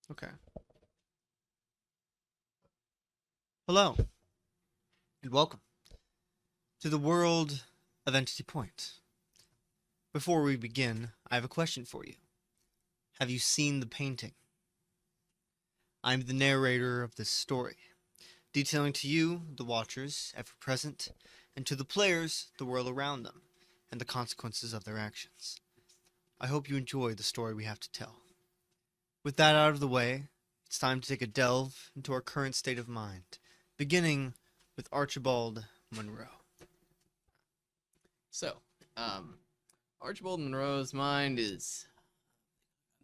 Okay. Hello, and welcome to the world of Entity Point. Before we begin, I have a question for you. Have you seen the painting? I'm the narrator of this story, detailing to you, the watchers, ever present, and to the players, the world around them, and the consequences of their actions. I hope you enjoy the story we have to tell. With that out of the way, it's time to take a delve into our current state of mind, beginning with Archibald Monroe. So, Archibald Monroe's mind is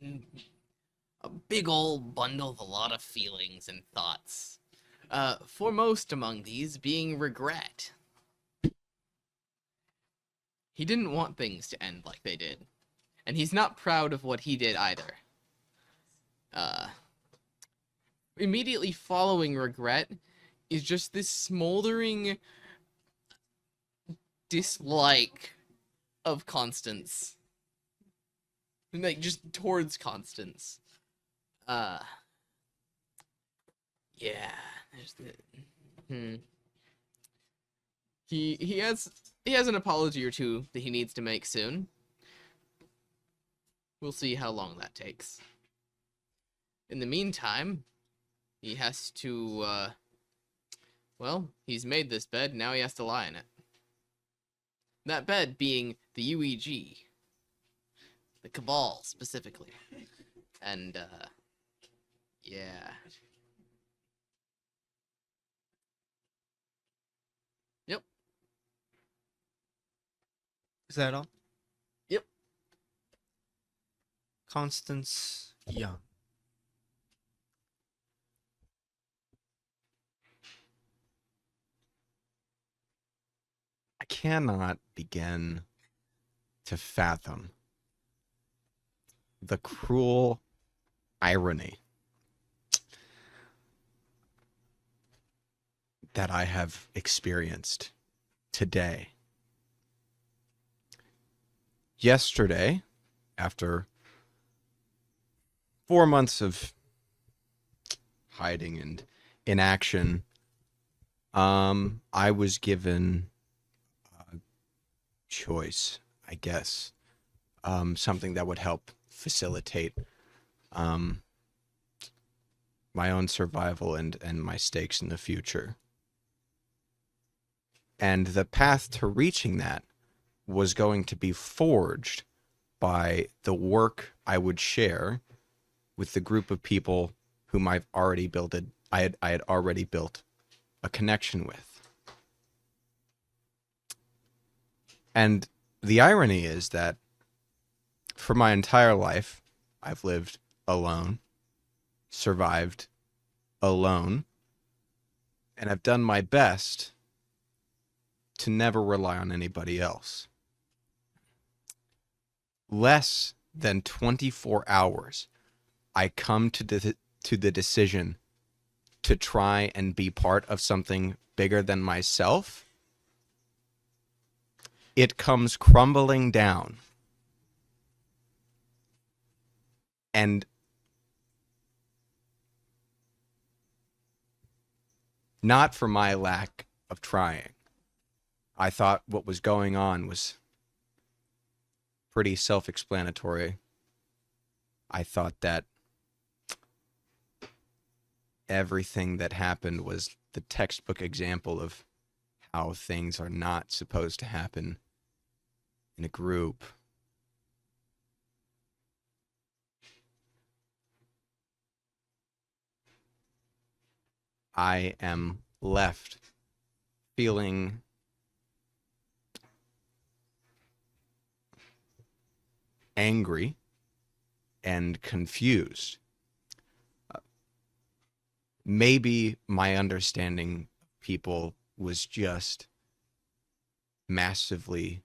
a big old bundle of a lot of feelings and thoughts. Foremost among these being regret. He didn't want things to end like they did, and he's not proud of what he did either. Uh, Immediately following regret is just this smoldering dislike of Constance. Like, just towards Constance. Uh, yeah. There's the, hmm. He has an apology or two that he needs to make soon. We'll see how long that takes. In the meantime, he has to, well, he's made this bed, now he has to lie in it. That bed being the UEG. The Cabal, specifically. And, yeah. Yep. Is that all? Yep. Constance Young. I cannot begin to fathom the cruel irony that I have experienced today. Yesterday, after 4 months of hiding and inaction, I was given a choice, I guess, something that would help facilitate my own survival and my stakes in the future. And the path to reaching that was going to be forged by the work I would share with the group of people whom I had already built a connection with. And the irony is that for my entire life, I've lived alone, survived alone, and I've done my best to never rely on anybody else. Less than 24 hours, I come to the decision to try and be part of something bigger than myself. It comes crumbling down. And not for my lack of trying. I thought what was going on was pretty self-explanatory. I thought that everything that happened was the textbook example of how things are not supposed to happen in a group. I am left feeling angry and confused. Maybe my understanding of people was just massively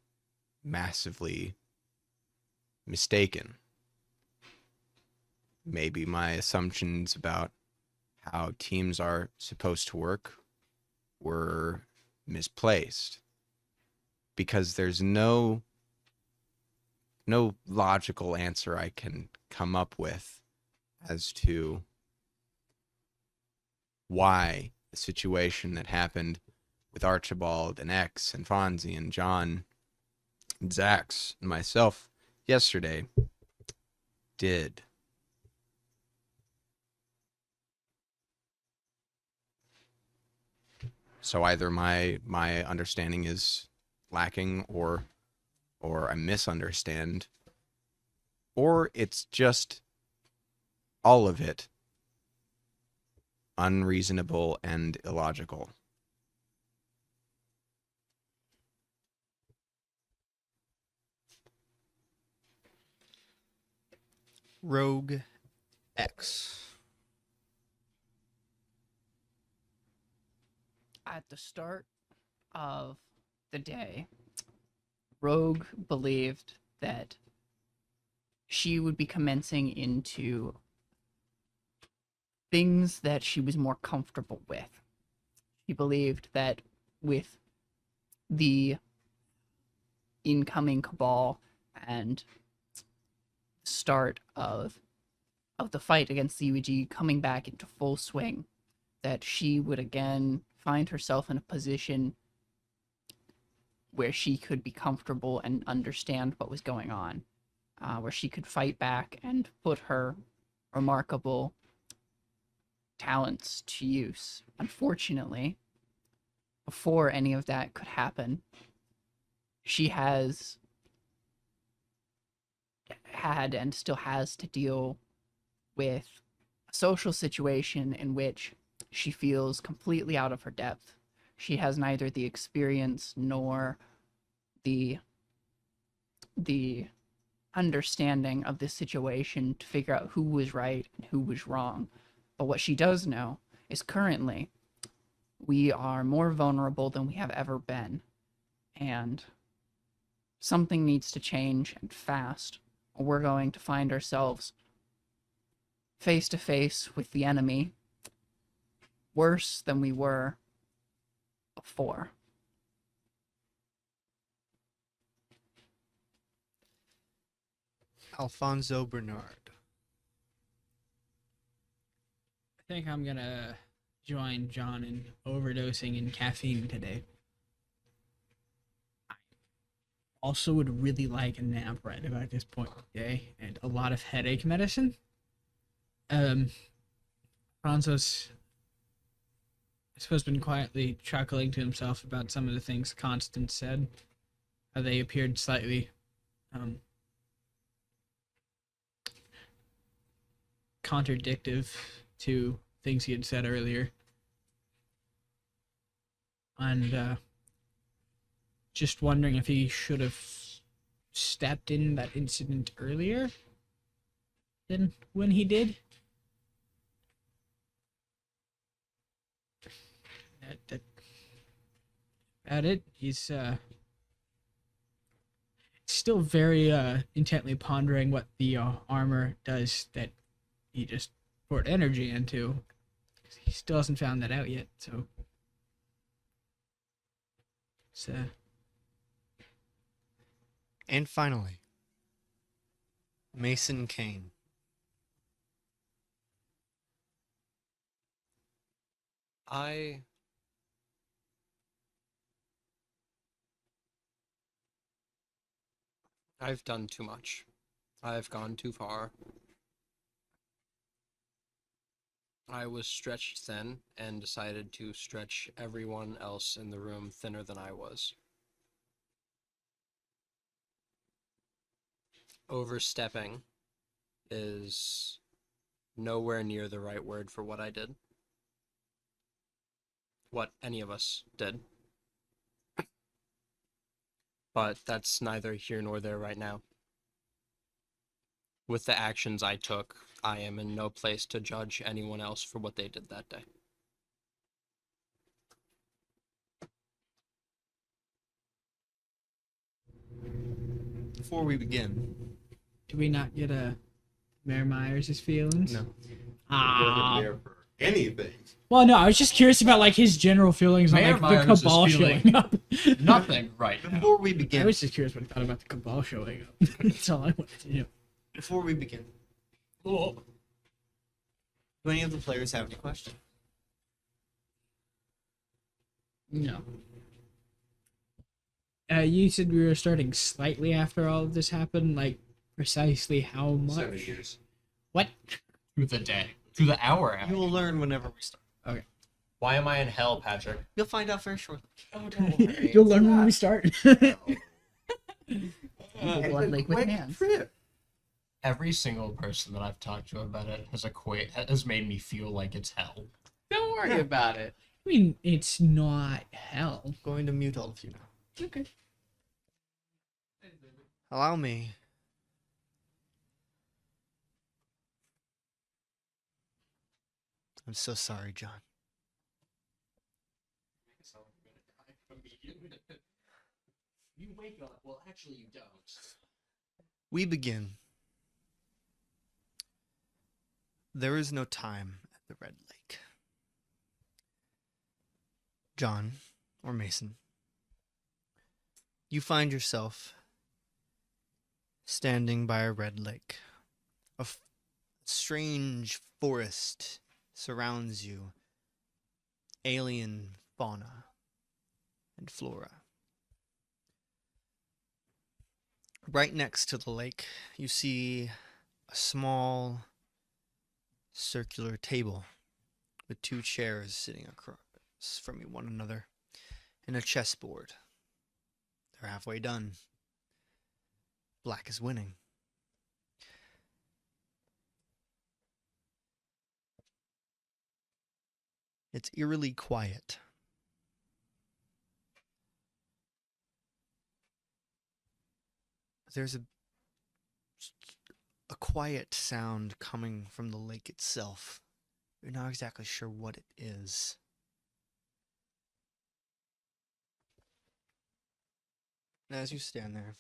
mistaken. Maybe my assumptions about how teams are supposed to work were misplaced, because there's no logical answer I can come up with as to why the situation that happened with Archibald and X and Fonzie and John and Zax and myself yesterday did. So either my understanding is lacking, or I misunderstand, or it's just all of it unreasonable and illogical. Rogue X. At the start of the day, Rogue believed that she would be commencing into things that she was more comfortable with. She believed that with the incoming cabal and start of the fight against the UEG coming back into full swing, that she would again find herself in a position where she could be comfortable and understand what was going on, where she could fight back and put her remarkable talents to use. Unfortunately, before any of that could happen, she has had and still has to deal with a social situation in which she feels completely out of her depth. She has neither the experience nor the understanding of this situation to figure out who was right and who was wrong. But what she does know is currently we are more vulnerable than we have ever been, and something needs to change, and fast, or we're going to find ourselves face to face with the enemy worse than we were before. Alfonso Bernard. I think I'm gonna join John in overdosing in caffeine today. I also would really like a nap right about this point of the day, and a lot of headache medicine. Franzo's, I suppose, been quietly chuckling to himself about some of the things Constance said. How they appeared slightly contradictive to things he had said earlier. And just wondering if he should have stepped in that incident earlier than when he did. That about it. He's still very intently pondering what the armor does that he just poured energy into. He still hasn't found that out yet, so it's And finally, Mason Kane. I've done too much. I've gone too far. I was stretched thin and decided to stretch everyone else in the room thinner than I was. Overstepping is nowhere near the right word for what I did. What any of us did. But that's neither here nor there right now. With the actions I took, I am in no place to judge anyone else for what they did that day. Before we begin, do we not get Mayor Myers' feelings? no. Ah. for anything. Well, no, I was just curious about like his general feelings Mayor on like the Myers is cabal feeling showing up. Nothing right now. Before we I begin, was just curious what he thought about the cabal showing up. That's all I wanted to know. before we begin, Cool. do any of the players have any questions? No. You said we were starting slightly after all of this happened. Like precisely how much? 7 years. What? Through the day. Through the hour. You will learn whenever we start. Why am I in hell, Patrick? You'll find out very shortly. Oh, don't worry. You'll learn when we start. Blood Lake with hands. Every single person that I've talked to about it has made me feel like it's hell. Don't worry about it. I mean, it's not hell. Going to mute all of you now. Okay. Allow me. I'm so sorry, John. You wake up. Well, actually, you don't. We begin. There is no time at the Red Lake. John, or Mason, you find yourself standing by a red lake. A strange forest surrounds you. Alien fauna and flora. Right next to the lake, you see a small circular table with 2 chairs sitting across from one another and a chessboard. They're halfway done. Black is winning. It's eerily quiet. There's a quiet sound coming from the lake itself. You're not exactly sure what it is. And as you stand there,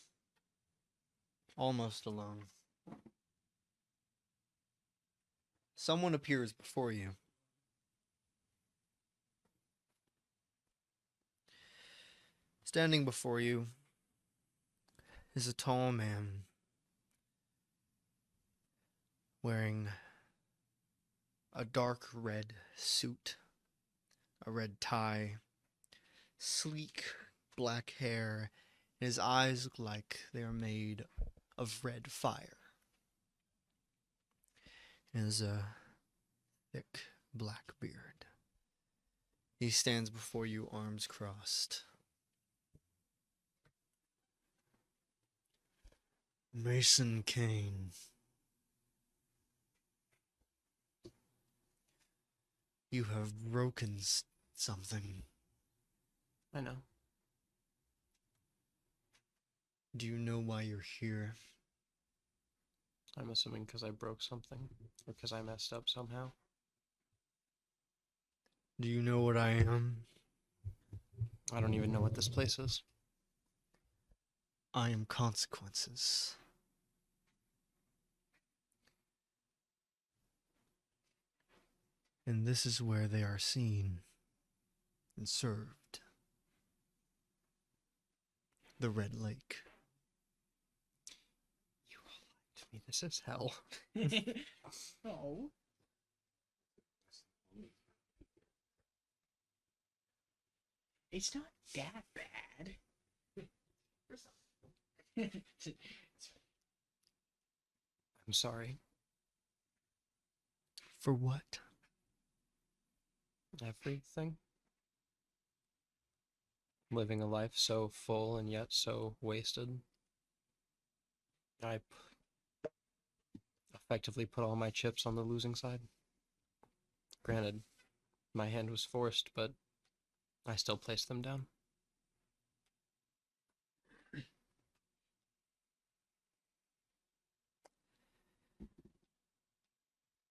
almost alone, someone appears before you. Standing before you is a tall man wearing a dark red suit, a red tie, sleek black hair, and his eyes look like they are made of red fire. He has a thick black beard. He stands before you, arms crossed. Mason Kane. You have broken something. I know. Do you know why you're here? I'm assuming because I broke something, or because I messed up somehow. Do you know what I am? I don't even know what this place is. I am consequences. And this is where they are seen and served. The Red Lake. You all lied to me. This is hell. Oh. It's not that bad. I'm sorry. For what? Everything. Living a life so full and yet so wasted. I effectively put all my chips on the losing side. Granted, my hand was forced, but I still placed them down.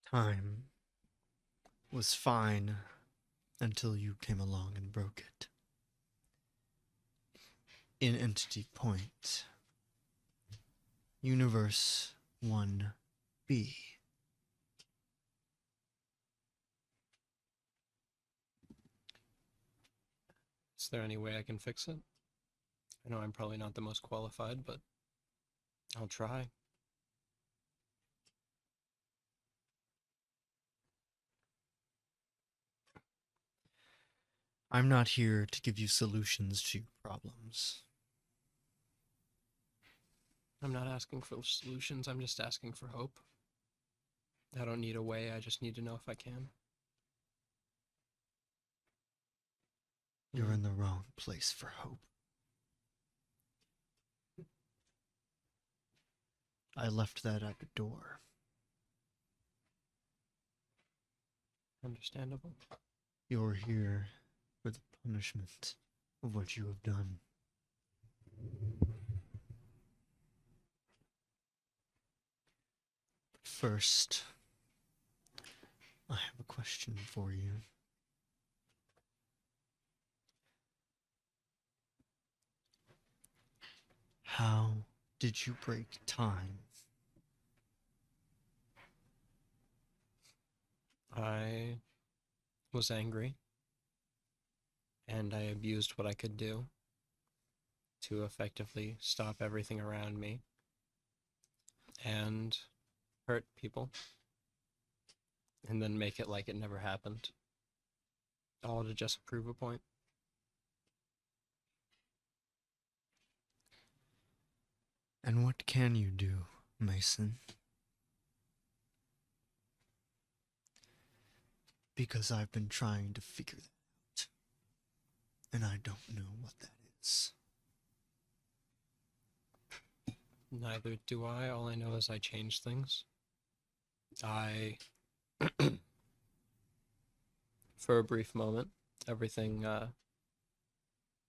Time was fine until you came along and broke it. In Entity Point, Universe 1B. Is there any way I can fix it? I know I'm probably not the most qualified, but I'll try. I'm not here to give you solutions to your problems. I'm not asking for solutions, I'm just asking for hope. I don't need a way, I just need to know if I can. You're in the wrong place for hope. I left that at the door. Understandable. You're here for the punishment of what you have done. But first, I have a question for you. How did you break time? I was angry, and I abused what I could do to effectively stop everything around me and hurt people, and then make it like it never happened, all to just prove a point. And what can you do, Mason? Because I've been trying to figure that out, and I don't know what that is. Neither do I. All I know is I change things. For a brief moment, everything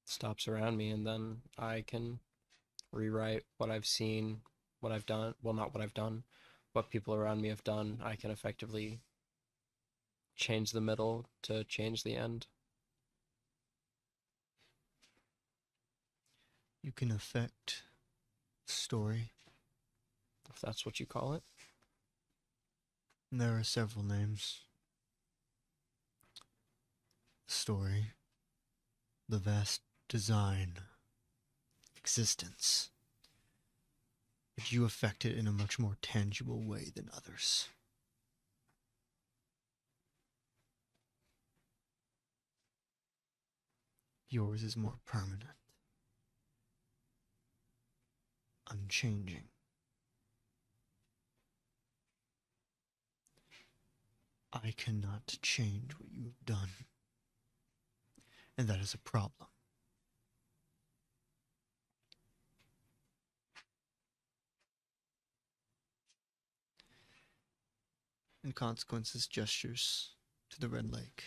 stops around me, and then I can rewrite what I've seen, what I've done. Well, not what I've done, what people around me have done. I can effectively change the middle to change the end. You can affect the story. If that's what you call it. There are several names. The story, the vast design, existence. But you affect it in a much more tangible way than others. Yours is more permanent, unchanging. I cannot change what you have done, and that is a problem. And consequences gestures to the Red Lake.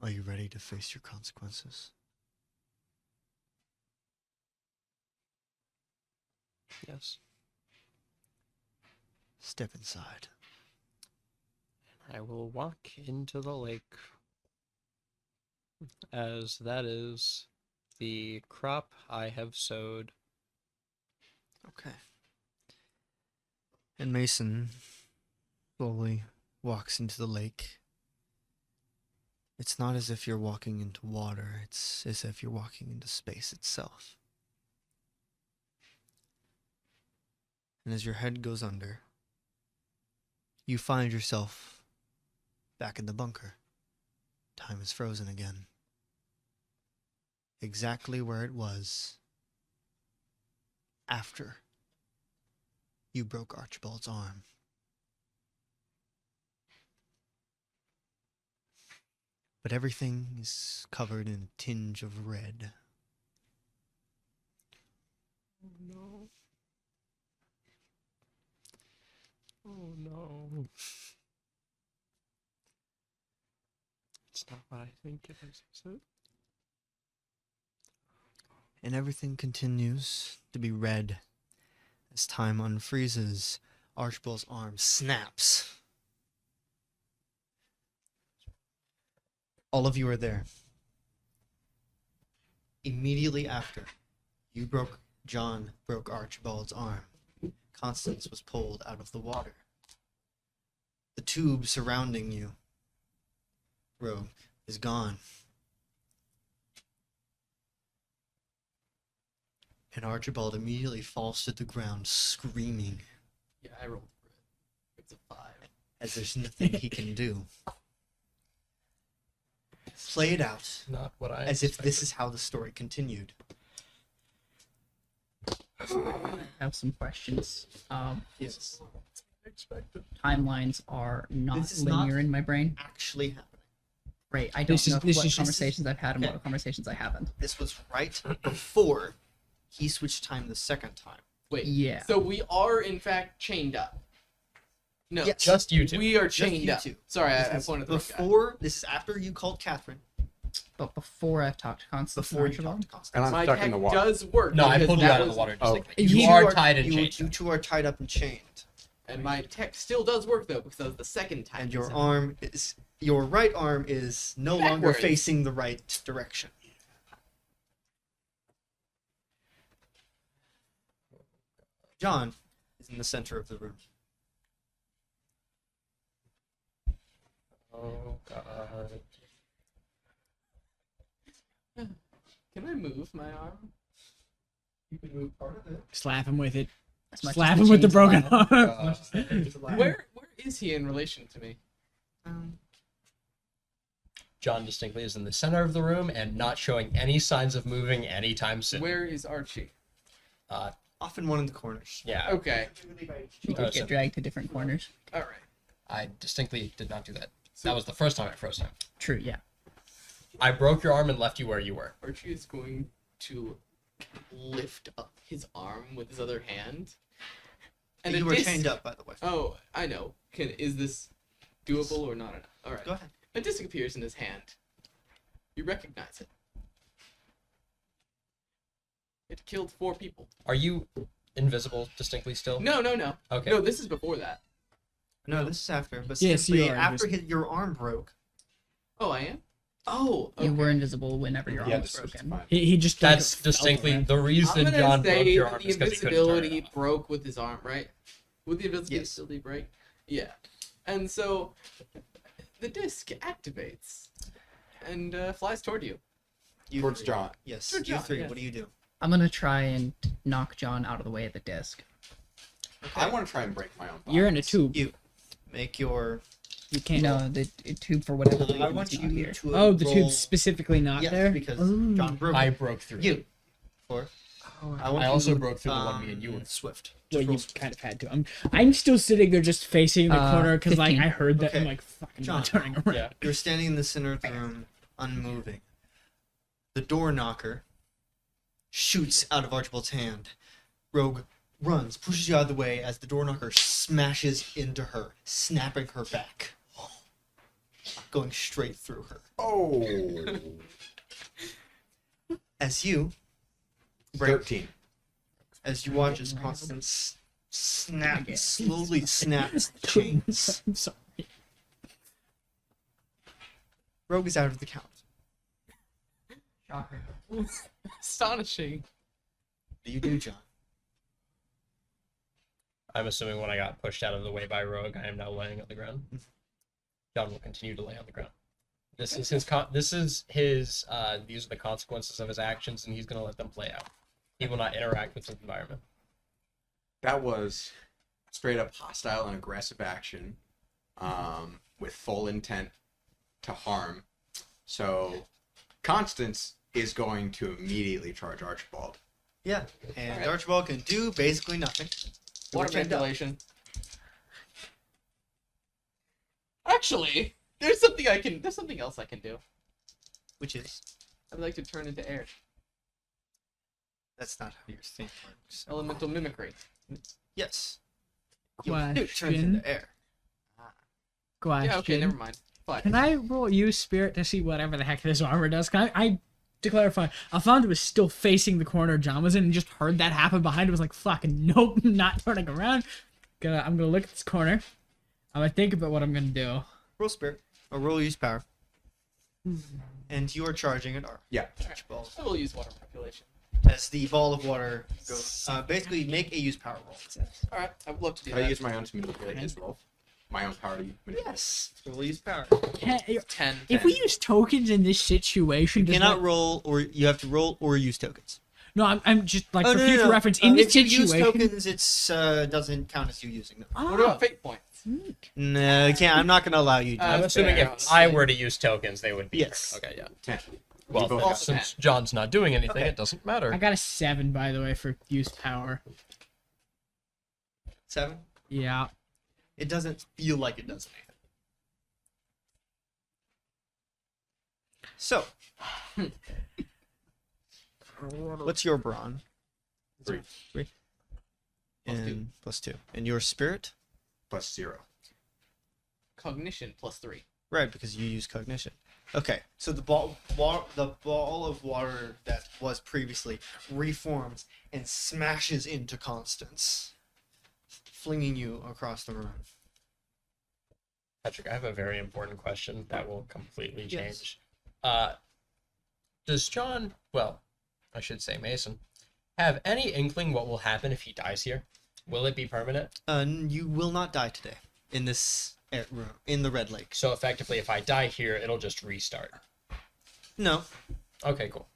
Are you ready to face your consequences? Yes. Step inside. I will walk into the lake, as that is the crop I have sowed. Okay. And Mason slowly walks into the lake. It's not as if you're walking into water, it's as if you're walking into space itself. And as your head goes under, you find yourself back in the bunker. Time is frozen again. Exactly where it was after you broke Archibald's arm. But everything is covered in a tinge of red. Oh no. Oh no. It's not what I think it is it? And everything continues to be red as time unfreezes. Archibald's arm snaps. All of you are there. Immediately after John broke Archibald's arm, Constance was pulled out of the water. The tube surrounding you, Rogue, is gone. And Archibald immediately falls to the ground, screaming, Yeah, I rolled for it. It's a 5. as there's nothing he can do. play it out Not what I as if this expected. is how the story continued. I have some questions. Yes. Timelines are not This is linear not- in my brain. Actually happening. Great. I don't This is- know this what is- conversations I've had and okay. what conversations I haven't. This was right before he switched time the second time. Wait. Yeah. So we are in fact chained up. No. Yes. Just you two. We are Just chained you up. two. Sorry, I This is pointed at the wrong guy. before. This is after you called Catherine. But before I've talked to Constance Before and you Archibald. talked to Constance. And I'm My stuck tech in the water. does work. No, I because pulled you that out of the was- water. Oh. Distinctly. You You are tied and you, chained. you two are tied up and chained, And my tech still does work though, because that was the second time. and he said it. your right arm is no longer Backwards. facing the right direction. John is in the center of the room. Oh god. Can I move my arm? You can move part of it. Slap him with it. As much Slap as him with the chains broken allow. arm. Where is he in relation to me? John distinctly is in the center of the room and not showing any signs of moving anytime soon. Where is Archie? Off in one of the corners. Yeah, Okay. She could get dragged to different corners. All right. I distinctly did not do that. That was the first time I froze time. True, yeah. I broke your arm and left you where you were. Archie is going to lift up his arm with his other hand. And a you were disc- chained up, by the way. Oh, I know. Is this doable or not enough? All right. Go ahead. A disc appears in his hand. You recognize it. It killed 4 people. Are you invisible distinctly still? No. Okay. No, this is before that. No, this is after. But Yes, simply you are after your arm broke, Oh, I am? Oh, okay. You were invisible whenever your arm Yeah, was this is broken. fine. He just That's fell distinctly around. the I'm reason gonna John broke say your that arm the is because he couldn't turn invisibility it off. broke with his arm, right? Would the invisibility break? Yeah. And so the disc activates and flies toward you. you Towards three. John. Yes, Towards you John, three. yes. What do you do? I'm gonna try and knock John out of the way of the disc. I want to try and break my own body. You're in a tube. You make your. You can't. No, the tube for whatever I reason want is not you here. to. Oh, the roll- tube's specifically not Yes, there. because Ooh. John broke. I it. broke through. You. Four. I want I also you, broke through the one me and you were. Swift. Well, Just roll you swift. kind of had to. I'm still sitting there, just facing the corner, because like 15. I heard that. I'm Okay. like, fucking John. not turning around. Yeah. You're standing in the center of the room, unmoving. The door knocker shoots out of Archibald's hand. Rogue runs, pushes you out of the way as the door knocker smashes into her, snapping her back, going straight through her. Oh. As you break, 13. as you watch as Constance slowly snaps the chains. I'm sorry. Rogue is out of the count. Shocker. Astonishing. What do you do, John? I'm assuming when I got pushed out of the way by Rogue, I am now laying on the ground. John will continue to lay on the ground. This is his. These are the consequences of his actions, and he's going to let them play out. He will not interact with his environment. That was straight up hostile and aggressive action with full intent to harm. So Constance is going to immediately charge Archibald. Yeah, and Alright. Archibald can do basically nothing. Water Chained up. manipulation. Actually, there's something else I can do. Which is, I'd like to turn into air. that's not how your thing works. Elemental mimicry. Yes. You do turn into air. Question. Yeah, okay, never mind. Fine. Can I roll use spirit to see whatever the heck this armor does? Can I to clarify, Alfonso was still facing the corner John was in and just heard that happen behind him. Was like, fucking nope, not turning around. I'm gonna look at this corner. I'm gonna think about what I'm gonna do. Roll spirit. Or roll use power. And you are charging at Yeah. Archibald. I will use water manipulation. As the ball of water goes, basically make a use power roll. All right, I would love to do Can I that. use my own to manipulate his roll? My own power to manipulate. Yes. Roll use power. Can- 10. If we use tokens in this situation, You does cannot that- roll, or you have to roll or use tokens. No, I'm just like Oh, for no, future no. reference in this If you use situation. tokens, it's doesn't count as you using them. What about fate points? No, you can't. I'm not gonna allow you to. I'm That's assuming fair, if I honestly. were to use tokens, they would be. Yes. Okay, yeah. 10. Well, both then, got since John's not doing anything, Okay. it doesn't matter. I got a 7, by the way, for use power. 7. Yeah. It doesn't feel like it does anything. So, what's your brawn? 3. 3. Plus two. And plus 2. And your spirit? Plus 0. Cognition plus 3. Right, because you use cognition. Okay, so the ball of water that was previously reforms and smashes into Constance, flinging you across the room. Patrick, I have a very important question that will completely Yes. change. Does John, well, I should say Mason, have any inkling what will happen if he dies here? Will it be permanent? You will not die today in this room in the Red Lake. So effectively, if I die here, it'll just restart. No, Okay, cool.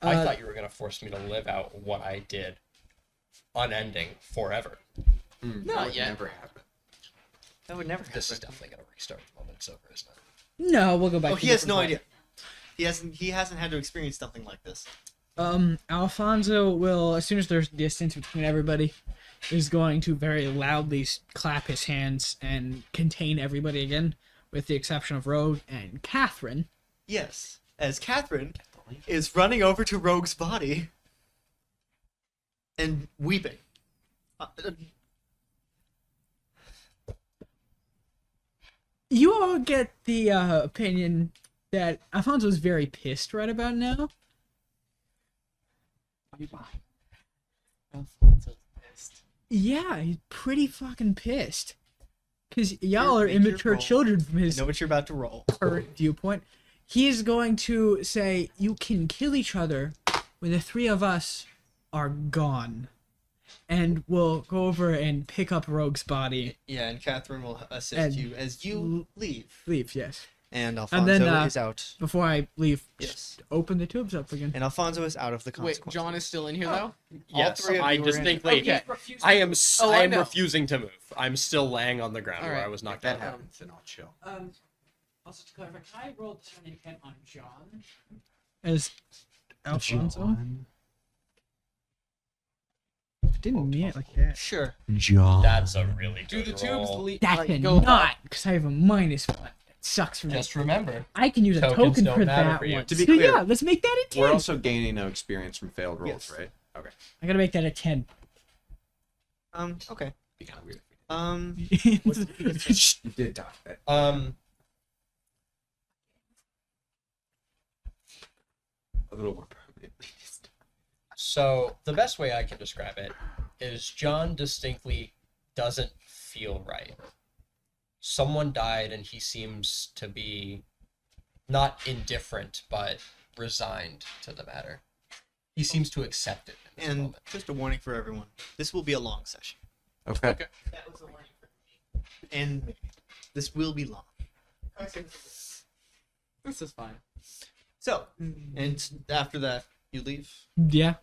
I thought you were gonna force me to live out what I did, unending forever. Not yet. Never happen. that would never happen. This is definitely gonna restart the moment it's over, isn't it? No, we'll go back. Oh, to he has different no part. idea. He hasn't had to experience something like this. Alfonso will, as soon as there's distance between everybody, is going to very loudly clap his hands and contain everybody again, with the exception of Rogue and Catherine. Yes, as Catherine is running over to Rogue's body and weeping. You all get the opinion that Alfonso's very pissed right about now. Alfonso's pissed. Yeah, he's pretty fucking pissed. Because y'all are Make your immature roll. children from I his know what you're about to roll. current viewpoint. He is going to say, you can kill each other when the three of us are gone. And we'll go over and pick up Rogue's body. Yeah, and Catherine will assist And you as you leave. Leave, yes. And Alfonso then, is out. Before I leave, Yes. just open the tubes up again. And Alfonso is out of the Wait, consequence. John is still in here though? Yes, three of I you were in. distinctly. Okay. I am. Oh, I I am know. refusing to move. I'm still laying on the ground All where right. I was knocked That out. happens, then I'll chill. Also to clarify, can I roll the turn again on John? As Alfonso? Didn't mean it like that. Sure. John. That's a really Do good the tubes roll. That like, go cannot, up? because I have a -1. That sucks for me. Just remember, I can use a tokens token don't for matter that for you. one. To be So clear, yeah, let's make that a 10. We're also gaining no experience from failed rolls, Yes. right? Okay. I gotta make that a 10. Okay. Be kind of weird. It's You did die. That. A little more permanent. So the best way I can describe it is John distinctly doesn't feel right. Someone died and he seems to be not indifferent but resigned to the matter. He seems to accept it in this And moment. just a warning for everyone. This will be a long session. Okay. Okay. That was a warning for me. And me. This will be long. This is fine. So, and after that, you leave? yeah.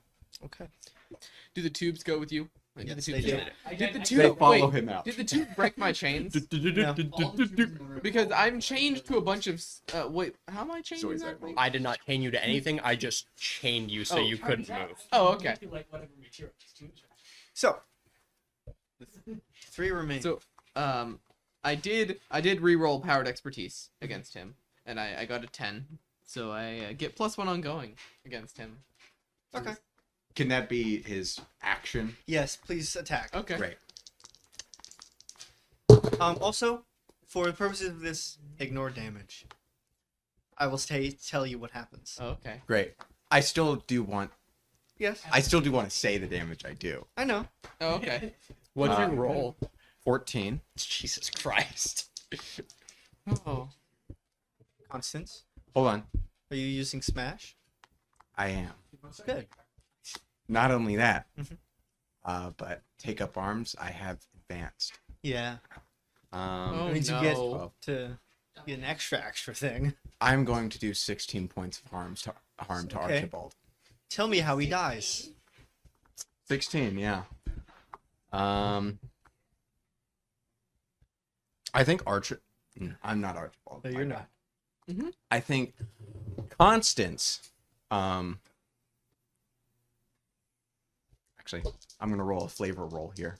Okay. Do the tubes go with you? Like, Yes, the they tubes do. Did the They tube follow wait, him out. Did the tube break my chains? No. Because I'm chained to a bunch of. Wait, how am I chained So is exactly? I did not chain you to anything. I just chained you so Oh. you couldn't move. Oh, okay. So, 3 remain. So, I did re-roll powered expertise against him, and I got a 10. So I get +1 ongoing against him. Okay. Can that be his action? Yes, please attack. Okay. Great. Also, for the purposes of this, ignore damage. I will tell you what happens. Oh, okay. Great. I still do want Yes, to say the damage I do. I know. Oh, okay. What's your Uh, roll? 14. Jesus Christ. Oh. Constance, Hold on. are you using Smash? I am. Good. Not only that, Mhm. but take up arms, I have advanced. Yeah. Oh, That means no. you get to get an extra thing. I'm going to do 16 points of harm to Okay. Archibald. Tell me how he dies. 16, yeah. I think I'm not Archibald. No, you're not. I think Constance. Actually, I'm gonna roll a flavor roll here.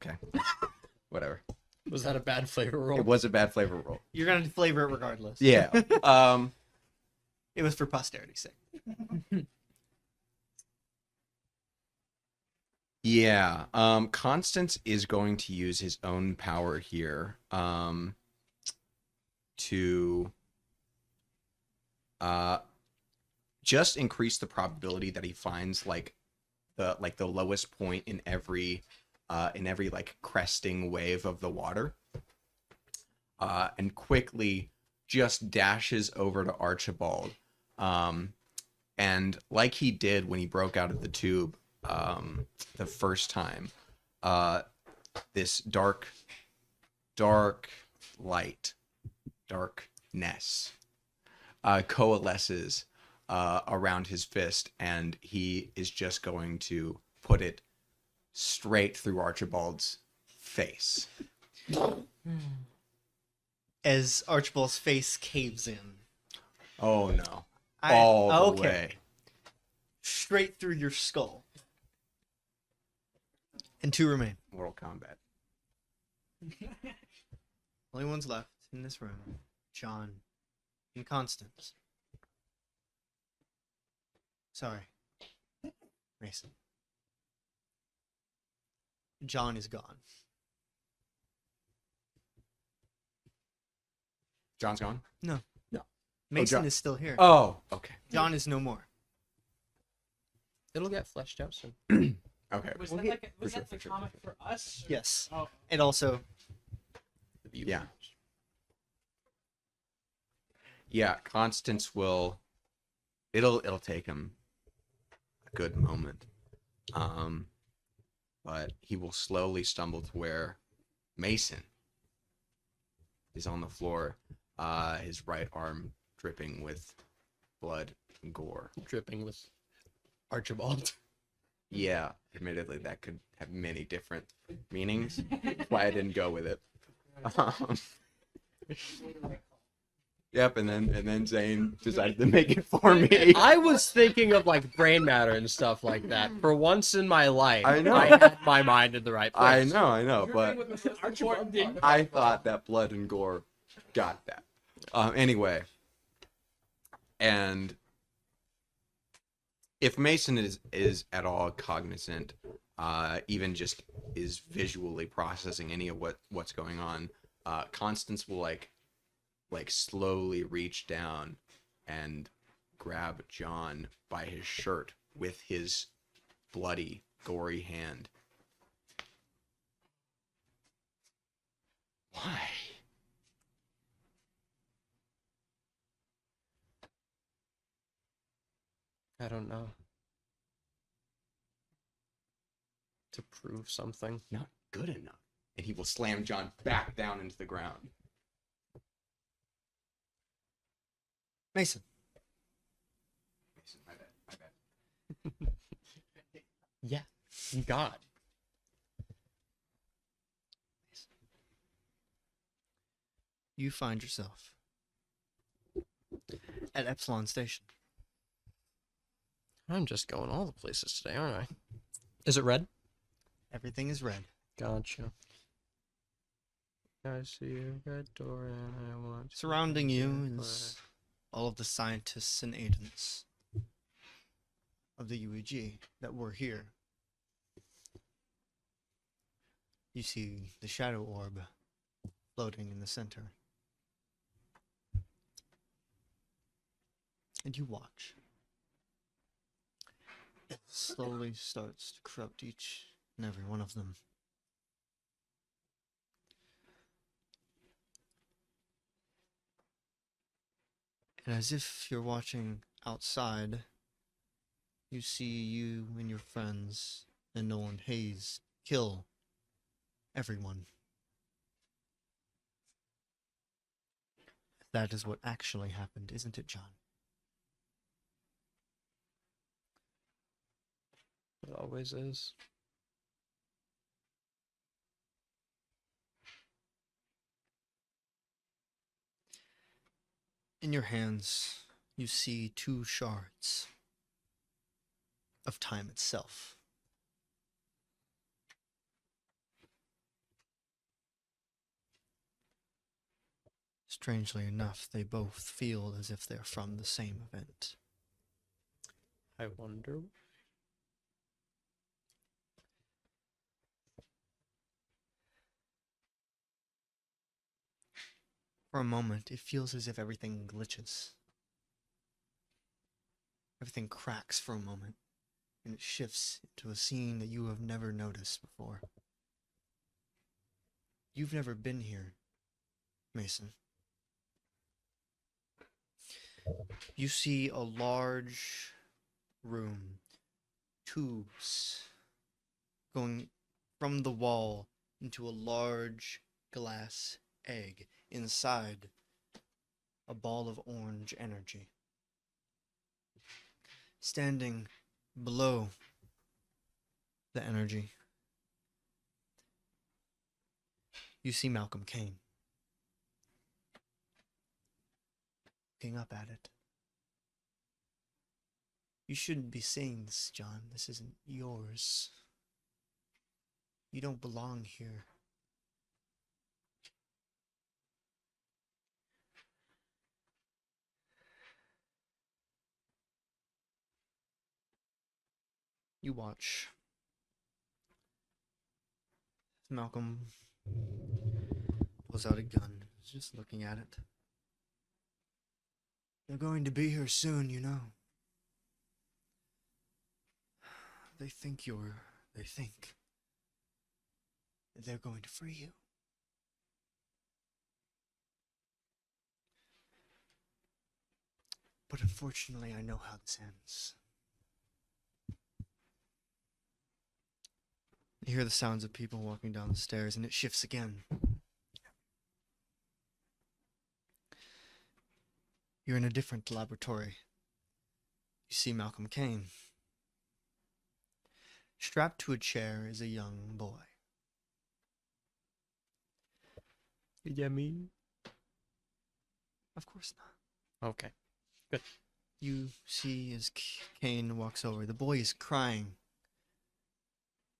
Okay. Whatever. Was that a bad flavor roll? It was a bad flavor roll. You're gonna flavor it regardless. Yeah. It was for posterity's sake. Yeah. Constance is going to use his own power here. To just increase the probability that he finds like the lowest point in every like cresting wave of the water. And quickly just dashes over to Archibald. And like he did when he broke out of the tube the first time, this dark light, darkness coalesces around his fist, and he is just going to put it straight through Archibald's face. As Archibald's face caves in. Oh no. All the okay. way. Straight through your skull. And 2 remain. Mortal Kombat. Only ones left in this room. John and Constance. Sorry. Mason. John is gone. John's gone? No. No. Mason John- is still here. Oh, okay. John is no more. It'll get fleshed out soon. Okay. Was We'll that get- like was for that sure, the for comic sure. for us? or- Yes. Oh, And also, Yeah. Yeah, Constance will it'll take him a good moment. But he will slowly stumble to where Mason is on the floor, his right arm dripping with blood and gore. Dripping with Archibald. Yeah, admittedly that could have many different meanings. That's why I didn't go with it. Yep, and then Zane decided to make it for me. I was thinking of like brain matter and stuff like that. For once in my life, I know. I had my mind in the right I place. know, but Archibald didn't. I thought that blood and gore got that. Anyway, and if Mason is at all cognizant, even just is visually processing any of what's going on, Constance will like slowly reach down and grab John by his shirt with his bloody, gory hand. Why? I don't know. To prove something. Not good enough. And he will slam John back down into the ground. Mason. My bad. Yeah. God. You find yourself at Epsilon Station. I'm just going all the places today, aren't I? Is it red? Everything is red. Gotcha. I see a red door and I want to Surrounding you get is all of the scientists and agents of the UEG that were here. You see the shadow orb floating in the center. And you watch. It slowly starts to corrupt each and every one of them. And as if you're watching outside, you see you and your friends and Nolan Hayes kill everyone. That is what actually happened, isn't it, John? It always is. In your hands, you see 2 shards of time itself. Strangely enough, they both feel as if they're from the same event. I wonder. For a moment, it feels as if everything glitches. Everything cracks for a moment, and it shifts into a scene that you have never noticed before. You've never been here, Mason. You see a large room, tubes going from the wall into a large glass egg. Inside, a ball of orange energy. Standing below the energy, you see Malcolm Kane looking up at it. You shouldn't be seeing this, John. This isn't yours. You don't belong here. You watch. Malcolm pulls out a gun. He's just looking at it. They're going to be here soon, you know. They think that they're going to free you. But unfortunately, I know how this ends. You hear the sounds of people walking down the stairs, and it shifts again. You're in a different laboratory. You see Malcolm Kane. Strapped to a chair is a young boy. Yeah, me. Of course not. Okay. You see as Kane walks over. The boy is crying.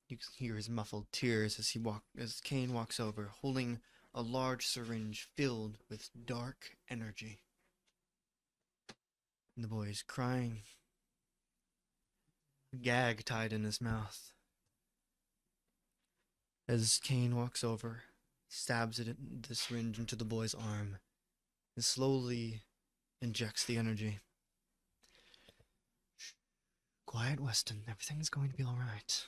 You can hear his muffled tears as Kane walks over, holding a large syringe filled with dark energy. And the boy is crying. A gag tied in his mouth. As Kane walks over, stabs the syringe into the boy's arm, and slowly injects the energy. Shh. Quiet, Weston. Everything's going to be all right.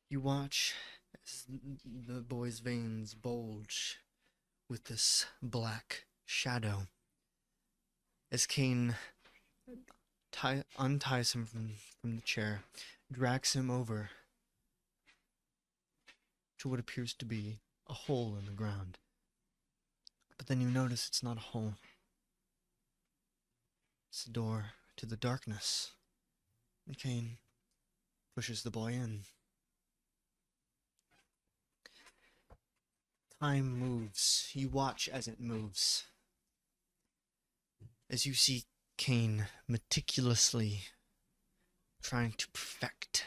You watch as the boy's veins bulge with this black shadow. As Kane unties him from the chair, drags him over to what appears to be a hole in the ground. But then you notice it's not a hole. It's a door to the darkness. And Kane pushes the boy in. Time moves. You watch as it moves. As you see Kane meticulously trying to perfect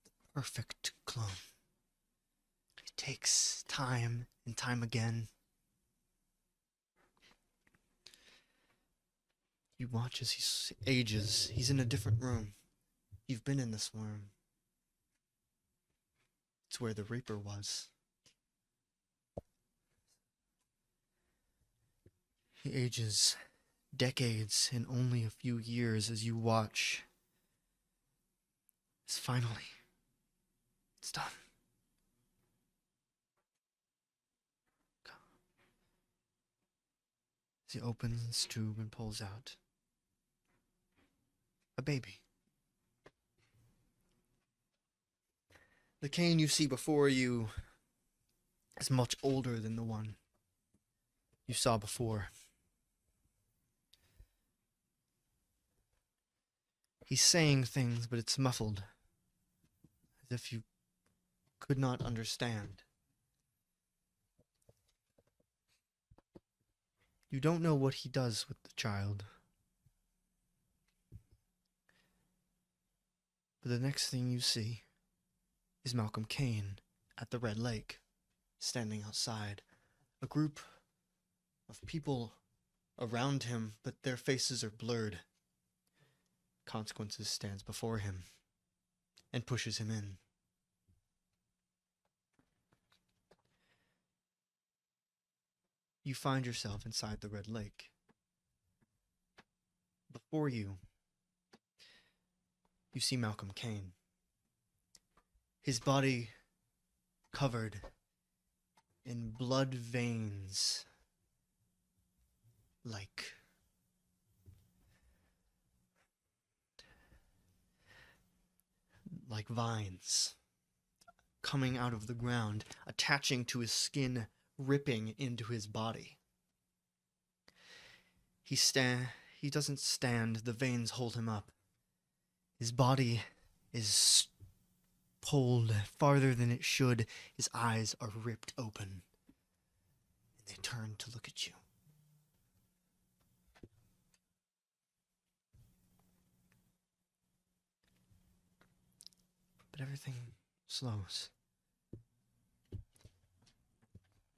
the perfect clone. It takes time and time again. You watch as he ages. He's in a different room. You've been in this room. It's where the Reaper was. He ages decades in only a few years as you watch. It's finally, it's done. As he opens his tube and pulls out a baby. The Kane you see before you is much older than the one you saw before. He's saying things, but it's muffled, as if you could not understand. You don't know what he does with the child. But the next thing you see is Malcolm Kane at the Red Lake, standing outside. A group of people around him, but their faces are blurred. Consequences stands before him and pushes him in. You find yourself inside the Red Lake. Before you, you see Malcolm Kane. His body covered in blood veins like vines coming out of the ground, attaching to his skin, ripping into his body. He doesn't stand, the veins hold him up. His body is pulled farther than it should. His eyes are ripped open. And they turn to look at you. But everything slows.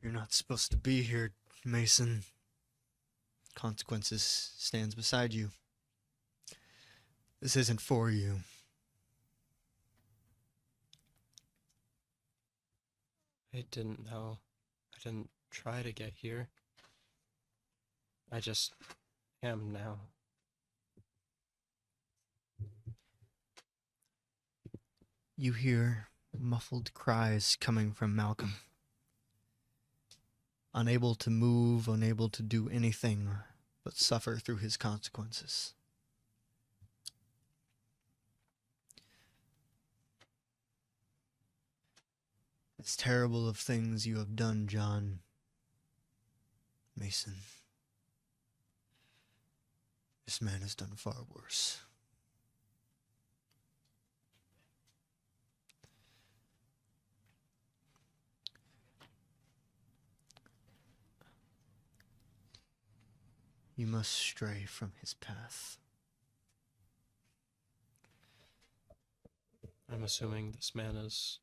You're not supposed to be here, Mason. Consequences stands beside you. This isn't for you. I didn't know. I didn't try to get here. I just am now. You hear muffled cries coming from Malcolm. Unable to move, unable to do anything but suffer through his consequences. As terrible of things you have done, John Mason, this man has done far worse. You must stray from his path. I'm assuming this man is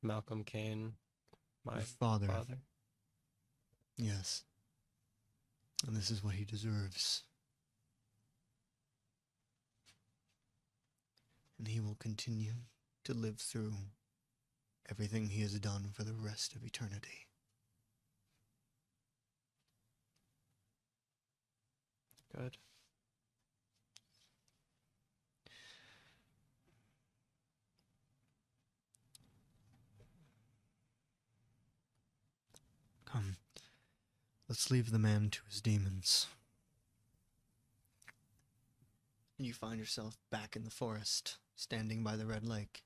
Malcolm Kane, my Your father. father. Yes. And this is what he deserves. And he will continue to live through everything he has done for the rest of eternity. Good. Come, let's leave the man to his demons. And you find yourself back in the forest, standing by the Red Lake.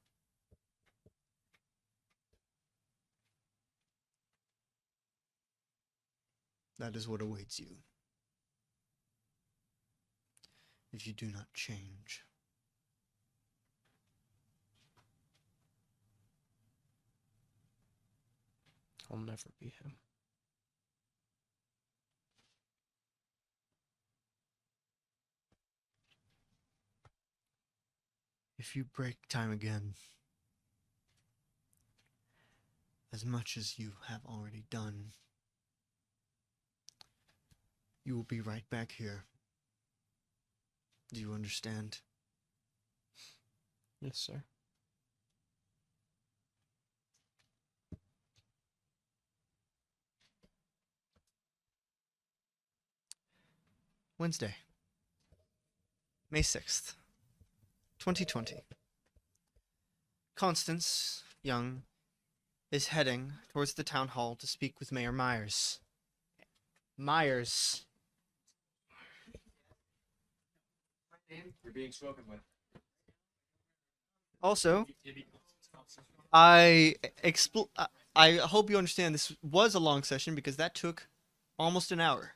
That is what awaits you if you do not change. I'll never be him. If you break time again, as much as you have already done, you will be right back here. Do you understand? Yes, sir. Wednesday, May 6th, 2020. Constance Young is heading towards the town hall to speak with Mayor Myers. Myers. You're being spoken with. Also, I hope you understand this was a long session because that took almost an hour.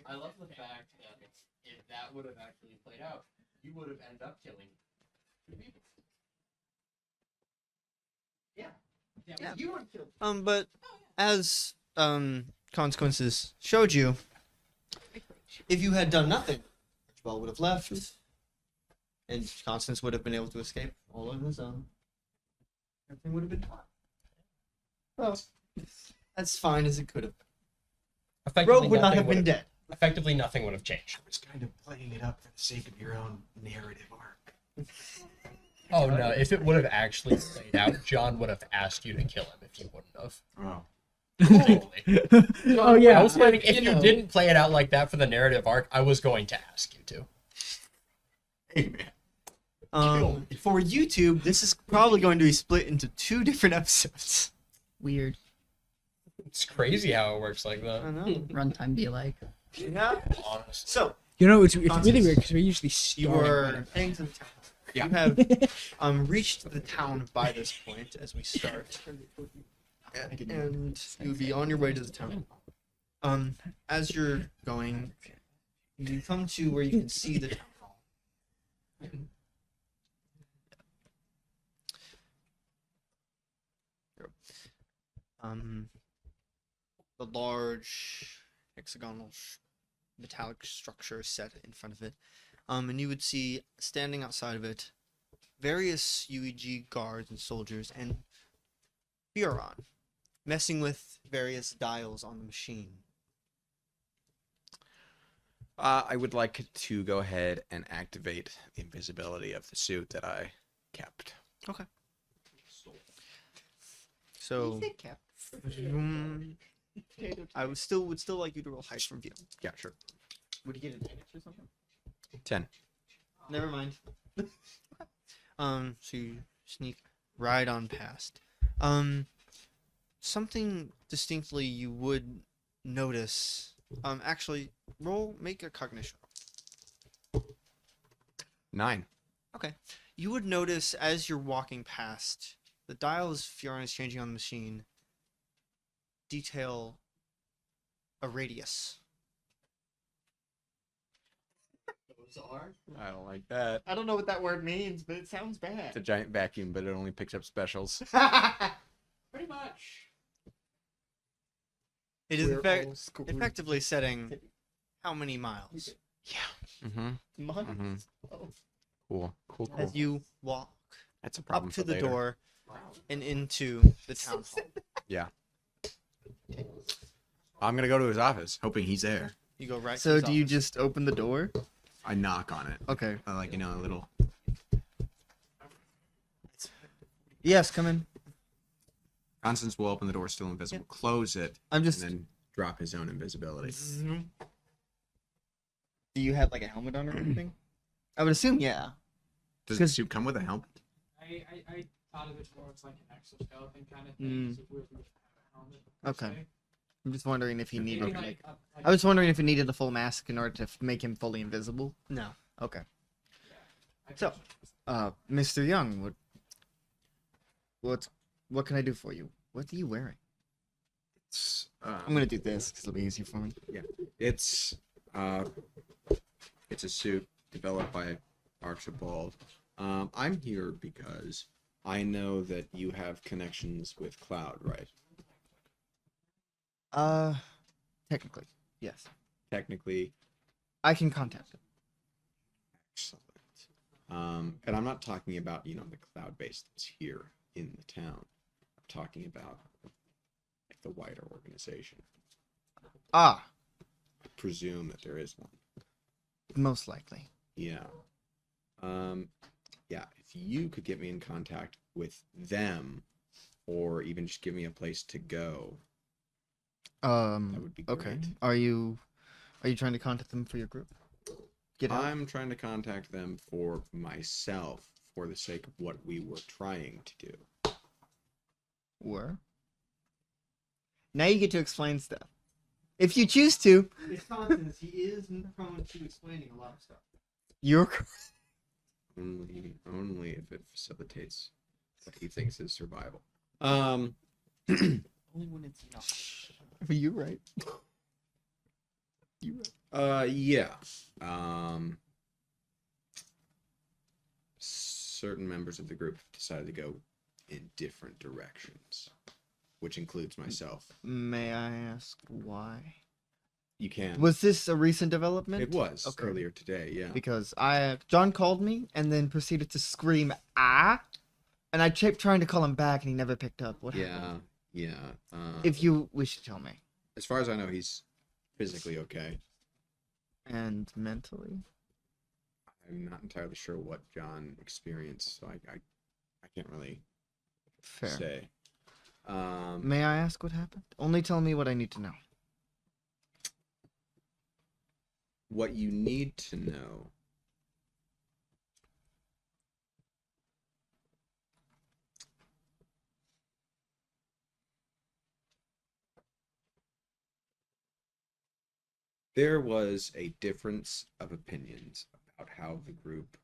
I love the fact that it would have actually played out, you would have ended up killing 2 people. Yeah. You would have killed. But as consequences showed you, if you had done nothing, Archibald would have left, and Constance would have been able to escape all on his own. Everything would have been fine. Well, as fine as it could have. Effectively, Rogue would not nothing have been would've- dead. Effectively, nothing would have changed. I was kind of playing it up for the sake of your own narrative arc. Oh no! If it would have actually played out, John would have asked you to kill him if you wouldn't have. Oh. Distinctly. Oh yeah. I was planning, if you didn't play it out like that for the narrative arc, I was going to ask you to. Hey man. For YouTube, this is probably going to be split into 2 different episodes. Weird. It's crazy how it works like that. I know. Runtime be like. Yeah. Honest. So, You know, it's really Constance, weird because we're usually you starting. were heading to the town. Yeah. You have reached the town by this point as we start. And you'll be on your way to the town. As you're going, you come to where you can see the town hall. The large hexagonal metallic structure set in front of it. And you would see standing outside of it various UEG guards and soldiers and Buron messing with various dials on the machine. I would like to go ahead and activate the invisibility of the suit that I kept. So I would still like you to roll height from view. Yeah, sure. Would you get advantage or something? 10. Never mind. So you sneak right on past. Something distinctly you would notice. Actually, make a cognition. 9. Okay. You would notice as you're walking past, the dials Fiorin is changing on the machine detail a radius. Those are. I don't like that. I don't know what that word means, but it sounds bad. It's a giant vacuum, but it only picks up specials. Pretty much. It is We're all schooled. effectively setting how many miles Mm-hmm. Months. Mm-hmm. Oh. Cool. Cool. As you walk That's a problem up to for the later. door and into the town hall. I'm gonna go to his office, hoping he's there. You go right. to So his do you office. just open the door? I knock on it. Okay. Like, a little. Yes, come in. Constance will open the door, still invisible, close it, I'm and just. then drop his own invisibility. Do you have like a helmet on or anything? I would assume, yeah. Does the 'Cause- suit come with a helmet? I thought of it more as like an exoskeleton kind of thing, thing. Okay. I'm just wondering if he needed. Like, I was wondering if he needed a full mask in order to make him fully invisible. No. Okay. So, Mr. Young, what can I do for you? What are you wearing? It's, I'm gonna do this because it'll be easier for me. It's a suit developed by Archibald. I'm here because I know that you have connections with Cloud, right? Technically, yes. Technically, I can contact him. excellent. And I'm not talking about, the Cloud base that's here in the town. I'm talking about like the wider organization. Ah, I presume that there is one. most likely. Yeah. Yeah, if you could get me in contact with them or even just give me a place to go, that would be great. Okay. Are you trying to contact them for your group? Get out. I'm trying to contact them for myself for the sake of what we were trying to do. Were. Now you get to explain stuff. If you choose to. It's Constance. He is prone to explaining a lot of stuff. You're. Only if it facilitates what he thinks is survival. Only when it's not. You're right. Yeah. certain members of the group have decided to go in different directions, which includes myself. May I ask why? You can. Was this a recent development? It was Okay. earlier today, yeah. Because John called me and then proceeded to scream "ah," and I kept trying to call him back and he never picked up. What happened? Yeah. If you wish to tell me. As far as I know, he's physically okay. And mentally. I'm not entirely sure what John experienced, so I can't really Fair. say. May I ask what happened? Only tell me what I need to know. What you need to know there was a difference of opinions about how the group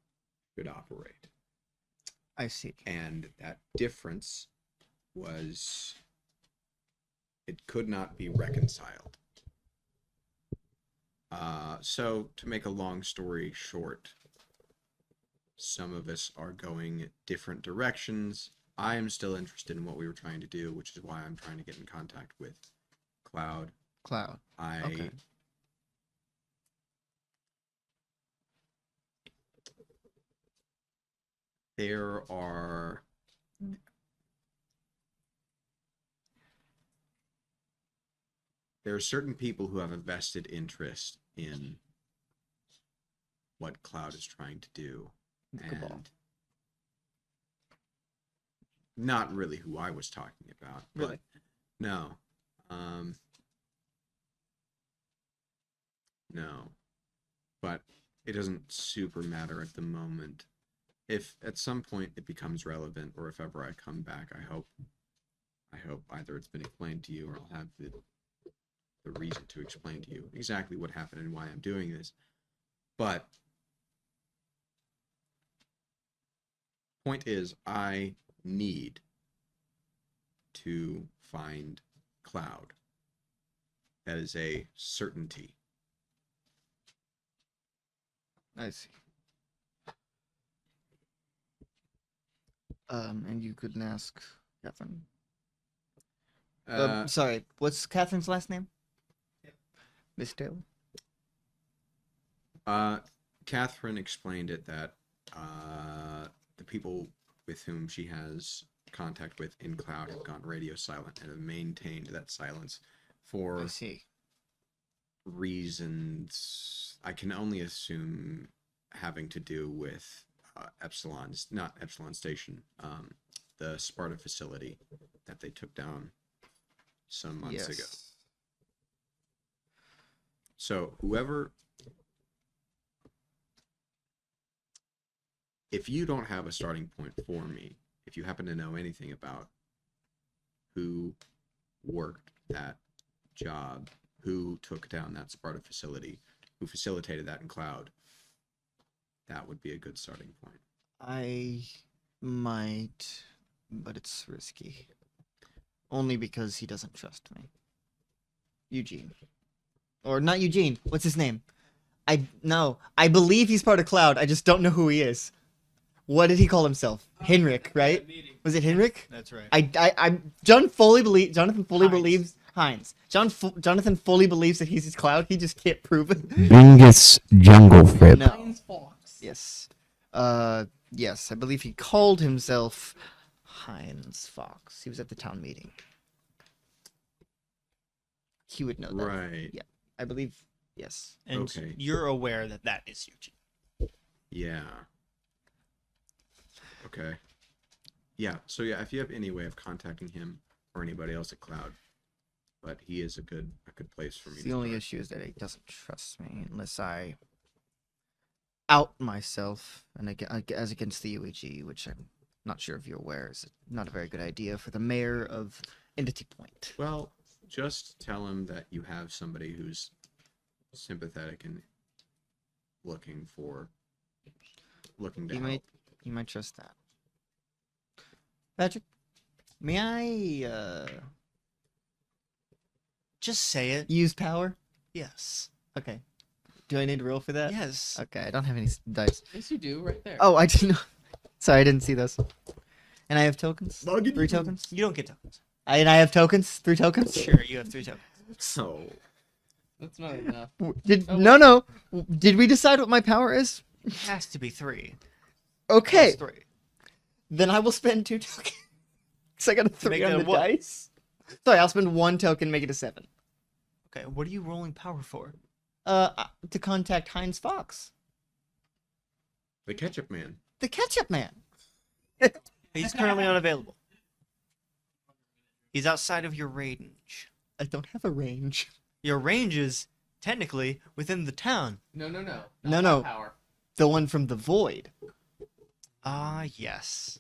should operate. I see. And that difference was, it could not be reconciled. So to make a long story short, some of us are going different directions. I am still interested in what we were trying to do, which is why I'm trying to get in contact with Cloud. Cloud. Okay. There are certain people who have a vested interest in what Cloud is trying to do. Cabal. And not really who I was talking about. Really? But no. No. But it doesn't super matter at the moment. If at some point it becomes relevant, or if ever I come back, I hope either it's been explained to you, or I'll have the reason to explain to you exactly what happened and why I'm doing this. But point is, I need to find Cloud. That is a certainty. I see. And you couldn't ask Catherine. Sorry, what's Catherine's last name? Miss Taylor. Catherine explained it that the people with whom she has contact with in Cloud have gone radio silent and have maintained that silence for I see. reasons I can only assume having to do with not Epsilon Station, the Sparta facility that they took down some months ago. So if you don't have a starting point for me, if you happen to know anything about who worked that job, who took down that Sparta facility, who facilitated that in Cloud, that would be a good starting point. I might, but it's risky. Only because he doesn't trust me. Eugene. Or not Eugene. What's his name? I believe he's part of Cloud. I just don't know who he is. What did he call himself? Henrik, right? Was it Henrik? That's right. Jonathan fully believes Heinz. Jonathan fully believes that he's his Cloud. He just can't prove it. Bingus Jungle Frip. No. Heinz Fox. Yes. Yes, I believe he called himself Heinz Fox. He was at the town meeting. He would know that. Right. Yeah. I believe, yes. And Okay. you're aware that that is Eugene. Yeah. Okay. Yeah. So yeah, if you have any way of contacting him or anybody else at Cloud, but he is a good place for me. The to only start. issue is that he doesn't trust me unless I out myself and as against the UEG, which I'm not sure if you're aware is not a very good idea for the mayor of Entity Point. Well, just tell him that you have somebody who's sympathetic and looking to help. You might trust that. Patrick, may I Just say it. use power? Yes. Okay. Do I need to roll for that? Yes. Okay, I don't have any dice. Yes, you do, right there. Oh, I didn't know. Sorry, I didn't see those. And I have tokens. 3 tokens. You don't get tokens. And I have tokens. 3 tokens. Sure, you have 3 tokens. So That's not enough. No. Did we decide what my power is? It has to be 3. Okay. Plus 3. Then I will spend 2 tokens. Because I got a 3 Make on it a the what? dice. Sorry, I'll spend 1 token, make it a 7. Okay, what are you rolling power for? To contact Heinz Fox, the ketchup man. the ketchup man. He's currently unavailable. He's outside of your range. I don't have a range. Your range is technically within the town. No. No, Not no. Power. The one from the void. Ah, yes.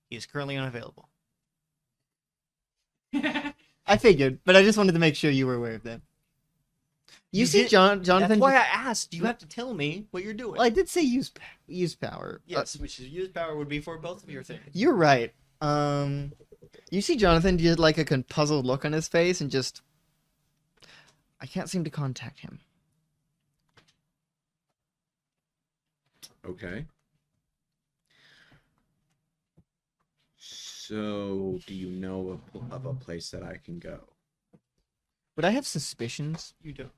He is currently unavailable. I figured, but I just wanted to make sure you were aware of that. You see, did- Jonathan. That's why I asked. You have to tell me what you're doing. Well, I did say use power. Yes, which is use power would be for both of your things. You're right. You see, Jonathan did like a puzzled look on his face, and just I can't seem to contact him. Okay. So, do you know of a place that I can go? Would I have suspicions? You do.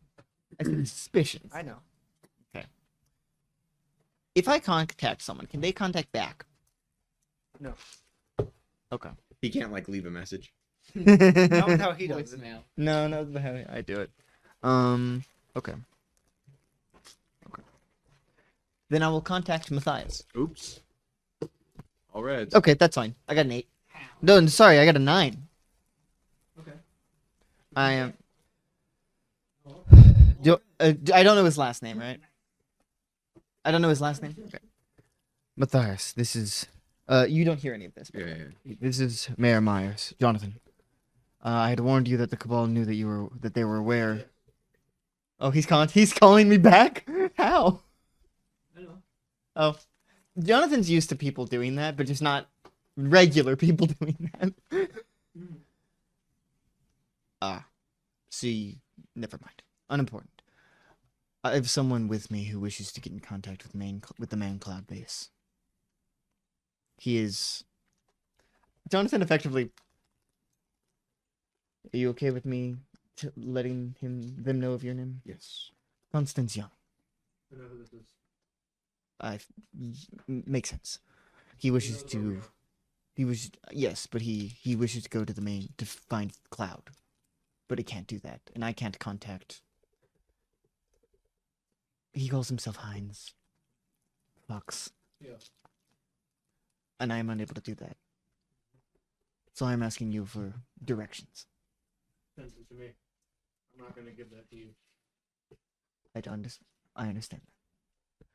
I said suspicions. I know. If I contact someone, can they contact back? No. Okay. He can't like leave a message. Not with how he does it. Voicemail. No, that's how I do it. Okay. Then I will contact Matthias. Oops. All right. Okay, that's fine. I got an 8. No, sorry, I got a 9. Okay. I am. I don't know his last name, right? I don't know his last name. Okay. Matthias, this is. You don't hear any of this. Yeah. This is Mayor Myers, Jonathan. I had warned you that the Cabal knew that they were aware. Oh, he's calling me back. How? I know. Oh, Jonathan's used to people doing that, but just not regular people doing that. See, never mind. Unimportant. I have someone with me who wishes to get in contact with the Man Cloud base. He is. Jonathan effectively. Are you okay with me letting them know of your name? Yes. Constance Young. Makes sense. He wishes to. Yes, but he wishes to go to the main to find Cloud, but he can't do that, and I can't contact. He calls himself Heinz Fox. Yeah. And I am unable to do that. So I'm asking you for directions. Send it to me. I'm not gonna give that to you. I understand that.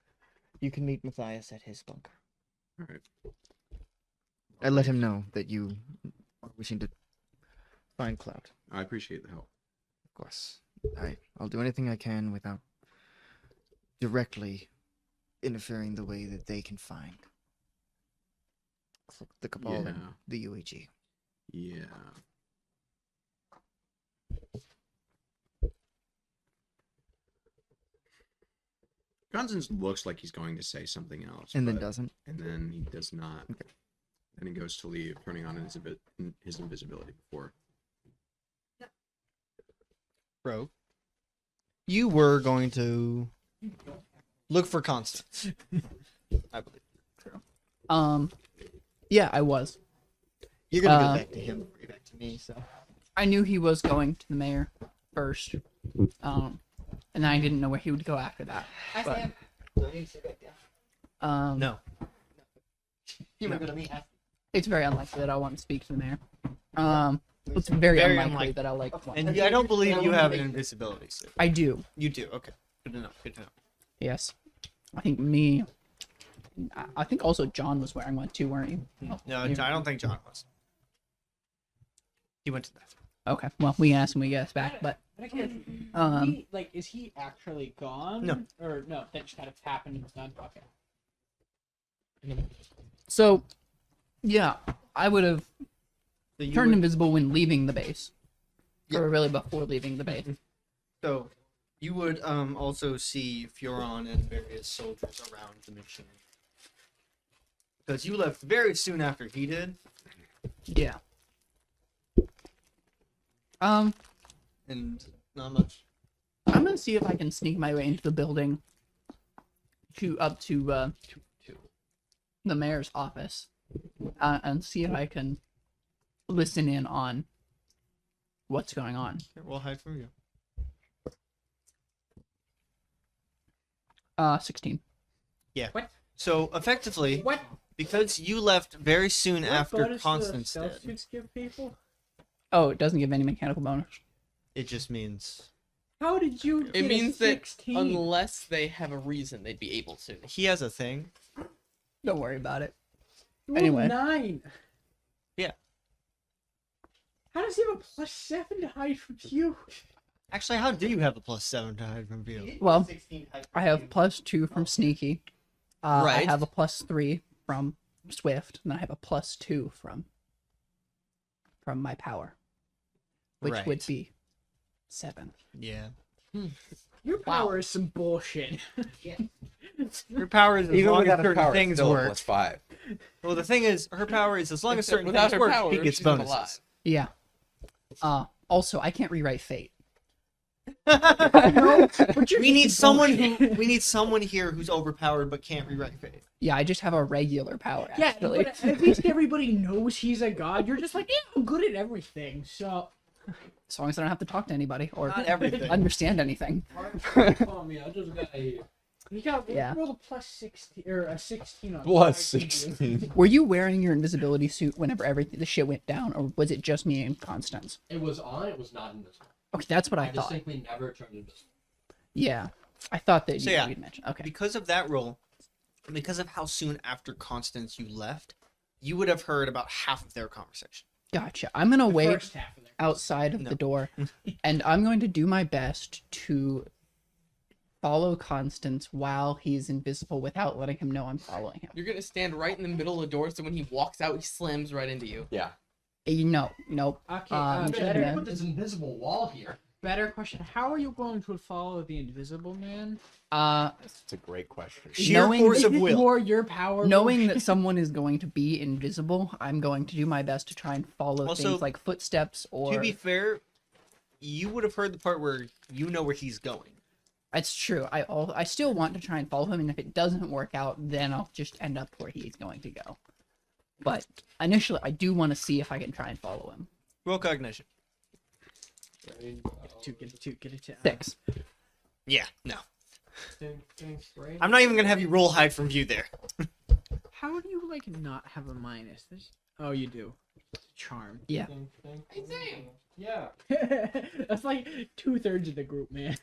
You can meet Matthias at his bunker. All right. I let him know that you are wishing to find Cloud. I appreciate the help. Of course. I'll do anything I can without directly interfering the way that they can find the Cabal and Yeah. the UAG. Yeah. Constance looks like he's going to say something else, And then but- doesn't. and then he does not. Okay. Then he goes to leave, turning on his invisibility before. Bro. You were going to look for Constance. I believe. Yeah, I was. You're gonna go back to him before you're back to me, so. I knew he was going to the mayor first. And I didn't know where he would go after that. But, No. You might go to me. it's very unlikely that I want to speak to the mayor. It's very, Very unlikely, unlikely. that I'll like. want- And I don't believe you have an invisibility suit. I do. You do. Okay. Good to know. Good to know. Yes. I think me. I think also John was wearing one too, weren't you? No, I don't think John was. He went to the bathroom. Okay. Well, we can ask him when he gets back, but Is he actually gone? No. Or no, that just kind of happened and was done? Okay. so yeah, I would have So you turned would- invisible when leaving the base. Yeah. Or really before leaving the base. So you would also see Furon and various soldiers around the mission. Because you left very soon after he did. Yeah. And not much. I'm gonna see if I can sneak my way into the building up to the mayor's office and see if I can listen in on what's going on. Okay, we'll hide from you. 16. Yeah. What? So effectively, What? because you left very soon What after bonus do Constance stealth did, suits give people? Oh, it doesn't give any mechanical bonus. it just means How did you get It a means that 16? unless they have a reason, they'd be able to. he has a thing. Don't worry about it. You rolled Anyway. 9. Yeah. How does he have a +7 to hide from you? Actually, how do you have a +7 to hide from view? Well, I have +2 from Sneaky. I Right. have a +3 from Swift, and then I have a +2 from my power, which would Right. be 7. Yeah. Your power is some bullshit. Her power is as Even long as without her certain power, things still a work. +5. Well, the thing is, her power is as long as Except certain without things her work, power, he gets she's not bonuses. alive. Yeah. Also, I can't rewrite fate. But you're We need just someone bullshit. we need someone here who's overpowered but can't rewrite fate. Yeah, I just have a regular power, Yeah, actually. but at least everybody knows he's a god. You're just like, yeah, I'm good at everything. So, As long as I don't have to talk to anybody or Not everything. understand anything. Call me. I just got a. you got Yeah. roll a +16 or a 16 on +16. Were you wearing your invisibility suit whenever the shit went down, or was it just me and Constance? It was on. It was not invisible. Okay, that's what I I thought. distinctly never turned invisible. Yeah, I thought that So you yeah. would mention. Okay, Because of that rule, because of how soon after Constance you left, you would have heard about half of their conversation. gotcha. I'm gonna wait First half of there. outside of No. the door, and I'm going to do my best to follow Constance while he's invisible without letting him know I'm following him. You're gonna stand right in the middle of the door, so when he walks out, he slams right into you. Yeah. No, nope. Okay, I'm just better, gonna- Put this invisible wall here. better question. How are you going to follow the invisible man? It's a great question. Sheer Knowing force Is of it will. more your power? Knowing that someone is going to be invisible, I'm going to do my best to try and follow Also, things like footsteps or. To be fair, you would have heard the part where you know where he's going. It's true. I still want to try and follow him, and if it doesn't work out, then I'll just end up where he's going to go. But initially, I do want to see if I can try and follow him. Roll cognition. Get it two. 6. Yeah, no. Right? I'm not even gonna have you roll hide from view there. How do you like not have a minus? Oh, you do. Charm. Yeah. Yeah. That's like 2/3 of the group, man.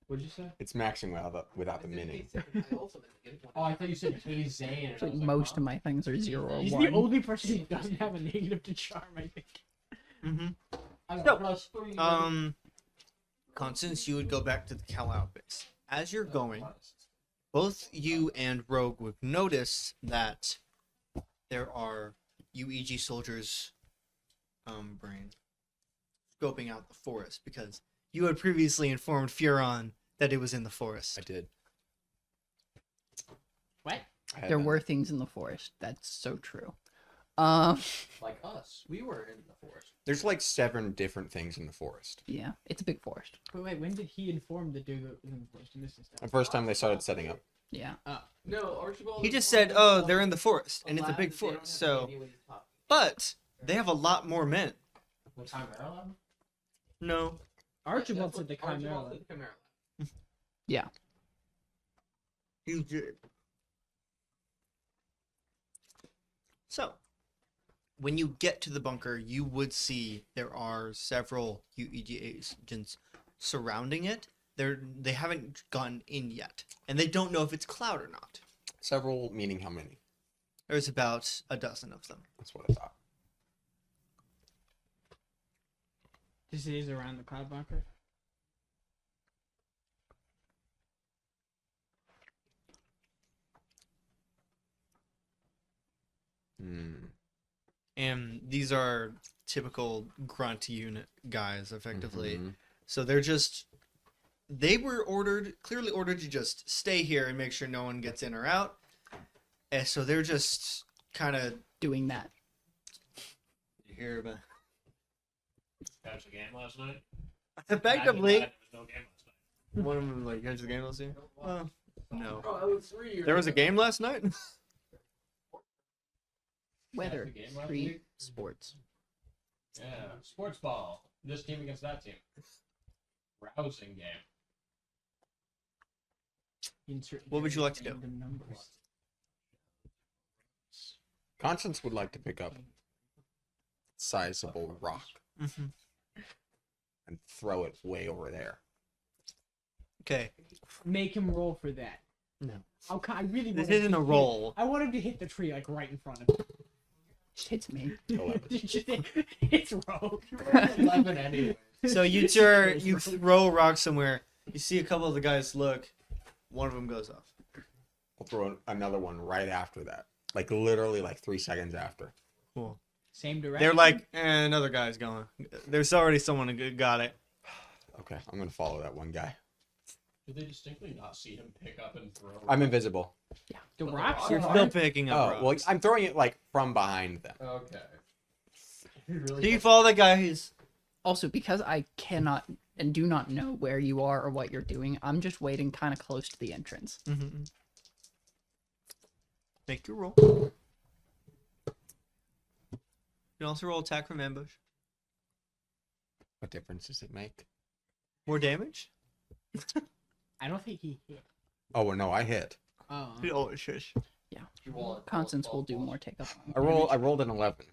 What'd you say? It's maxing without the mini. Oh, I thought you said Katie Zane. Like most of my things are 0 or He's 1. the only person who doesn't have a negative to charm, I think. Mm-hmm. I So, got +3. Constance, you would go back to the Cal base. As you're going, both you and Rogue would notice that there are UEG soldiers, brain, scoping out the forest because you had previously informed Furon that it was in the forest. I did. What? I had There that. were things in the forest. That's so true. Like us. We were in the forest. There's like 7 different things in the forest. Yeah, it's a big forest. Wait, when did he inform the dude that was in the forest? And this is The first time they started setting up. Yeah. No, Archibald. He just said, "Oh, they're in the forest, and it's a big forest." So, but they have a lot more men. The Chimera Lab? No, Archibald said the Chimera. Yeah. you did. So, when you get to the bunker, you would see there are several UEG agents surrounding it. They haven't gotten in yet, and they don't know if it's Cloud or not. Several meaning how many? There's about a dozen of them. That's what I thought. This is around the cloud bunker. Hmm. And these are typical grunt unit guys, effectively. Mhm. So they were clearly ordered to just stay here and make sure no one gets in or out. And so they're just kind of Doing that. you hear about Catch the game last night. effectively. There was no game last night. One of them like catch the game last year. Well, no. Oh, that was 3 years. There was a game last night. Weather, the game last tree, week? sports. Yeah, sports ball. This team against that team. Rousing game. Insert What would you like to do? random numbers. Constance would like to pick up sizable rock Mm-hmm. and throw it way over there. Okay. Make him roll for that. No. I really This want him isn't to a hit- roll. I want him to hit the tree like right in front of him. Just hits me. 11. It's rogue. 11 anyway. So you throw a rock somewhere. You see a couple of the guys look. One of them goes off. I'll throw another one right after that. Like literally like 3 seconds after. Cool. Same direction. They're like, another guy's going. There's already someone who got it. Okay, I'm gonna follow that one guy. Did they distinctly not see him pick up and throw? I'm invisible. the rocks. You're are still picking up Oh, well, rocks. I'm throwing it like from behind them. Okay. Do you follow that guy who's... Also, because I cannot and do not know where you are or what you're doing, I'm just waiting kind of close to the entrance. Mm-hmm. Make your roll. You can also roll attack from ambush. What difference does it make? More damage? I don't think he hit. Oh well, no, I hit. Oh. Oh, shush. Constance will do more take up. I rolled an 11.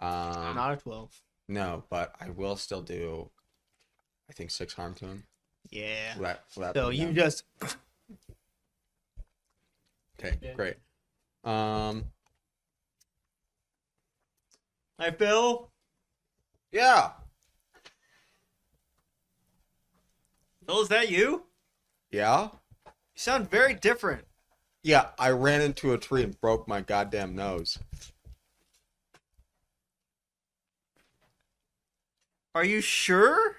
Not a 12. No, but I will still do. I think 6 harm to him. Yeah. Will that So put him you down? just... Okay, great. Hi, Phil. Yeah. Phil, is that you? Yeah. You sound very different. Yeah, I ran into a tree and broke my goddamn nose. Are you sure?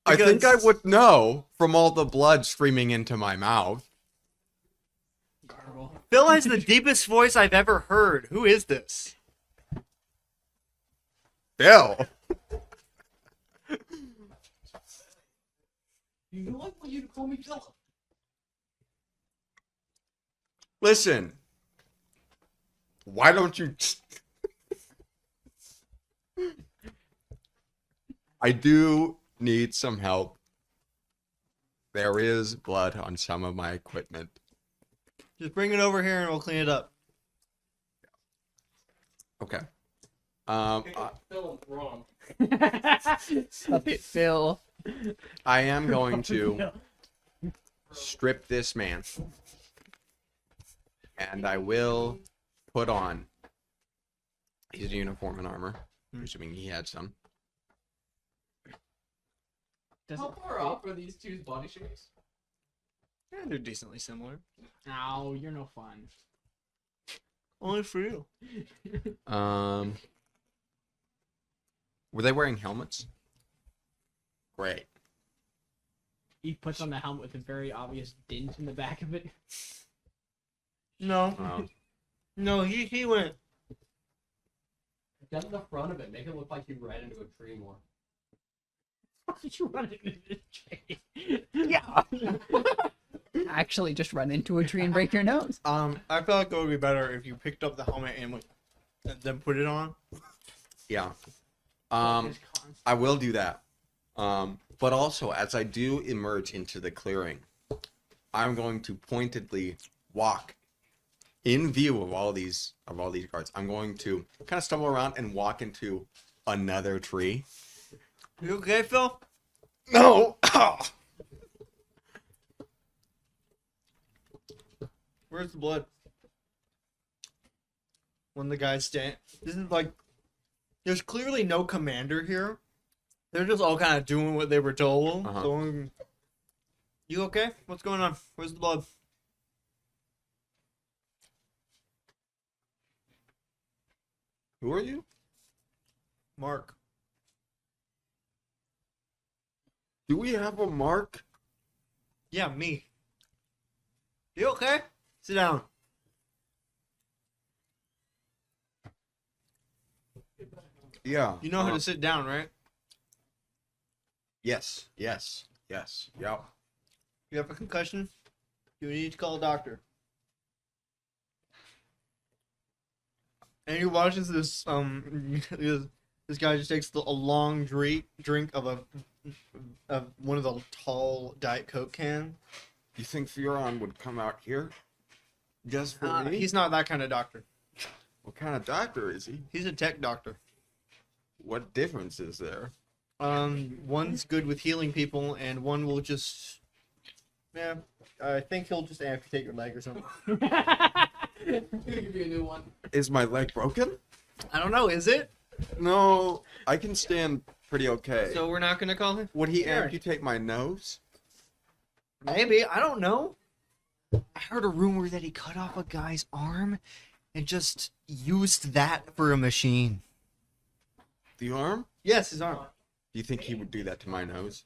I think I Because- would know from all the blood streaming into my mouth. Phil has the deepest voice I've ever heard. Who is this? Bill. You know I want you to call me Philip. Listen. Why don't you... I do need some help. There is blood on some of my equipment. Just bring it over here and we'll clean it up. Okay. Philip, wrong. Stop it, Phil. I am going to strip this man. And I will put on his uniform and armor. Assuming he had some. How far off are these two's body shapes? Yeah, they're decently similar. Ow, you're no fun. Only for you. Were they wearing helmets? Great. He puts on the helmet with a very obvious dent in the back of it. No. Um, No, he went. Get in the front of it. Make it look like you ran into a tree more. Why did you run into the tree? Yeah. Actually, just run into a tree and break your nose. I felt like it would be better if you picked up the helmet and then put it on. yeah. I will do that. But also, as I do emerge into the clearing, I'm going to pointedly walk in view of all these guards. I'm going to kind of stumble around and walk into another tree. You okay, Phil? No. Where's the blood? When the guys stand, this is like, there's clearly no commander here. They're just all kind of doing what they were told. Uh-huh. So, you okay? What's going on? Where's the blood? Who are you? Mark. Do we have a mark? Yeah, me. You okay? Sit down. Yeah. You know how to sit down, right? Yes. Yes. Yes. Yep. You have a concussion? You need to call a doctor. And he watches this this guy just takes a long drink of one of the tall Diet Coke can. You think Furon would come out here just for me? He's not that kind of doctor. What kind of doctor is he? He's a tech doctor. What difference is there? One's good with healing people, and one will just, yeah, I think he'll just amputate your leg or something. Give me a new one. Is my leg broken? I don't know. Is it? No, I can stand pretty okay. So we're not gonna call him? Would he Aaron. amputate my nose? Maybe. I don't know. I heard a rumor that he cut off a guy's arm and just used that for a machine. The arm? Yes, his arm. Do you think he would do that to my nose?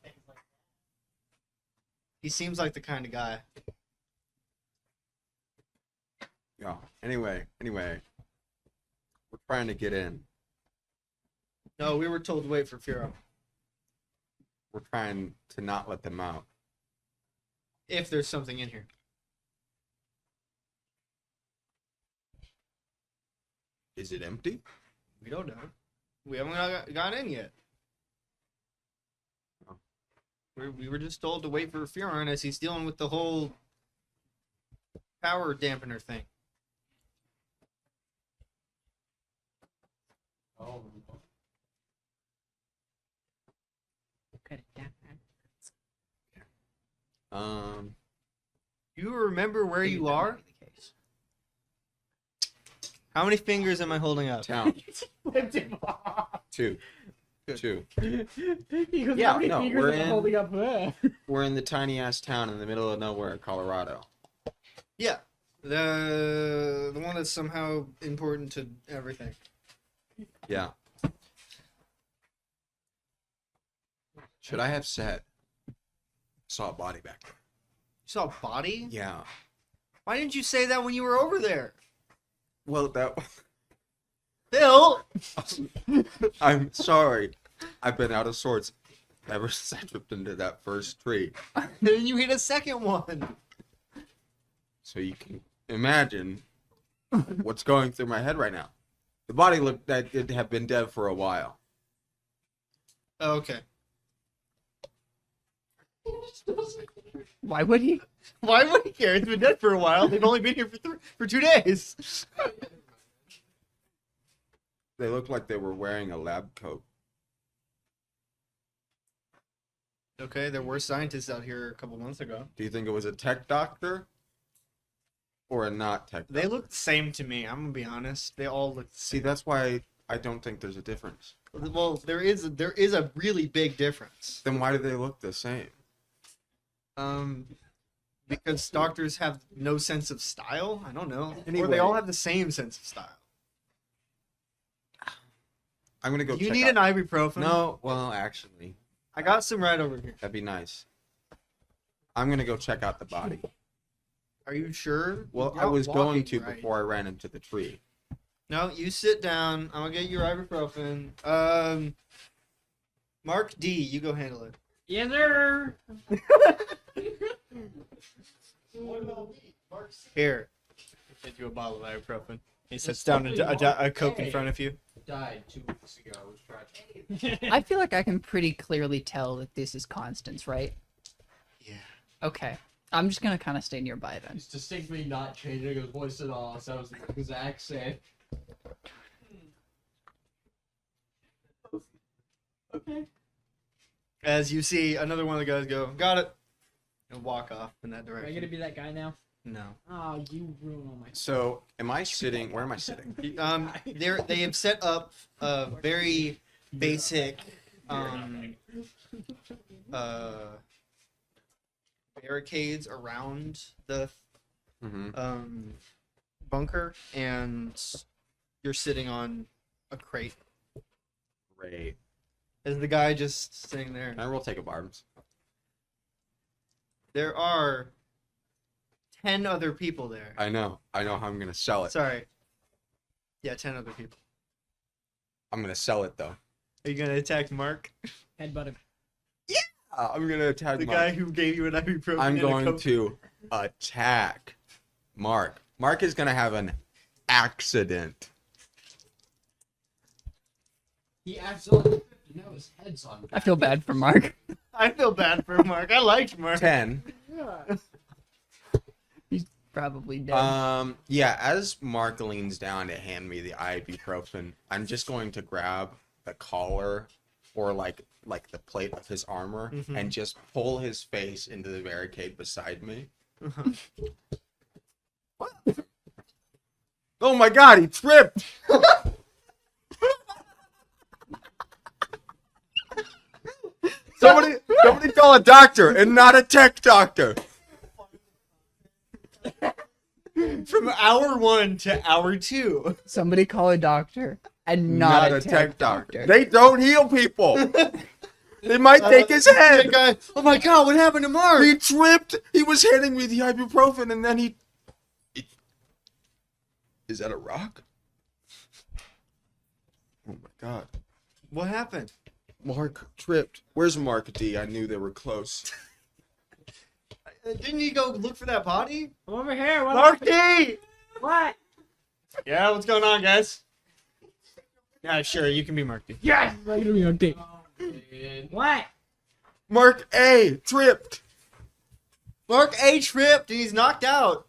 He seems like the kind of guy. Yeah. Anyway, we're trying to get in. No, we were told to wait for Furo. We're trying to not let them out. If there's something in here. Is it empty? We don't know. We haven't got in yet. Oh. We were just told to wait for Furon as he's dealing with the whole power dampener thing. Oh. Cut it down. You remember where you are? How many fingers am I holding up? Town. Two. Good. Two. He goes, Yeah, how many no, fingers we're am I in- holding up there? We're in the tiny ass town in the middle of nowhere, Colorado. Yeah. The one that's somehow important to everything. Yeah. Should I have said? Saw a body back there. You saw a body? Yeah. Why didn't you say that when you were over there? Well, that. Bill! I'm sorry. I've been out of sorts ever since I tripped into that first tree. Then you hit a second one. So you can imagine what's going through my head right now. The body looked that it had been dead for a while. Okay. Why would he? Why would he care? It's been dead for a while. They've only been here for 2 days. They looked like they were wearing a lab coat. Okay, there were scientists out here a couple months ago. Do you think it was a tech doctor? Or a not tech doctor? They look the same to me. I'm gonna be honest. They all look the See, same. that's why I don't think there's a difference. Well, there is a really big difference. Then why do they look the same? Because doctors have no sense of style. I don't know. Or Anyway. they all have the same sense of style. I'm gonna go You check need out. an ibuprofen. No, well, actually, I got some right over here. that'd be nice. I'm gonna go check out the body. Are you sure? Well, You're I not was going walking to right. before I ran into the tree. No, you sit down. I'm gonna get your ibuprofen. Mark D, you go handle it. Yes, sir. Here. Get you a bottle of ibuprofen. He sets down a Coke in front of you. Died 2 weeks ago. It was tragic. I feel like I can pretty clearly tell that this is Constance, right? Yeah. Okay. I'm just gonna kind of stay nearby then. He's distinctly not changing his voice at all. Sounds the exact same. Okay. As you see another one of the guys go, got it, and walk off in that Am I direction. gonna be that guy now? No. Oh, you ruin all my. So, am I sitting? Where am I sitting? They have set up a very basic barricades around the Mm-hmm. bunker, and you're sitting on a crate. Great. As the guy just sitting there. I will take a barbs. There are 10 other people there. I know how I'm gonna sell it. Sorry. Yeah, 10 other people. I'm gonna sell it though. Are you gonna attack Mark, Headbutt him. I'm gonna attack the Mark. guy who gave you an ibuprofen? I'm and a going Coke? to attack Mark. Mark is gonna have an accident. He absolutely. You know his head's on. I feel bad for Mark. I feel bad for Mark. I liked Mark. 10. Probably dead. Yeah, as Mark leans down to hand me the ibuprofen, I'm just going to grab the collar or like the plate of his armor and just pull his face into the barricade beside me. Oh my god, he tripped! Somebody call a doctor and not a tech doctor. From hour 1 to hour 2. Somebody call a doctor and not a tech doctor. They don't heal people. They might take his head. That guy, oh my god, what happened to Mark? He tripped. He was handing me the ibuprofen, and then he... Is that a rock? Oh my god. What happened? Mark tripped. Where's Mark D? I knew they were close. Didn't you go look for that body? I'm over here. What? Mark D! What? Yeah, what's going on, guys? Yeah, sure, you can be Mark D. Yes. Right to me on tape. What? Mark A tripped. Mark A tripped and he's knocked out.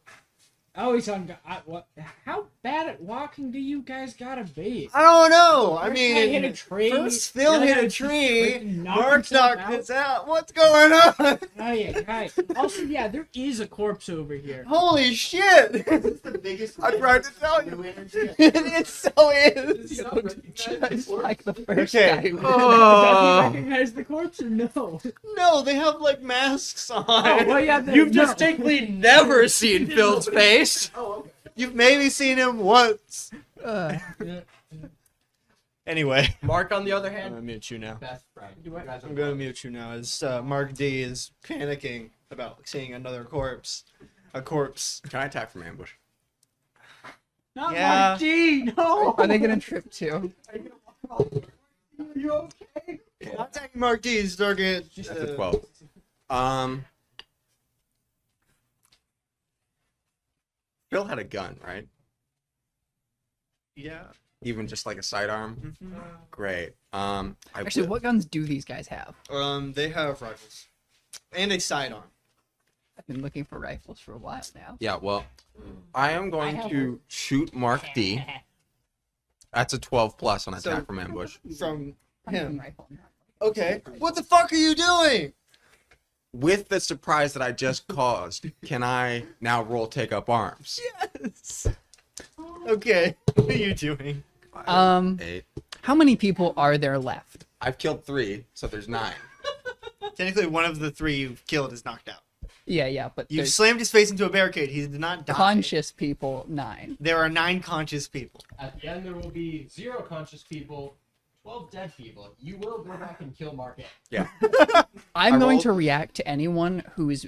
Oh, he's on. What? How bad at walking do you guys gotta be? I don't know. I First mean, guy hit a tree, first Phil the other hit guy a just tree. freaking knocked Mark himself knocked this out. What's going on? Oh yeah, right. Also, yeah, there is a corpse over here. Holy shit! This is the biggest. I tried to tell you. It so is. Just like the first Okay. guy. Does Oh. he recognize the corpse or no? No, they have like masks on. Oh, well, yeah. You've no. distinctly never seen Phil's face. You've maybe seen him once. Uh, Anyway, Mark, on the other I'm hand, gonna mute you now. Best friend. Do I- You guys are I'm gonna mute you now as Mark D is panicking about seeing another corpse. A corpse. Can I attack from ambush? Not Yeah. Mark D. No. are they gonna trip too? You okay? Not attacking Mark D's target. That's a 12. Phil had a gun, right? Yeah. Even just like a sidearm. Mhm. Great. Actually, what guns do these guys have? They have rifles and a sidearm. I've been looking for rifles for a while now. Yeah, well, I am going to shoot Mark D. That's a 12 plus on attack So- from ambush. From Hunting him. rifle. Okay. What the fuck are you doing? With the surprise that I just caused, can I now roll take up arms? Yes. Okay. What are you doing? 8. How many people are there left? I've killed 3, so there's 9. Technically, one of the 3 you've killed is knocked out. Yeah, but You there's slammed his face into a barricade. He did not die. conscious people 9. There are 9 conscious people. At the end, there will be 0 conscious people, 12 dead people. You will go back and kill Mark A. Yeah. I'm I going rolled- to react to anyone who is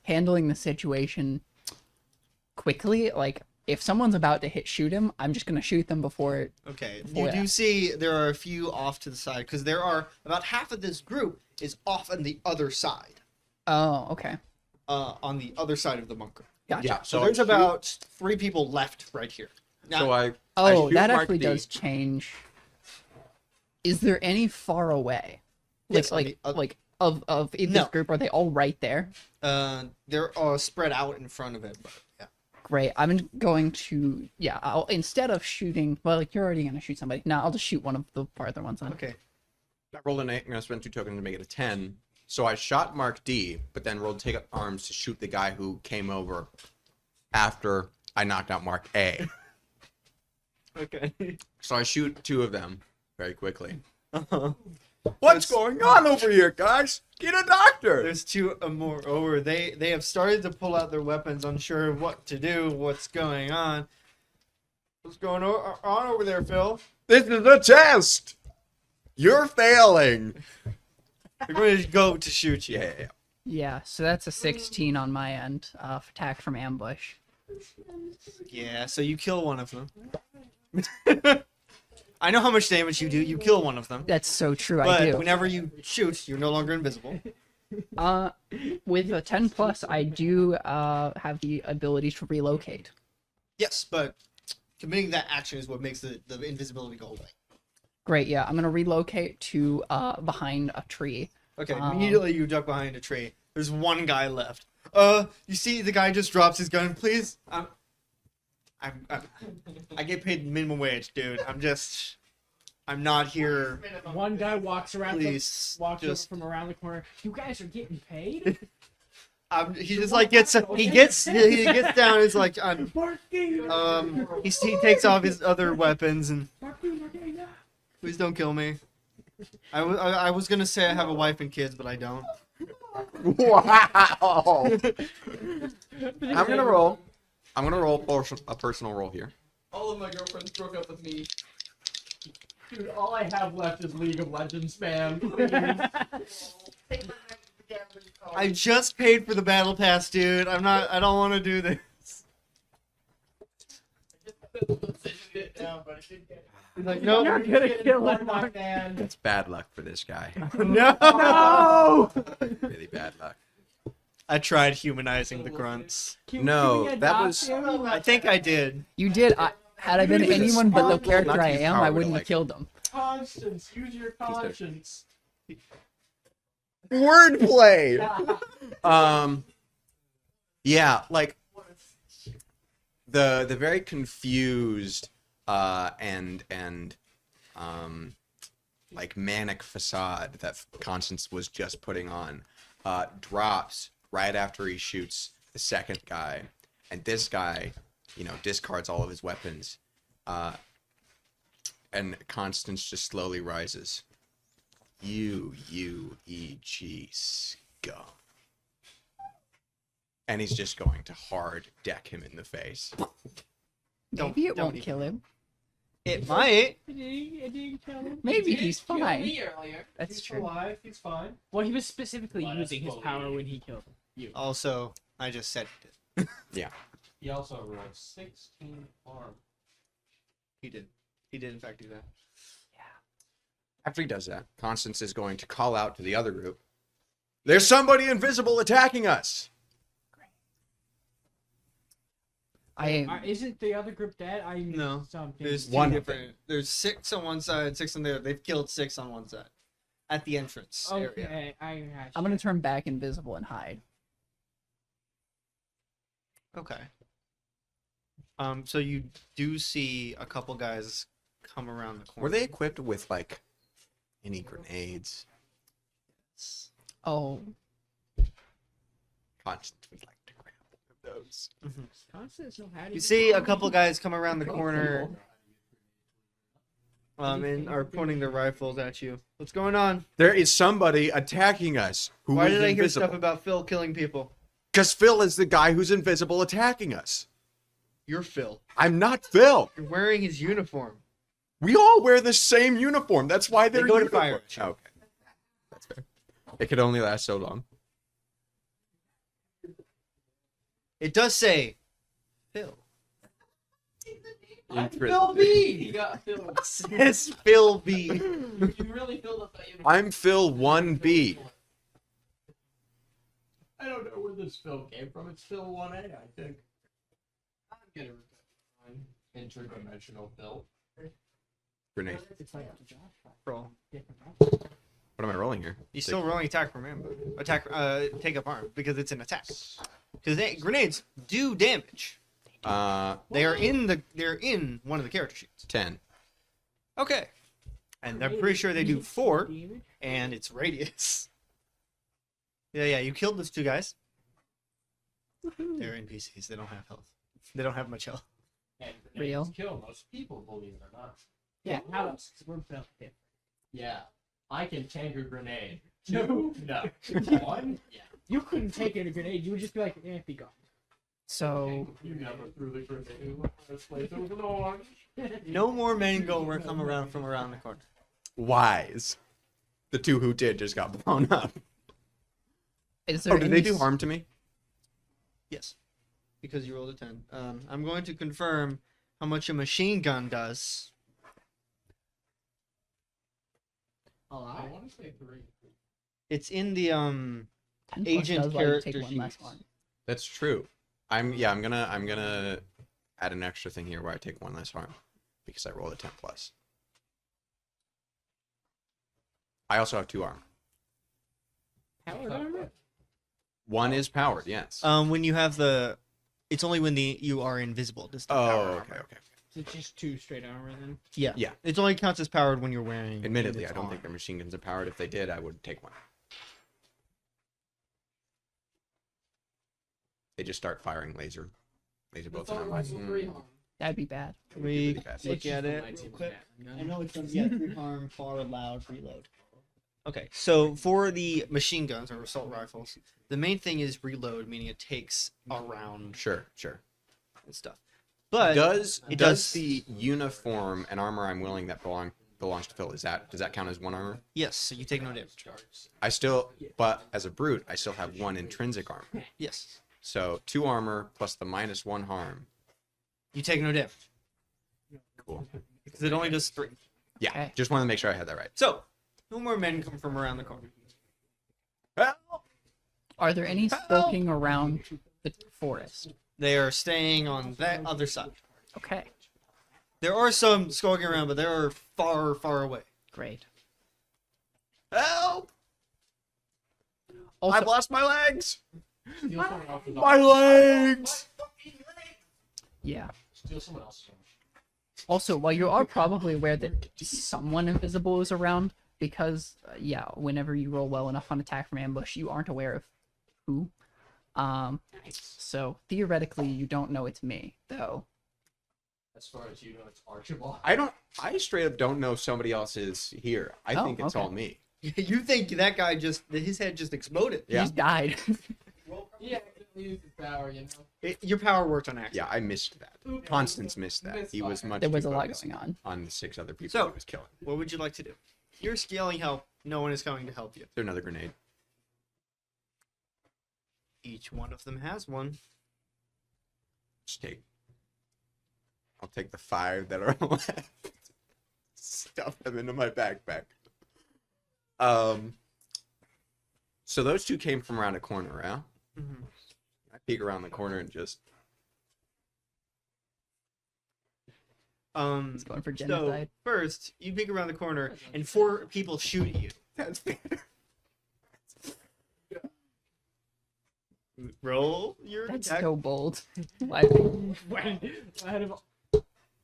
handling the situation quickly. Like if someone's about to shoot him, I'm just gonna shoot them before it. Okay. Oh, You yeah. do see there are a few off to the side because there are about half of this group is off on the other side. Oh, okay. On the other side of the bunker. Gotcha. Yeah, So I there's shoot- about 3 people left right here. Now, So I Oh, shoot that Mark actually D. does change. Is there any far away? Yes, on the oth- Of in No. this group, are they all right there? they're spread out in front of it, but yeah. Great. I'm going to I'll instead of shooting. Well, like you're already gonna shoot somebody. No, I'll just shoot one of the farther ones. On. Okay. I rolled an 8. I'm going to spend 2 tokens to make it a 10. So I shot Mark D, but then rolled take up arms to shoot the guy who came over after I knocked out Mark A. Okay. So I shoot 2 of them very quickly. Uh-huh. What's going on over here, guys? Get a doctor! There's 2 more over. They have started to pull out their weapons, unsure of what to do, what's going on. What's going on over there, Phil? This is a test! You're failing! They're going to go to shoot you. Yeah. Yeah, so that's a 16 on my end. Attack from ambush. Yeah, so you kill one of them. I know how much damage you do. You kill one of them. That's so true. I But do. whenever you shoot, you're no longer invisible. With a 10 plus, I do have the ability to relocate. Yes, but committing that action is what makes the invisibility go away. Great. Yeah, I'm gonna relocate to behind a tree. Okay, immediately you duck behind a tree. There's one guy left. You see the guy just drops his gun, please? I get paid minimum wage, dude. I'm not here. One guy walks around, Please, walks over just- from around the corner. You guys are getting paid? He just like gets down. He's like, he takes off his other weapons and please don't kill me. I was gonna say I have a wife and kids, but I don't. Wow. I'm gonna roll a personal roll here. All of my girlfriends broke up with me. Dude, all I have left is League of Legends, man. Please. I just paid for the battle pass, dude. I don't want to do this. He's like, nope. You're gonna kill him. man. It's bad luck for this guy. No. Really bad luck. I tried humanizing the grunts. No, that was. I think I did. You did. Had I been Maybe the anyone but the smart move character not I to use am, power I to, wouldn't like- have killed him. Conscience, use your conscience. Wordplay. Yeah, like the very confused and like manic facade that Constance was just putting on drops right after he shoots the second guy, and this guy, discards all of his weapons, and Constance just slowly rises. U-E-G scum. And he's just going to hard deck him in the face. Maybe it don't won't even- kill him. It might. Maybe he's Kill fine. me earlier. That's He's true. alive. He's fine. Well, he was specifically Let us using his power when he killed you. Also, I just said it. He also rolled 16 arm. He did. He did in fact do that. After he does that, Constance is going to call out to the other group. There's somebody invisible attacking us! Isn't the other group dead? I missed No. something. There's One two of them. different. There's 6 on one side, 6 on the other. They've killed 6 on one side, at the entrance area. Okay, I'm gonna turn back invisible and hide. Okay. So you do see a couple guys come around the corner. Were they equipped with, like, any grenades? Oh, Constance would like to grab one of those. Constance know how to You use see a power. couple guys come around the corner, and are pointing their rifles at you. What's going on? There is somebody attacking us who Why is did I hear invisible. stuff about Phil killing people? Because Phil is the guy who's invisible attacking us. You're Phil. I'm not Phil. You're wearing his uniform. We all wear the same uniform. That's why they're go to uniform. fire. Oh, okay. That's fair. It could only last so long. It does say Phil. Phil B. He got Phil. It says Phil B. You really filled up that uniform. I'm Phil 1B. I don't know where this Phil came from. It's Phil 1A, I think. I'm gonna find interdimensional Phil. Grenade. It's like Josh. Roll. What am I rolling here? You're still rolling attack from ambush. Take up arm because it's an attack. Because grenades do damage. They're in one of the character sheets. 10. Okay. And I'm pretty sure they do 4, and it's radius. Yeah, you killed those 2 guys. They're NPCs. They don't have health. They don't have much health. And Real. grenades kill most people, believe it or not. Yeah, how else? 'Cause we're built different. Yeah. I can tank a grenade. 2? No. 1? Yeah. You couldn't take it a grenade. You would just be like, be gone. so You never threw the grenade in the first place. It was an orange. No more men come around from around the corner. Wise. The 2 who did just got blown up. Is there Oh, did they any do s- harm to me? Yes, because you rolled a 10. I'm going to confirm how much a machine gun does. I want to say 3. It's in the 10 plus agent does while you take character one less sheets. harm. That's true. I'm gonna add an extra thing here where I take 1 less harm because I rolled a 10 plus. I also have 2 armor. Powered armor? 1 is powered, yes. when you have the, it's only when you are invisible. Does the power Oh, armor. okay. So it's just 2 straight armor then. Yeah. Yeah. It only counts as powered when you're wearing. Admittedly, I units don't on. think their machine guns are powered. If they did, I would take 1. They just start firing laser bolts. And I'm like, That'd be bad. Can we Pretty bad. look at it real quick? I know it's going to be 3 harm, far, loud, reload. Okay, so for the machine guns or assault rifles, the main thing is reload, meaning it takes a round Sure. and stuff. But Does it does does- the uniform and armor I'm willing that belongs to Phil, does that count as 1 armor? yes, so you take no damage. I still, but as a brute, I still have 1 intrinsic armor. Yes, So 2 armor plus the -1 harm. you take no damage Cool. because it only does 3. Yeah, Okay. just wanted to make sure I had that right. So, no more men come from around the corner. Are there any skulking around the forest? They are staying on that other side. Okay, There are some skulking around, but they are far, far away. great. Help! Also, I've lost my legs. Steal someone else's My legs. yeah. Steal someone else's. Also, while you are probably aware that someone invisible is around, because whenever you roll well enough on attack from ambush, you aren't aware of who. So theoretically, you don't know it's me, though. As far as you know, it's Archibald. I straight up don't know if somebody else is here. I Oh, think it's okay. all me. You think that guy his head just exploded? Yeah. He's died. Yeah, he used his power, you know. Your power worked on accident. Yeah, I missed that. Constance missed that. He was much there too was a lot focused going on. on the 6 other people So- he was killing. Is What would you like to do? You're scaling help. No one is coming to help you. there another grenade? Each one of them has one. I'll take the 5 that are left. Stuff them into my backpack. So those 2 came from around a corner, yeah? Mm-hmm. I peek around the corner and just He's going for So genocide. first, you peek around the corner, and 4 people shoot at you. that's fair. Roll your That's attack. so bold. Why? Why did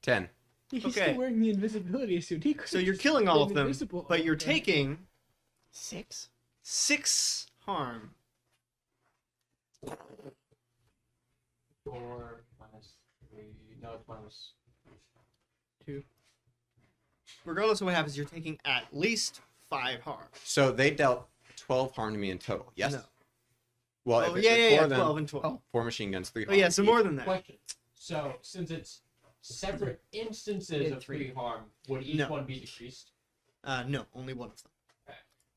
10. he's Okay. still wearing the invisibility suit. He So you're killing all of been them, invisible but all you're the time. taking 6? 6 harm. 4 minus 3. No, it's minus. Regardless of what happens, you're taking at least 5 harm. So they dealt 12 harm to me in total. Yes. No. Well, Oh, if yeah, it's yeah, 4 yeah. of them, 12 and 12. Oh. 4 machine guns, 3 Oh, harm. yeah, so more than that. Question. So, since it's separate instances of 3 harm, would each No. one be decreased? No, only one of them.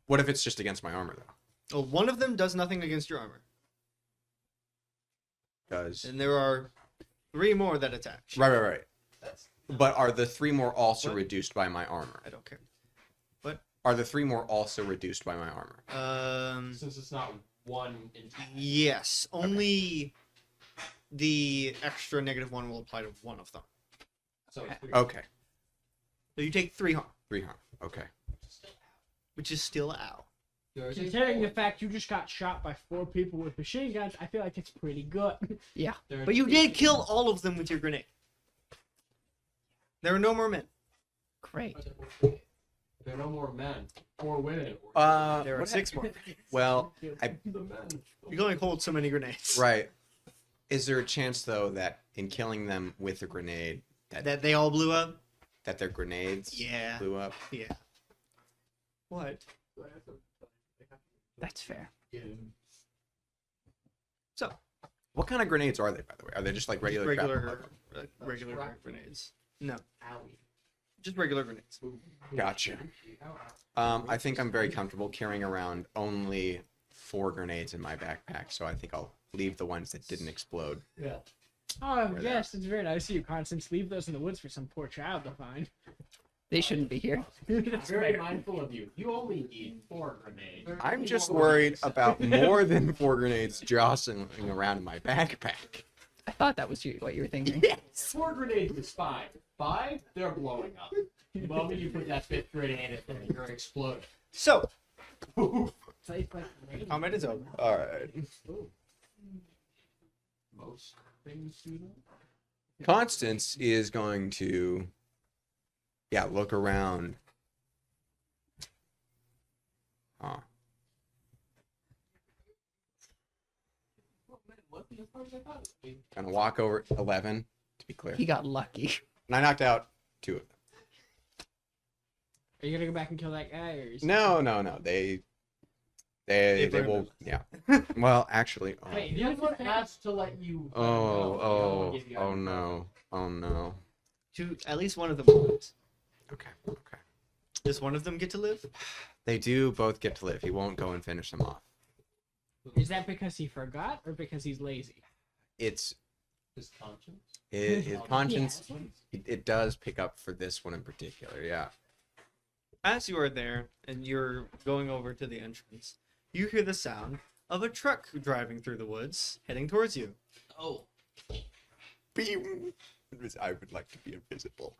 What if it's just against my armor though? Well, one of them does nothing against your armor, Because and there are 3 more that attack. right. That's But are the 3 more also What? reduced by my armor? I don't care. Are the 3 more also reduced by my armor? since it's not one in Yes, only the extra -1 will apply to one of them. so it's 3. Okay. So you take 3 harm, 3 harm. Okay. which is still ow. Considering the fact you just got shot by 4 people with machine guns, I feel like it's pretty good. Yeah. But you did kill all of them with your grenade. There are no more men. Great. There are no more men or women. There are what 6 more. Well, The men. You can only hold so many grenades. right. Is there a chance though that in killing them with a grenade That they all blew up? that their grenades Yeah. blew up? Yeah. What? That's fair. So, What kind of grenades are they, by the way? Are they just like regular crap? regular grenades. No, Owie. just regular grenades. Gotcha. I think I'm very comfortable carrying around only 4 grenades in my backpack, so I think I'll leave the ones that didn't explode. Yeah. Oh, Where yes, it's very nice of you, Constance. Leave those in the woods for some poor child to find. They shouldn't be here. That's Very fair. mindful of you. You only need 4 grenades. I'm just worried about more than 4 grenades jostling around in my backpack. I thought that was what you were thinking. 4 grenades is 5. 5, they're blowing up. The moment you put that 5th grenade in, you're exploding. So, Safe like rain. comment is over. All right. Most things do that. Constance is going to, look around. Huh. Wasn't as hard as I thought it would be. Gonna walk over 11, to be clear. He got lucky. And I knocked out 2 of them. Are you gonna go back and kill that guy, or? No. They learned will. Yeah. Well, actually. Oh. Wait, The other one asked to let you. Oh no. At least one of them lives. Okay. Does one of them get to live? They do both get to live. He won't go and finish them off. Is that because he forgot, or because he's lazy? It's His conscience. his conscience. Yeah. It does pick up for this one in particular. Yeah. As you are there and you're going over to the entrance, you hear the sound of a truck driving through the woods, heading towards you. Oh. Beam. I would like to be invisible.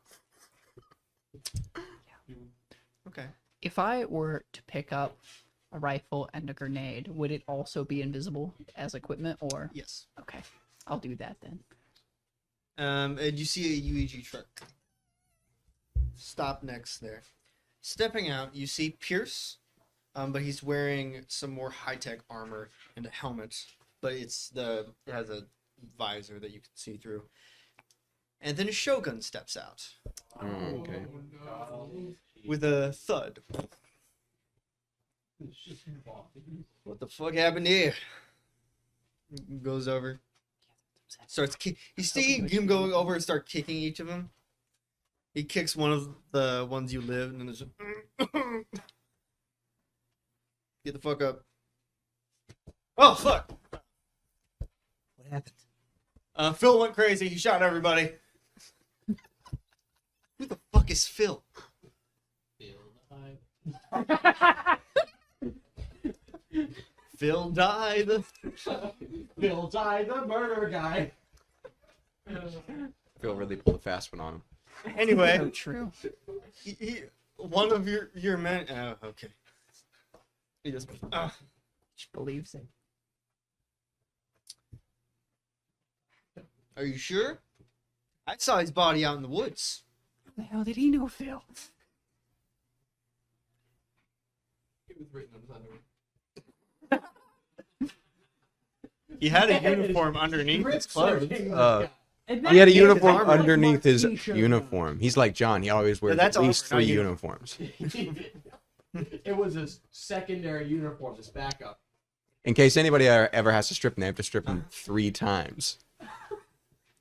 Okay. If I were to pick up a rifle and a grenade, would it also be invisible as equipment, or? Yes. Okay, I'll do that then. And you see a UEG truck stop next there. Stepping out, you see Pierce, but he's wearing some more high-tech armor and a helmet, but it has a visor that you can see through. And then a Shogun steps out Okay. with a thud. What the fuck happened here? Goes over. Starts you see him going over and start kicking each of them. He kicks one of the ones you live, and then there's get the fuck up. Oh fuck! What happened? Phil went crazy. He shot everybody. Who the fuck is Phil? Phil died. Bill died, the murder guy. Phil really pulled a fast one on him. Anyway, So true. one of your men. Oh, okay. He just. She believes it. Are you sure? I saw his body out in the woods. How the hell did he know, Phil? It was written on his underwear. He had a uniform underneath his clothes. He had a uniform armor. underneath his T-shirt. uniform. He's like John. He always wears that's at least armor, not 3 uniform. uniforms. It was a secondary uniform, his backup. In case anybody ever has to strip him, they have to strip him 3 times.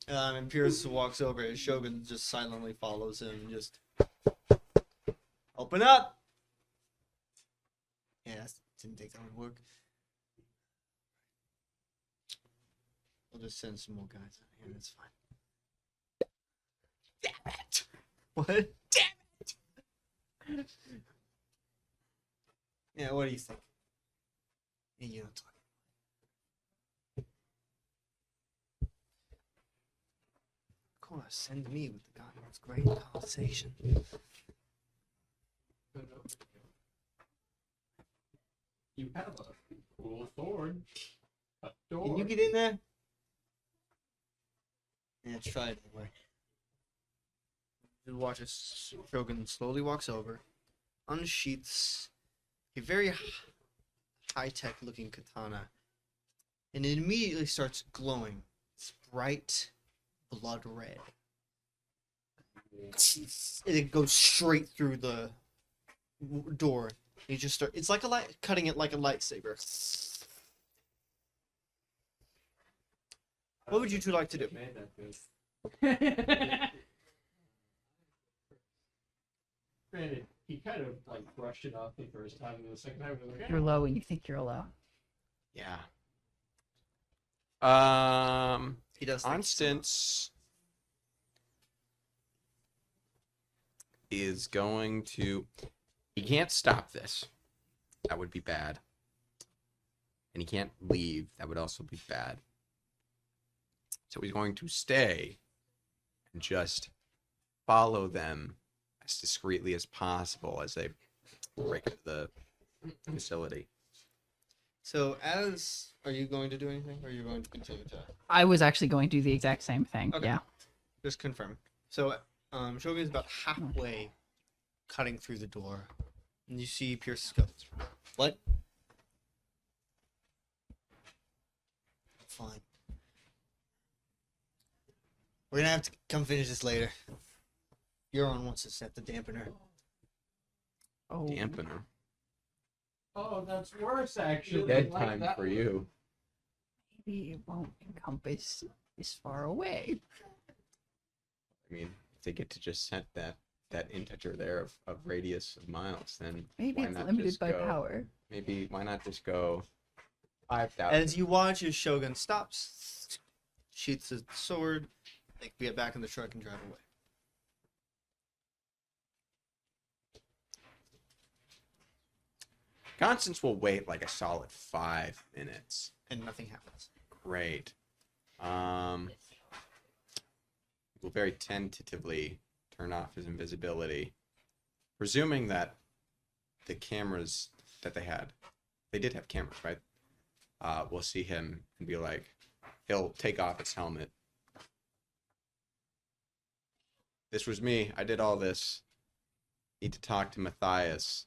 And Pierce walks over. His Shogun just silently follows him. And just open up. Yeah, that didn't take that much work. I'll just send some more guys out here. That's fine. Damn it! What? Damn it! Yeah, what do you think? Yeah, you don't talk. Of course, send me with the guy. It's great conversation. You have a cool sword. Cut door. Can you get in there? Yeah, try it anyway. You watch as Shogun slowly walks over, unsheaths a very high-tech looking katana, and it immediately starts glowing. It's bright blood red. And it goes straight through the door. You just start. It's like cutting it like a lightsaber. What would you two like to do? Made that good. Granted, he kind of like brushed it off the first time, and the second time he was like, You're low and you think you're low. Yeah. He does. think he's Constance is going to. He can't stop this. That would be bad. And he can't leave. That would also be bad. So he's going to stay and just follow them as discreetly as possible as they break into the facility. So, are you going to do anything, or are you going to continue to I was actually going to do the exact same thing. Okay. Yeah. just confirm? So, Shogun's about halfway cutting through the door, and you see Pierce goes, "What?" Fine. We're gonna have to come finish this later. Euron wants to set the dampener. Oh. Dampener. Oh, that's worse, actually. Dead I like time that for one. you. Maybe it won't encompass this far away. I mean, if they get to just set that integer there of radius of miles, then Maybe why it's not limited just by go, power. Maybe why not just go 5,000? As you watch as Shogun stops, sheaths his sword, they get back in the truck and drive away. Constance will wait like a solid 5 minutes. And nothing happens. Great. Will very tentatively turn off his invisibility, presuming that the cameras that they did have cameras, right? We'll see him and be like, he'll take off his helmet. This was me. I did all this. Need to talk to Matthias.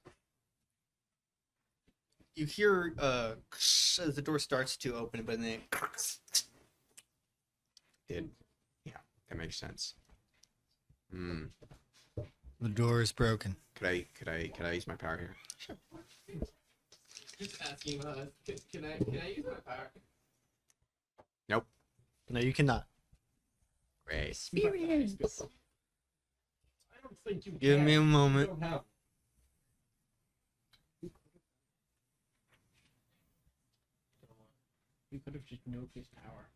You hear as the door starts to open, but then Yeah, that makes sense. the door is broken. Could I use my power here? Just asking, can I use my power? Nope. No, you cannot. Great. Experience. I don't think you Give can. me a You moment. don't have. We could have just nuked his power.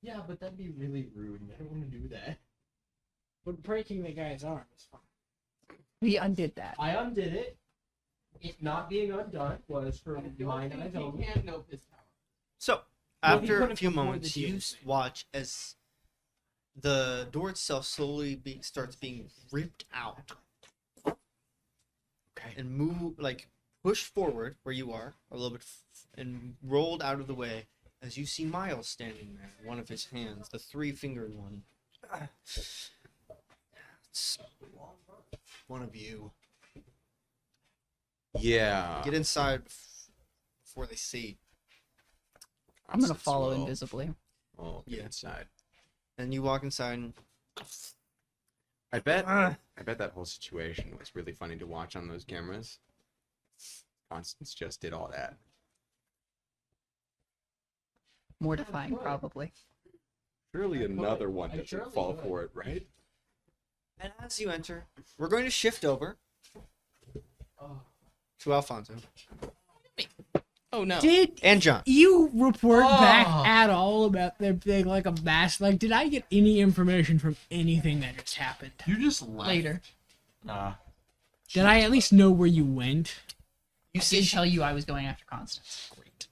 Yeah, but that'd be really rude, and I don't want to do that. But breaking the guy's arm is fine. We undid that. I undid it. It not being undone was for mine eyes only. Can't know his power. So, Well, he after a could've few before moments, the you deal thing. watch as the door itself slowly starts being ripped out. Okay. And push forward where you are a little bit and rolled out of the way as you see Miles standing there, one of his hands, the 3-fingered one. It's one of you. Yeah. Get inside before they see. I'm gonna Constance follow will- invisibly. will get Yeah. inside. And you walk inside and I bet that whole situation was really funny to watch on those cameras. Constance just did all that. Mortifying, probably. Surely another one I doesn't surely fall would. for it, right? And as you enter, we're going to shift over Oh. to Alfonso Oh no. Did and John. you report back Oh. at all about there being like a mass? Like, did I get any information from anything that just happened? You just left. Later. Nah. Did I at least know where you went? I did tell you I was going after Constance. Great.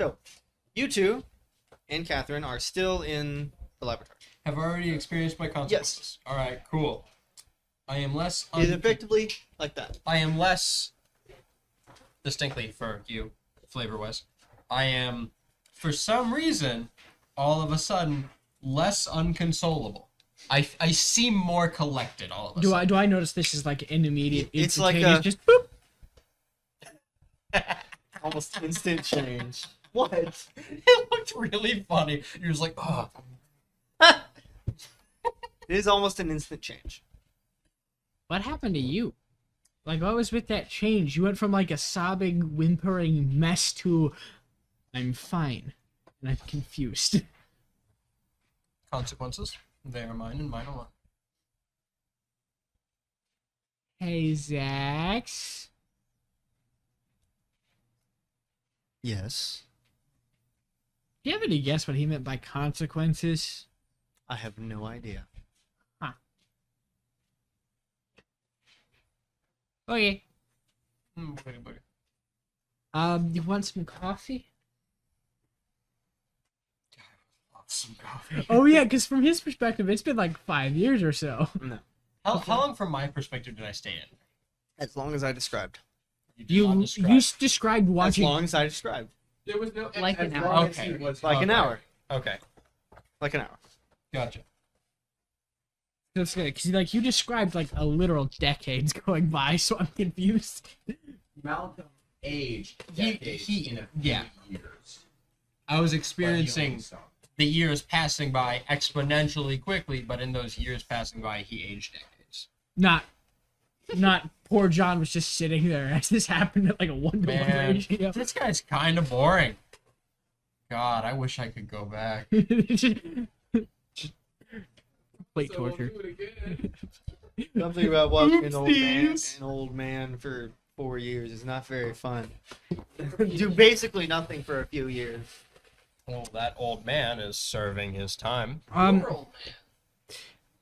So, you two and Catherine are still in the laboratory. Have already experienced my consequences. All right, cool. I am less. It's effectively like that. I am less distinctly for you, flavor-wise. I am, for some reason, all of a sudden, less unconsolable. I seem more collected all of a sudden. Do I notice this is like an immediate? It's like instantaneous, a- just boop. Almost instant change. What? It looked really funny. You're just like, oh. It is almost an instant change. What happened to you? Like, what was with that change? You went from like a sobbing, whimpering mess to, I'm fine, and I'm confused. Consequences. They are mine and mine alone. Hey, Zax. Yes. Do you have any guess what he meant by consequences? I have no idea. Okay. Boogie. You want some coffee? Some coffee. Oh yeah, because from his perspective, it's been like 5 years or so. How long from my perspective did I stay in? As long as I described. did You not describe- you described As watching. long as I described. There was no Like an as hour. long as Okay. he was Like an Okay. hour. Okay, Like an hour. gotcha. That's good because like you described like a literal decades going by, so I'm confused. Malcolm aged He- decades he- in a yeah. few years. I was But he experiencing only saw- the years passing by exponentially quickly, but in those years passing by, he aged decades. Not poor John was just sitting there as this happened at like a 1-to-1 Man, ratio. this guy's kind of boring. God, I wish I could go back. Complete So we'll torture. do it again. Something about watching Oopsies. an old man for 4 years is not very fun. Do basically nothing for a few years. Well, that old man is serving his time. You're old man.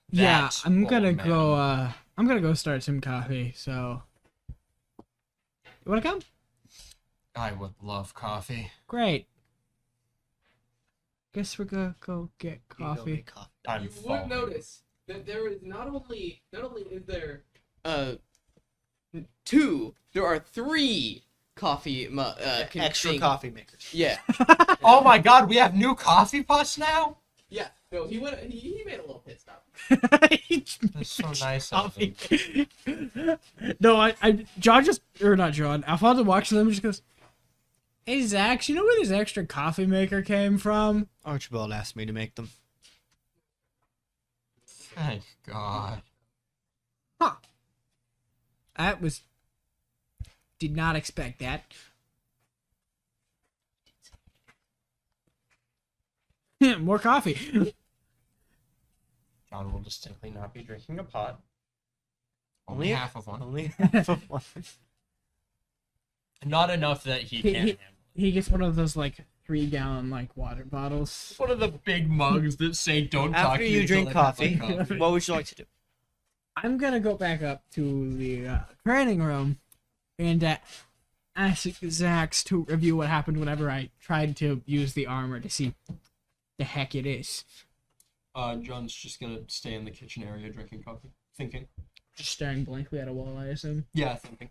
Yeah, That I'm old gonna man. go. I'm gonna go start some coffee. So, you wanna come? I would love coffee. Great. Guess we're gonna go get You go coffee. make coffee. I'm You following. would notice that there is not only is there 2. There are 3 coffee Extra thing- coffee makers. Yeah. Oh my God, we have new coffee pots now. yeah no he went he made a little pit stop. That's so nice of him. Coffee. No, I John just or not John. Alfonso walks to them and just goes, "Hey Zach, you know where this extra coffee maker came from?" Archibald asked me to make them. Thank God. That was did not expect that. More coffee. John will distinctly not be drinking a pot. Only Only half of one. Only half of one. Not enough that he can't handle. He gets one of those like 3-gallon like water bottles. It's one of the big mugs that say "Don't talk After to you me drink till I have my coffee, what would you like to do? I'm gonna go back up to the training room and ask Zax to review what happened whenever I tried to use the armor to see the heck it is. John's just gonna stay in the kitchen area drinking coffee, thinking. Just staring blankly at a wall, I assume. Yeah, thinking.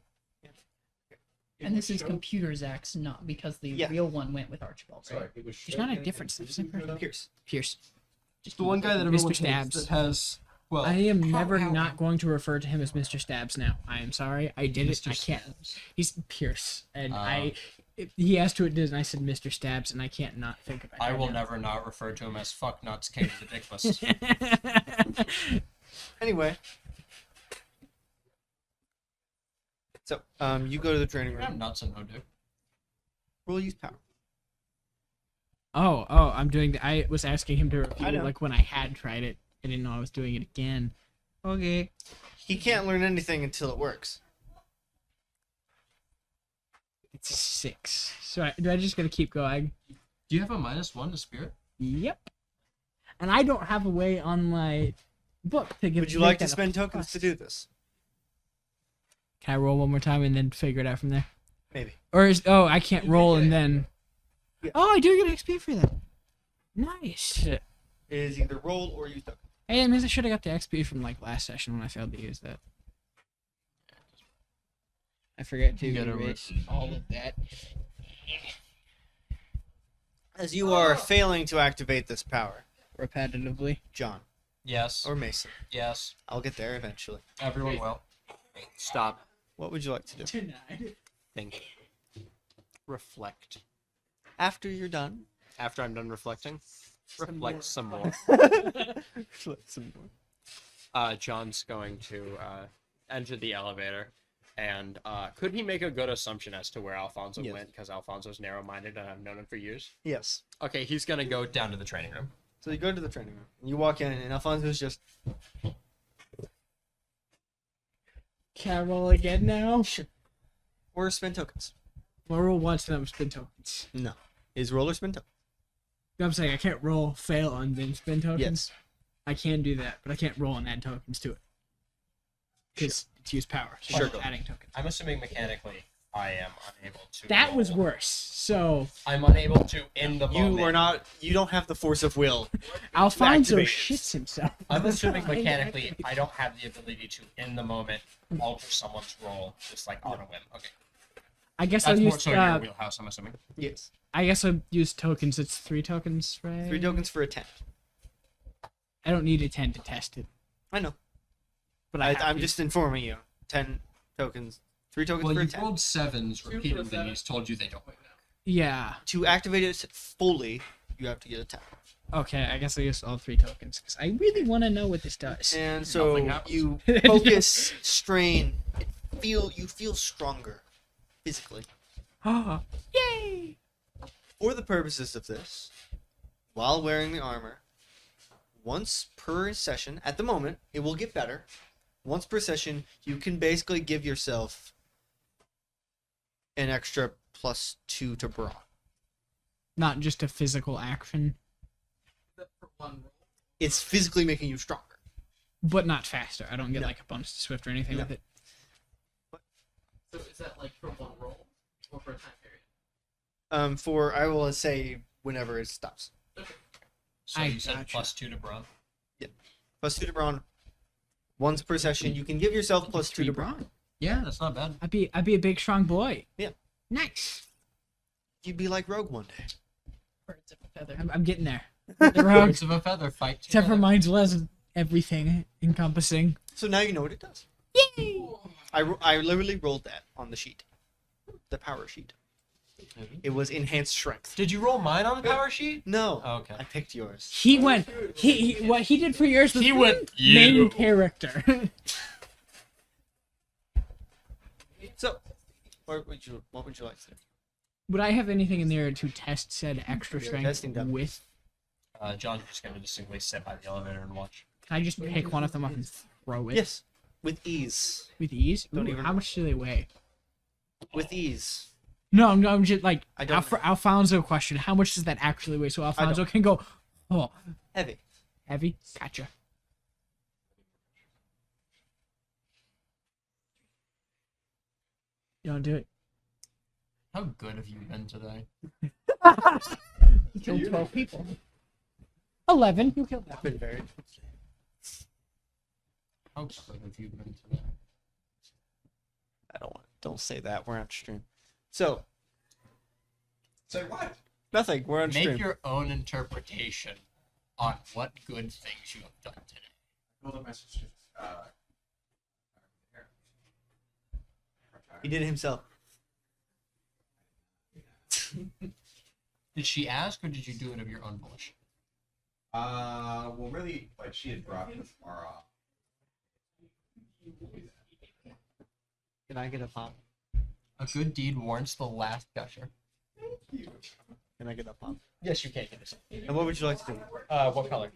And this is computer Zax, not because the Yeah. real one went with Archibald. Sorry, Right? it was There's not a difference. There's a difference. Pierce. Pierce. Just the one guy that Mr. everyone Stabs. hates that has. Well, I am never how- not going to refer to him as Mr. Stabs now. I am sorry. I did it. Mr. I can't. Stabs. He's Pierce. And Ah. he asked who it is, and I said Mr. Stabs, and I can't not think about it. I will now. never not refer to him as fuck nuts King ridiculous. Anyway. So, you go to the training I'm room. nuts and no dick. Roll use power. Oh, I'm doing. I was asking him to I review know. like when I had tried it. I didn't know I was doing it again. Okay. He can't learn anything until it works. It's a 6. So do I just gotta keep going? Do you have a -1 to spirit? Yep. And I don't have a way on my book to give. Would you make like to that a spend tokens plus. to do this? Can I roll one more time and then figure it out from there? Maybe. Or is I can't roll and then. Yeah. Oh, I do get XP for that. Nice. It is either roll or use token. Hey, that means I should have got the XP from like last session when I failed to use that. I forget to You gotta erase all of that. As you are failing to activate this power, Repetitively. John Yes. or Mason, Yes. I'll get there eventually. Everyone will. Stop. What would you like to do? Denied. Think. Reflect. After you're done, After I'm done reflecting, reflect some more. some more. John's going to enter the elevator, and could he make a good assumption as to where Alfonso Yes. went? Because Alfonso's narrow-minded, and I've known him for years. Yes. Okay, he's gonna go down to the training room. So you go to the training room, and you walk in, and Alfonso's just Can I roll again now? or spend tokens. We'll roll once and then spin tokens. No. Is roll or spend tokens? I'm saying I can't roll, fail on then spin tokens. Yes. I can do that, but I can't roll and add tokens to it. Because it's use power. So Sure. I'm adding tokens. I'm assuming mechanically I am unable to. That was roll. worse. So I'm unable to in the moment. You are not. You don't have the force of will. Alfonso Activate it. shits himself. I'm assuming mechanically I don't have the ability to in the moment alter someone's roll just like on a whim. Okay. I guess That's I'll more use. so your wheelhouse, I'm assuming. Yes. I guess I'll use tokens. It's 3 tokens, right? 3 tokens for a 10. I don't need a 10 to test it, I know. but I'm just informing you. 10 tokens. 3 tokens Well, for a you've 10. rolled 7s repeatedly and he's told you they don't. Yeah. To activate it fully, you have to get a 10. Okay, I guess I'll use all 3 tokens because I really want to know what this does. And so Nothing happens. you focus, strain, you feel stronger physically. Yay! For the purposes of this, while wearing the armor, once per session, at the moment, it will get better. Once per session, you can basically give yourself an extra +2 to brawn. Not just a physical action, It's physically making you stronger. but not faster. I don't get No. like a bonus to swift or anything No. with it. So is that like for one roll or for a time period? For I will say whenever it stops. So I you said gotcha. +2 to brawn. +2 to brawn. Once per session, you can give yourself +2 3 to brawn. brawn. Yeah, that's not bad. I'd be a big strong boy. Yeah. Nice. You'd be like Rogue one day. Birds of a feather. I'm getting there. The rogue, Birds of a feather fight except for together. mine's less everything encompassing. So now you know what it does. Yay! I literally rolled that on the sheet, the power sheet. It was enhanced strength. Did you roll mine on the power sheet? No, Oh, okay. I picked yours. He went. What he did for yours was He went, main "You." character. So, what would you like to do? Would I have anything in there to test said extra strength Testing them. with? John's just going to distinctly sit by the elevator and watch. Can I just pick one of them up and throw it? Yes, with ease. With ease? Don't Ooh, even- how much do they weigh? With ease. No, I'm just like I don't know. Alfonso question. How much does that actually weigh? So Alfonso can go, oh, Heavy. heavy. Gotcha. You don't do it. How good have you been today? You killed 12 people. 11. You killed that. Been very. How good have you been today? Don't say that. We're on stream. So, Say what? nothing. We're on Make stream. your own interpretation on what good things you have done today. Well, the message. He did it himself. Did she ask or did you do it of your own volition? Well, really, like she had dropped it far off. Can I get a pop? A good deed warrants the last gusher. Can I get a pop? Yes, you can get this. And what would you like to do? What color?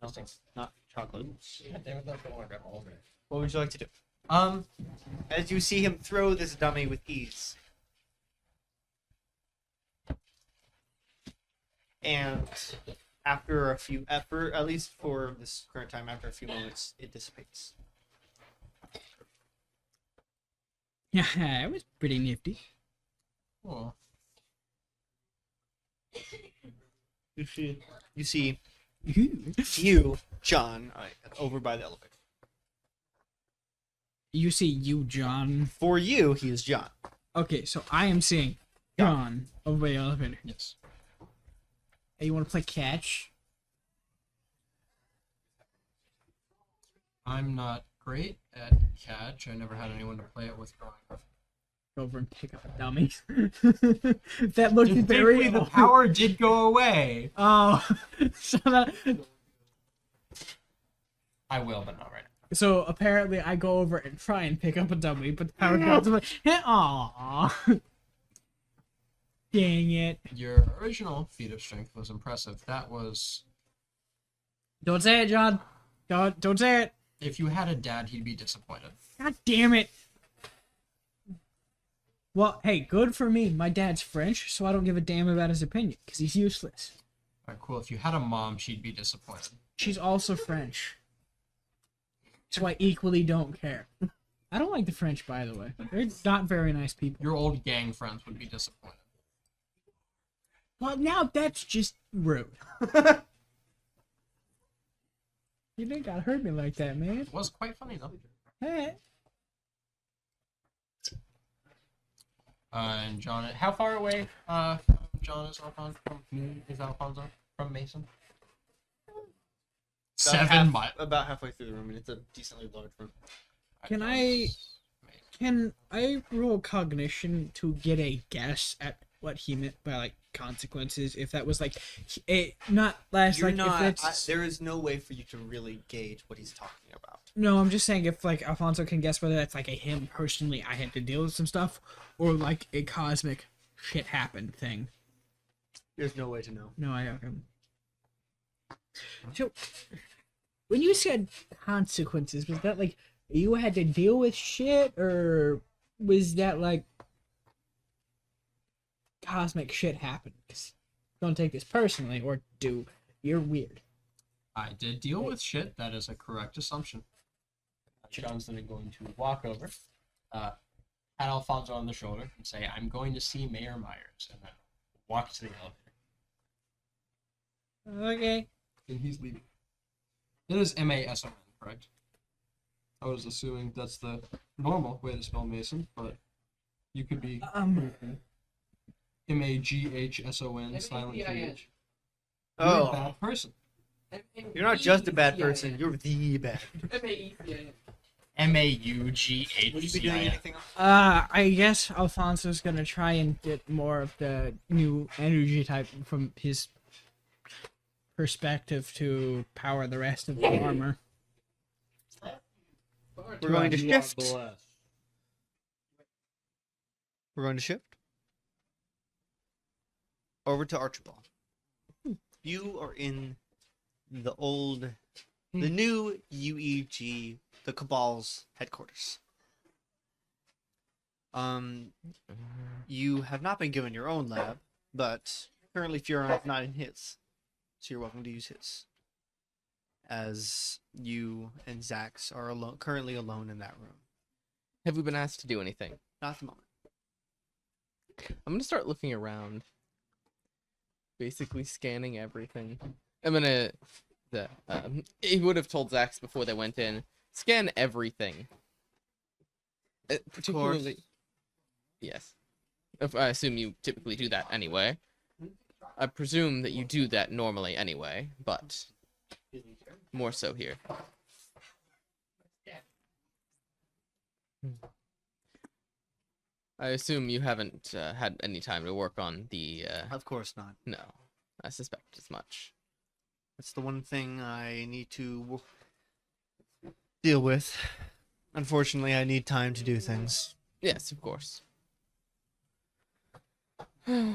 Nothing. Not chocolate. God damn it, I don't want to grab all of it. What would you like to do? Um, As you see him throw this dummy with ease. And after a few effort, at least for this current time, after a few moments, it dissipates. Yeah, it was pretty nifty. cool. You see you, John, over by the elevator. You see you, John. For you, he is John. Okay, so I am seeing John over by the elevator. Yes. Hey, you want to play catch? I'm not great at catch. I never had anyone to play it with growing up. Go over and pick up a dummy. That looked very. Distinctly, the power did go away. Oh, so that. I will, but not right now. So apparently, I go over and try and pick up a dummy, but the power goes away. Aww. Dang it! Your original feat of strength was impressive. That was... Don't say it, John. Don't say it. If you had a dad, he'd be disappointed. God damn it. Well, hey, good for me. My dad's French, so I don't give a damn about his opinion, because he's useless. Alright, cool. If you had a mom, she'd be disappointed. She's also French. So I equally don't care. I don't like the French, by the way. They're not very nice people. Your old gang friends would be disappointed. Well, now that's just rude. You didn't gotta hurt me like that, man. It was quite funny though. Hey. And John, how far away John is Alfonso from Mason? 7 miles. About halfway through the room, and it's a decently large room. Can I roll cognition to get a guess at what he meant by like consequences? If that was like a not last You're like not. if it's There is no way for you to really gauge what he's talking about. no, I'm just saying if like Alfonso can guess whether that's like a him personally I had to deal with some stuff or like a cosmic shit happened thing. There's no way to know. No, I okay. So when you said consequences, was that like you had to deal with shit or was that like cosmic shit happened? 'Cause don't take this personally or do. You're weird. I did deal with shit. That is a correct assumption. John's then going to walk over, pat Alfonso on the shoulder, and say, "I'm going to see Mayor Myers," and then walk to the elevator. Okay. And he's leaving. It is Mason, correct? I was assuming that's the normal way to spell Mason, but you could be Maghson, silent PH. You're a bad person. You're not just a bad person. You're the bad. Maugh. Would you be doing anything else? I guess Alfonso's gonna try and get more of the new energy type from his perspective to power the rest of the armor. We're going to shift. We're going to shift over to Archibald. You are in the new UEG, the Cabal's headquarters. You have not been given your own lab, but currently Fioron's not in his, so you're welcome to use his. As you and Zax are currently alone in that room. Have we been asked to do anything? Not at the moment. I'm gonna start looking around, basically scanning everything. I'm gonna. He would have told Zax before they went in. Scan everything. Particularly. Yes. I assume you typically do that anyway. I presume that you do that normally anyway, but more so here. I assume you haven't had any time to work on the. Of course not. No, I suspect as much. That's the one thing I need to deal with. Unfortunately, I need time to do things. Yes, of course. All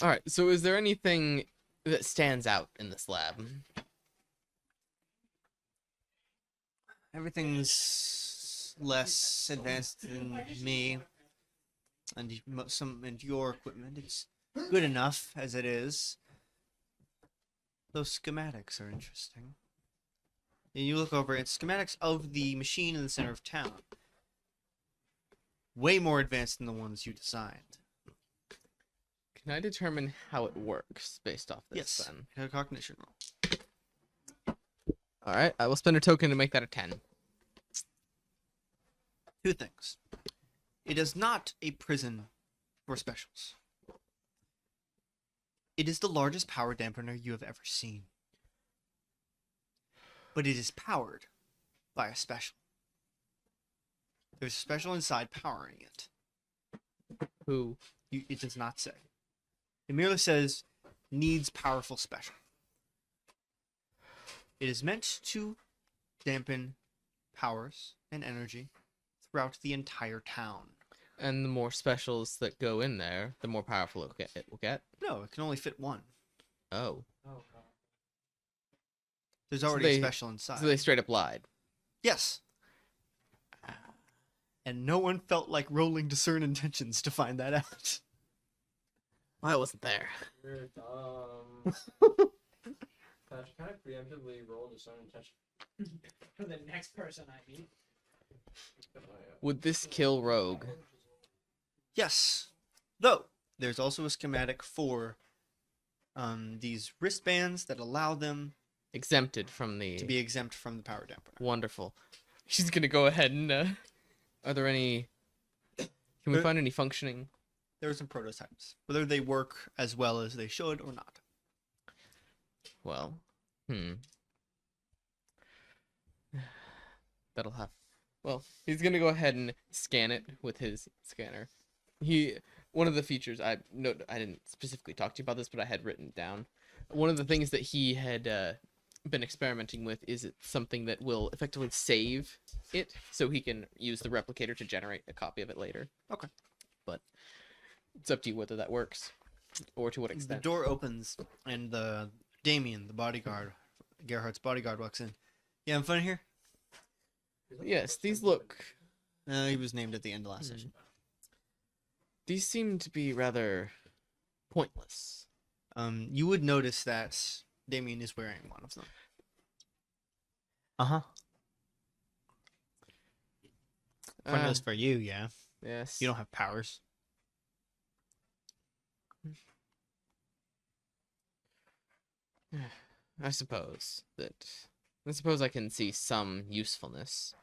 right. So, is there anything that stands out in this lab? Everything's less advanced than me, and your equipment. It's good enough as it is. Those schematics are interesting. And you look over, it's schematics of the machine in the center of town. Way more advanced than the ones you designed. Can I determine how it works based off this? Yes. Then. A cognition roll. All right. I will spend a token to make that a 10. Two things. It is not a prison for specials. It is the largest power dampener you have ever seen. But it is powered by a special. There's a special inside powering it. Who? It does not say. It merely says, needs powerful special. It is meant to dampen powers and energy throughout the entire town. And the more specials that go in there, the more powerful it will get. No, it can only fit one. Oh. There's already a special inside. So they straight up lied. Yes. And no one felt like rolling discern intentions to find that out. I wasn't there. Patrick, can I preemptively roll discern intention? For the next person I meet. Would this kill Rogue? Yes. Though, there's also a schematic for these wristbands that allow them Exempted from the... to be exempt from the power dampener. Wonderful. She's gonna go ahead and, Are there any... Can we find any functioning? There are some prototypes. Whether they work as well as they should or not. Well, That'll have... Well, he's gonna go ahead and scan it with his scanner. One of the features I didn't specifically talk to you about this, but I had written down. One of the things that he had been experimenting with is something that will effectively save it, so he can use the replicator to generate a copy of it later. Okay. But it's up to you whether that works, or to what The extent. door opens and Damien, the bodyguard, Gerhardt's bodyguard, walks in. You having fun here? Yes, these look... He was named at the end of last session. These seem to be rather pointless. You would notice that Damien is wearing one of them. Uh-huh. Pointless for you, yeah. Yes. You don't have powers. I suppose I can see some usefulness.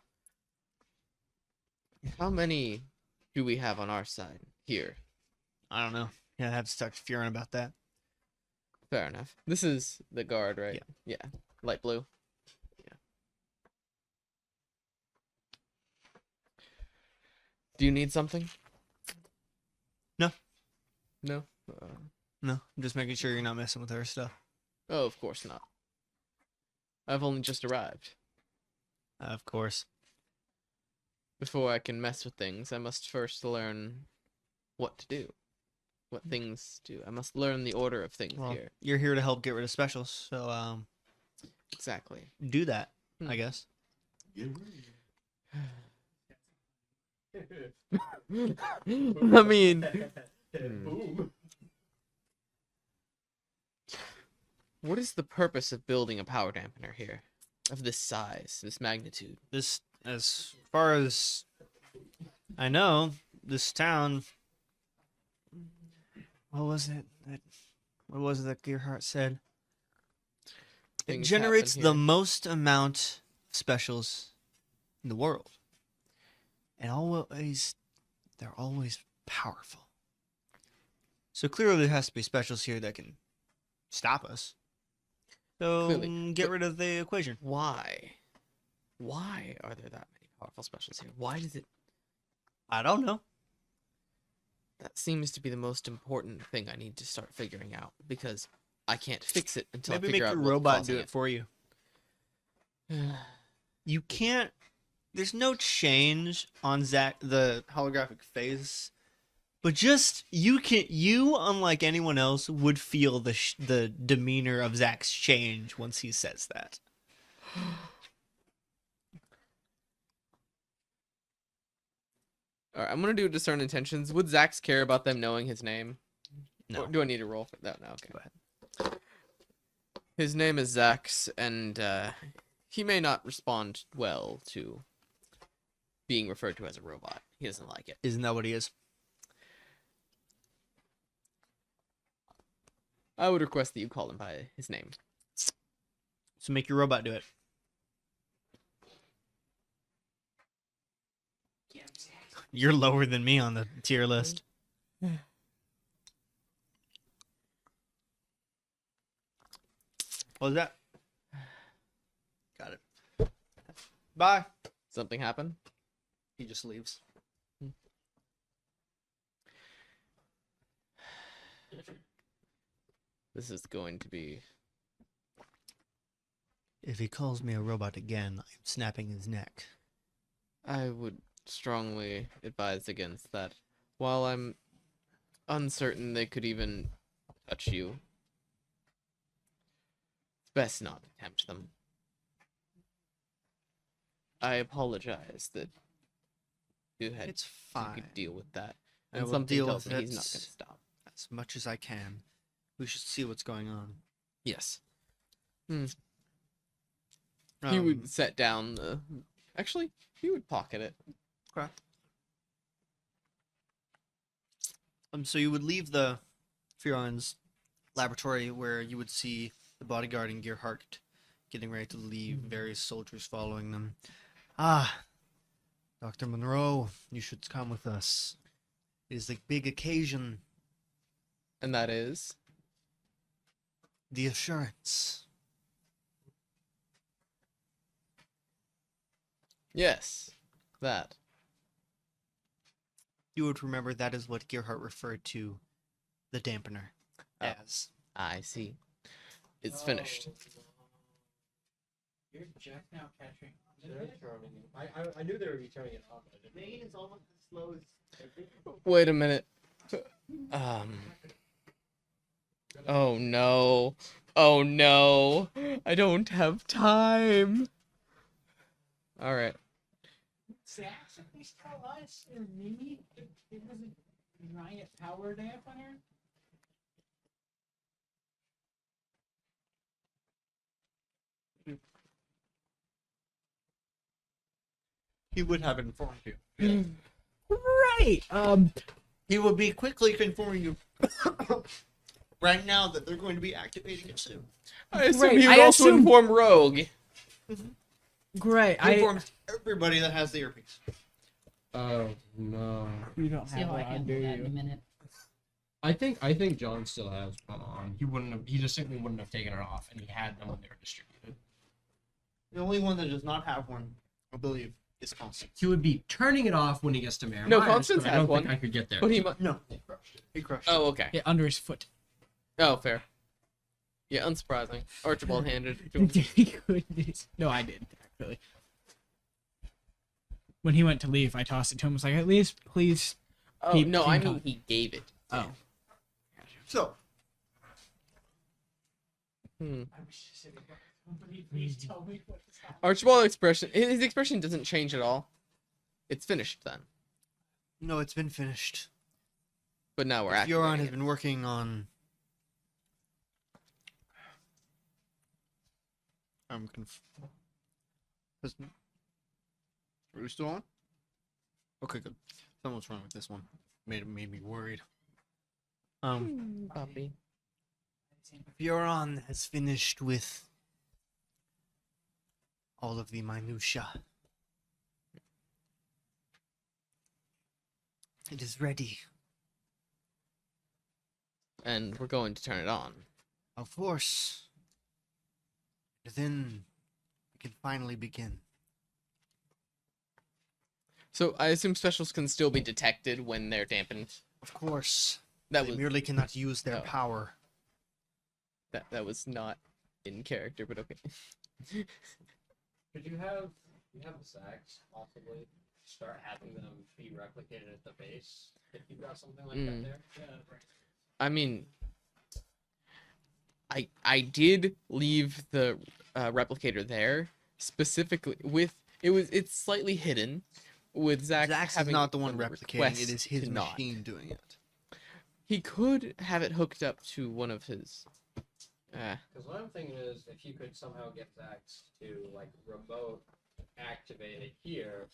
How many do we have on our side here? I don't know. Yeah, I have to start fearing about that. Fair enough. This is the guard, right? Yeah. Light blue. Yeah. Do you need something? No. No? No, I'm just making sure you're not messing with her stuff. Oh, of course not. I've only just arrived. Of course. Before I can mess with things, I must first learn what to do. What things do. I must learn the order of things Well, here. you're here to help get rid of specials, so Exactly. do that, Hmm. I guess. I mean, Boom. what is the purpose of building a power dampener here? Of this size, this magnitude? This, as far as I know, this town. What was it that Gearhart said? It Things generates happen the here. most amount of specials in the world, and they're always powerful. So clearly, there has to be specials here that can stop us. So Clearly, get but- rid of the equation. Why? Why are there that many powerful specials here? Why does it... I don't know. That seems to be the most important thing I need to start figuring out, because I can't fix it until Maybe I make figure your out what's robot causing do it for you. You can't. There's no change on the holographic face, but just you can. You, unlike anyone else, would feel the demeanor of Zach's change once he says that. Alright, I'm gonna do discern intentions. Would Zax care about them knowing his name? No. Or do I need to roll for that? No, okay. Go ahead. His name is Zax, and he may not respond well to being referred to as a robot. He doesn't like it. Isn't that what he is? I would request that you call him by his name. So make your robot do it. You're lower than me on the tier list. What was that? Got it. Bye. Something happen? He just leaves. This is going to be... If he calls me a robot again, I'm snapping his neck. I would strongly advise against that. While I'm uncertain they could even touch you, it's best not to tempt them. I apologize that you had It's you fine. could deal with that. I And will something deal tells with me he's not it. going to stop. As much as I can. We should see what's going on. Yes. He Um, would set down the. Actually, he would pocket it. So you would leave the Fioran's laboratory where you would see the bodyguard and Gearhart getting ready to leave, various soldiers following them. Ah, Dr. Monroe, you should come with us. It is a big occasion. And that is. The assurance. Yes. That. You would remember that is what Gearhart referred to the dampener as. I see. It's finished. You're just now catching. I knew they would be turning it on. Bane is almost as slow as. Wait a minute. Oh no. Oh no. I don't have time. Alright. Sax, at least tell us or me if it was a giant power dampener. He would have informed you. Right. He would be quickly informing you right now that they're going to be activating it soon. I assume Right, he would I also assume- inform Rogue. Great. He informs everybody that has the earpiece. Oh no. You don't See how I handle that in a minute. I think John still has one on. He distinctly wouldn't have taken it off, and he had them when they were distributed. The only one that does not have one, I believe, is Constant. He would be turning it off when he gets to Mayor No, Myers, Constance but I has don't one. think I could get there. But he might. No, he crushed it. He crushed it. Oh, okay. Yeah, under his foot. Oh, fair. Yeah, unsurprising. Archibald handed it to him. Goodness. No, I did actually. When he went to leave, I tossed it to him. I was like, at least, please. Oh, Keep- no, keep I going. mean he gave it. Oh. So, Please tell me what is happening. Archibald expression. His expression doesn't change at all. It's finished then. no, it's been finished. But now we're Fioran activating has it. been working on. I'm Are we still on? Okay, good. Something's wrong with this one. Made me worried. Puppy. Fioran has finished with all of the minutia. It is ready. And we're going to turn it on. Of course. Then we can finally begin. So I assume specials can still be detected when they're dampened. Of course. That They was merely cannot use their Oh. power. that was not in character, but okay. Could you have the Sax possibly start having them be replicated at the base if you got something like that there? I mean, I did leave the replicator there specifically with it's slightly hidden with Zach Zax is having not the one a replicating. request It is his to not. machine doing it. He could have it hooked up to one of his. Because what I'm thinking is, if you could somehow get Zax to like remote activate it here,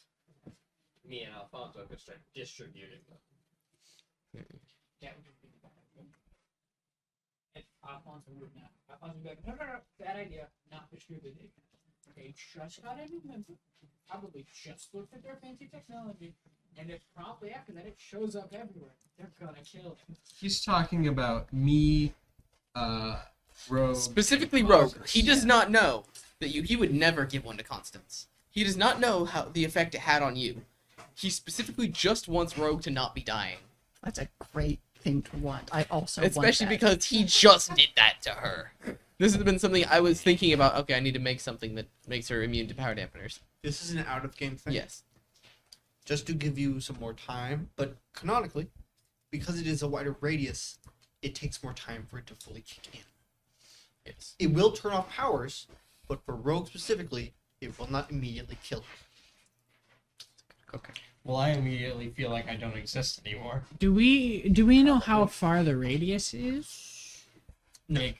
me and Alfonso could start distributing them. That would be bad. And Alfonso would not. Alfonso would be like, no, bad idea. Not distributed. They just got a new member. Probably just looked at their fancy technology. And if promptly after that it shows up everywhere, they're gonna kill him. He's talking about me, Rogue. Specifically, Rogue. He does not know that he would never give one to Constance. He does not know how the effect it had on you. He specifically just wants Rogue to not be dying. That's a great thing to want. I also Especially want that. because he just did that to her. This has been something I was thinking about. Okay, I need to make something that makes her immune to power dampeners. This is an out-of-game thing. Yes. Just to give you some more time, but canonically, because it is a wider radius, it takes more time for it to fully kick in. Yes. It will turn off powers, but for Rogue specifically, it will not immediately kill her. Okay. Well, I immediately feel like I don't exist anymore. Do we know how far the radius is? No. Big.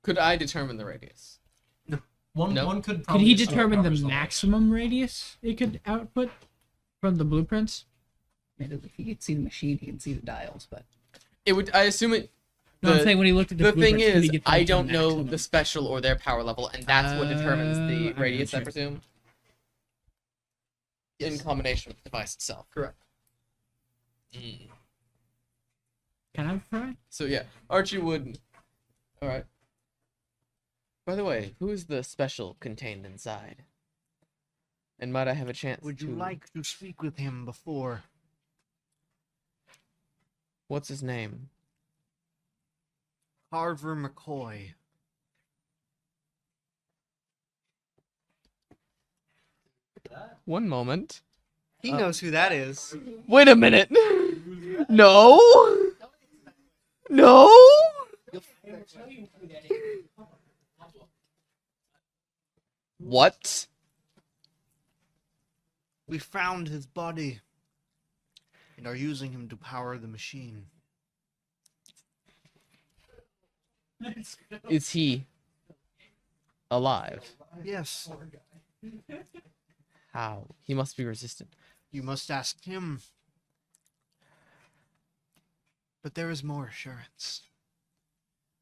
Could I determine the radius? One No. one could Could probably he assume it determine the covers whole- maximum radius it could output from the blueprints? If he could see the machine, he can see the dials, but It would. I assume it. No, I'm The- saying when he looked at the The thing blueprints, could he is, get I to don't know maximum? the special or their power level, and that's what determines the I radius, I gotcha. presume. In combination with the device itself. Correct. Mm. Can I try? So yeah, Archie would. All right. By the way, who is the special contained inside? And might I have a chance Would you to... like to speak with him before? What's his name? Carver McCoy. One moment. He knows who that is. Wait a minute. No. No. What? We found his body and are using him to power the machine. Is he alive? Yes, How? He must be resistant. you must ask him. But there is more assurance.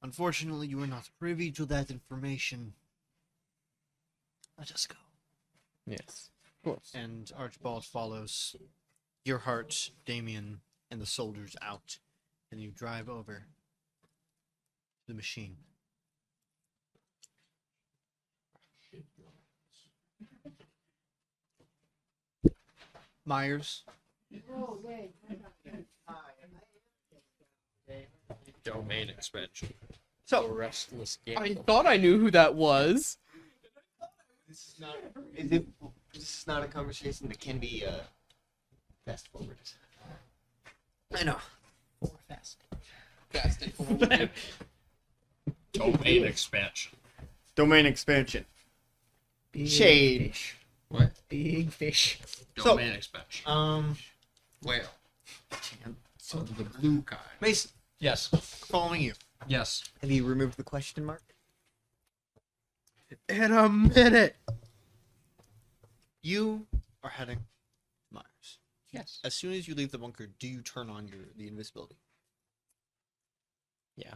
Unfortunately, you are not privy to that information. Let us go. Yes. Of course. And Archibald follows your heart, Damien, and the soldiers out, and you drive over to the machine. Myers, Domain expansion. so Restless game. I thought I knew who that was. This is not a conversation that can be fast forwarded. I know. Fast and forward. Domain expansion. Domain expansion. big Shade. fish. What? Big fish. So- Domain expansion. Whale. So The blue kind. Mason, Yes. following you. Yes. have you removed the question mark? In a minute. You are heading to Myers. Yes. As soon as you leave the bunker, do you turn on the invisibility? Yeah.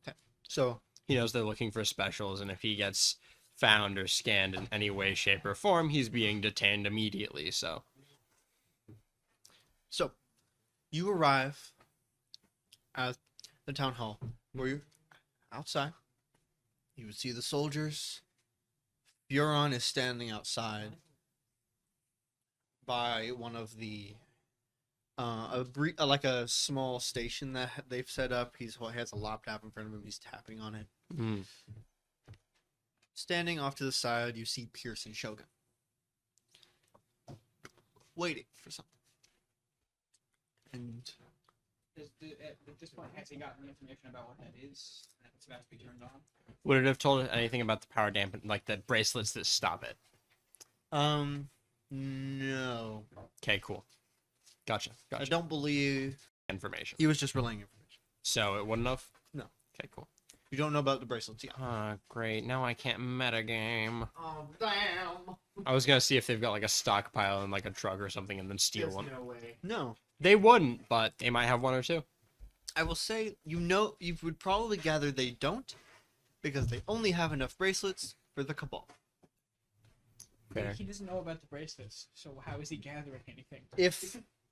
Okay. So He knows they're looking for specials, and if he gets found or scanned in any way, shape, or form, he's being detained immediately. So you arrive at the town hall where you're outside. You would see the soldiers. Buron is standing outside by one of the like a small station that they've set up. He has a laptop in front of him. He's tapping on it. Standing off to the side, you see Pierce and Shogun waiting for something. And At this point, has he gotten the information about what that is? That it's about to be turned on? would it have told us anything about the power dampen, like the bracelets that stop it? no, Okay, cool. Gotcha. I Gotcha. don't believe Information. he was just relaying information. So it wouldn't have. No. Okay, cool. You don't know about the bracelets yet. Great. Now I can't metagame. Oh damn! I was gonna see if they've got like a stockpile in like a truck or something, and then steal one. no way. No, They wouldn't, but they might have one or two. I will say you would probably gather they don't, because they only have enough bracelets for the cabal. Fair. He doesn't know about the bracelets, so how is he gathering anything?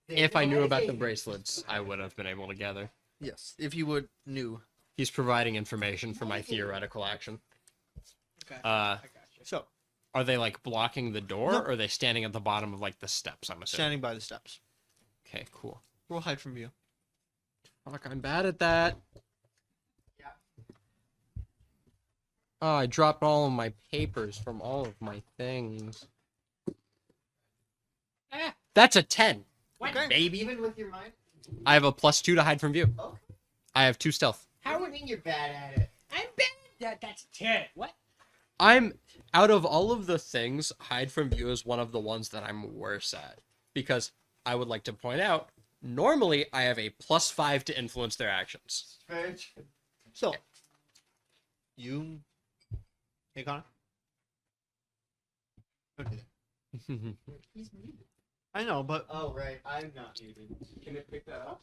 If I knew about the bracelets, I would have been able to gather. Yes, if you would knew. He's providing information for my theoretical action. Okay. Uh, I got you. So are they like blocking the door, No. or are they standing at the bottom of like the steps? I'm assuming. standing by the steps. Okay, cool. We'll hide from view. Fuck, I'm bad at that. Oh, I dropped all of my papers from all of my things. That's a 10. Okay. Baby. Even with your mind? I have a +2 to hide from view. Okay. I have 2 stealth. How do you mean you're bad at it? I'm bad. That's 10. What? I'm out of all of the things, hide from view is one of the ones that I'm worse at. Because I would like to point out, normally I have a +5 to influence their actions. So You. Hey, Connor. Okay. I know, but Oh right, I'm not muted. Can it pick that up?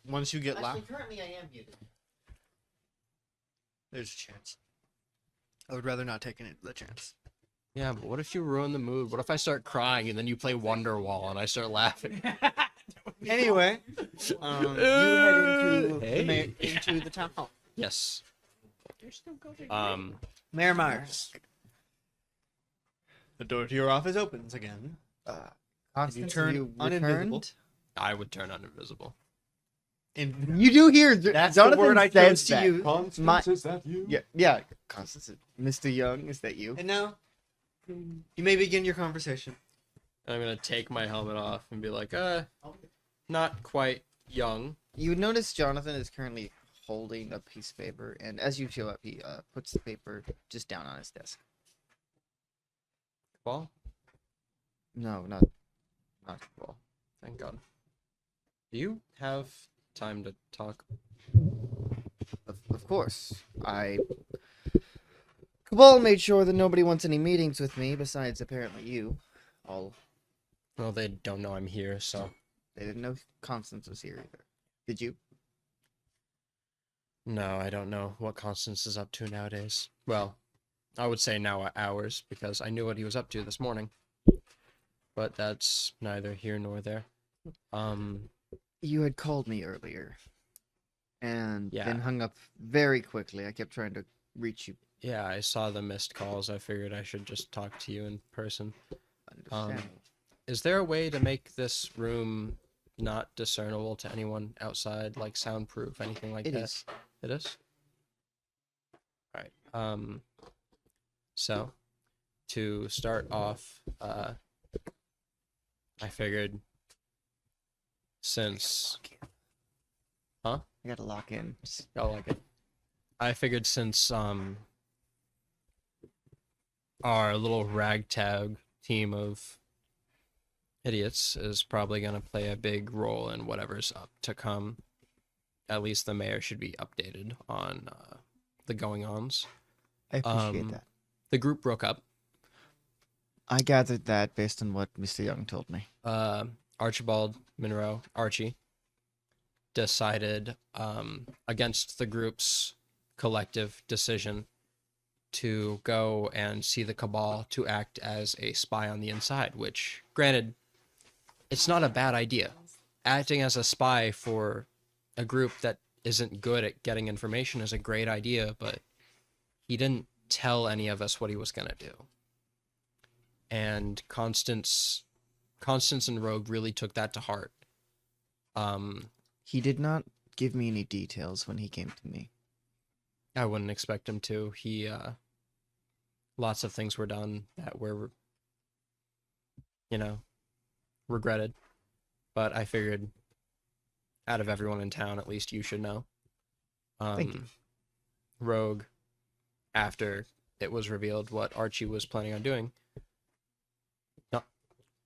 once you get loud, Currently I am muted. there's a chance. I would rather not take the chance. Yeah, but what if you ruin the mood? What if I start crying and then you play Wonderwall and I start laughing? Anyway, you head into the town hall. Yes. Mayor Myers. The door to your office opens again. Constance, turn you uninvisible. returned? I would turn invisible. And You do hear that's the Jonathan word I says chose to that. use. Constance, is that you? Yeah, Constance. Mr. Young, is that you? And now, you may begin your conversation. I'm gonna take my helmet off and be like, not quite young. You would notice Jonathan is currently holding a piece of paper, and as you show up, he puts the paper just down on his desk. Ball? No, not well. Thank God. Do you have time to talk? Of course, Cabal made sure that nobody wants any meetings with me besides apparently you. All Well, they don't know I'm here, so. they didn't know Constance was here either. Did you? No, I don't know what Constance is up to nowadays. Well, I would say now hours, because I knew what he was up to this morning. But that's neither here nor there. You had called me earlier, and Yeah. then hung up very quickly. I kept trying to reach you. Yeah, I saw the missed calls. I figured I should just talk to you in person. Understandable. Is there a way to make this room not discernible to anyone outside, like soundproof, anything like It that? is. It is? Alright. So, to start off, I figured since... Huh? I gotta lock in. I like it. I figured since, our little ragtag team of idiots is probably going to play a big role in whatever's up to come. At least the mayor should be updated on the going-ons. I appreciate that. The group broke up. I gathered that based on what Mr. Young told me. Archibald, Monroe, Archie decided against the group's collective decision to go and see the Cabal to act as a spy on the inside, which, granted, it's not a bad idea. Acting as a spy for a group that isn't good at getting information is a great idea, but he didn't tell any of us what he was going to do. And Constance and Rogue really took that to heart. He did not give me any details when he came to me. I wouldn't expect him to. Lots of things were done that were, regretted. But I figured, out of everyone in town, at least you should know. Thank you. Rogue, after it was revealed what Archie was planning on doing,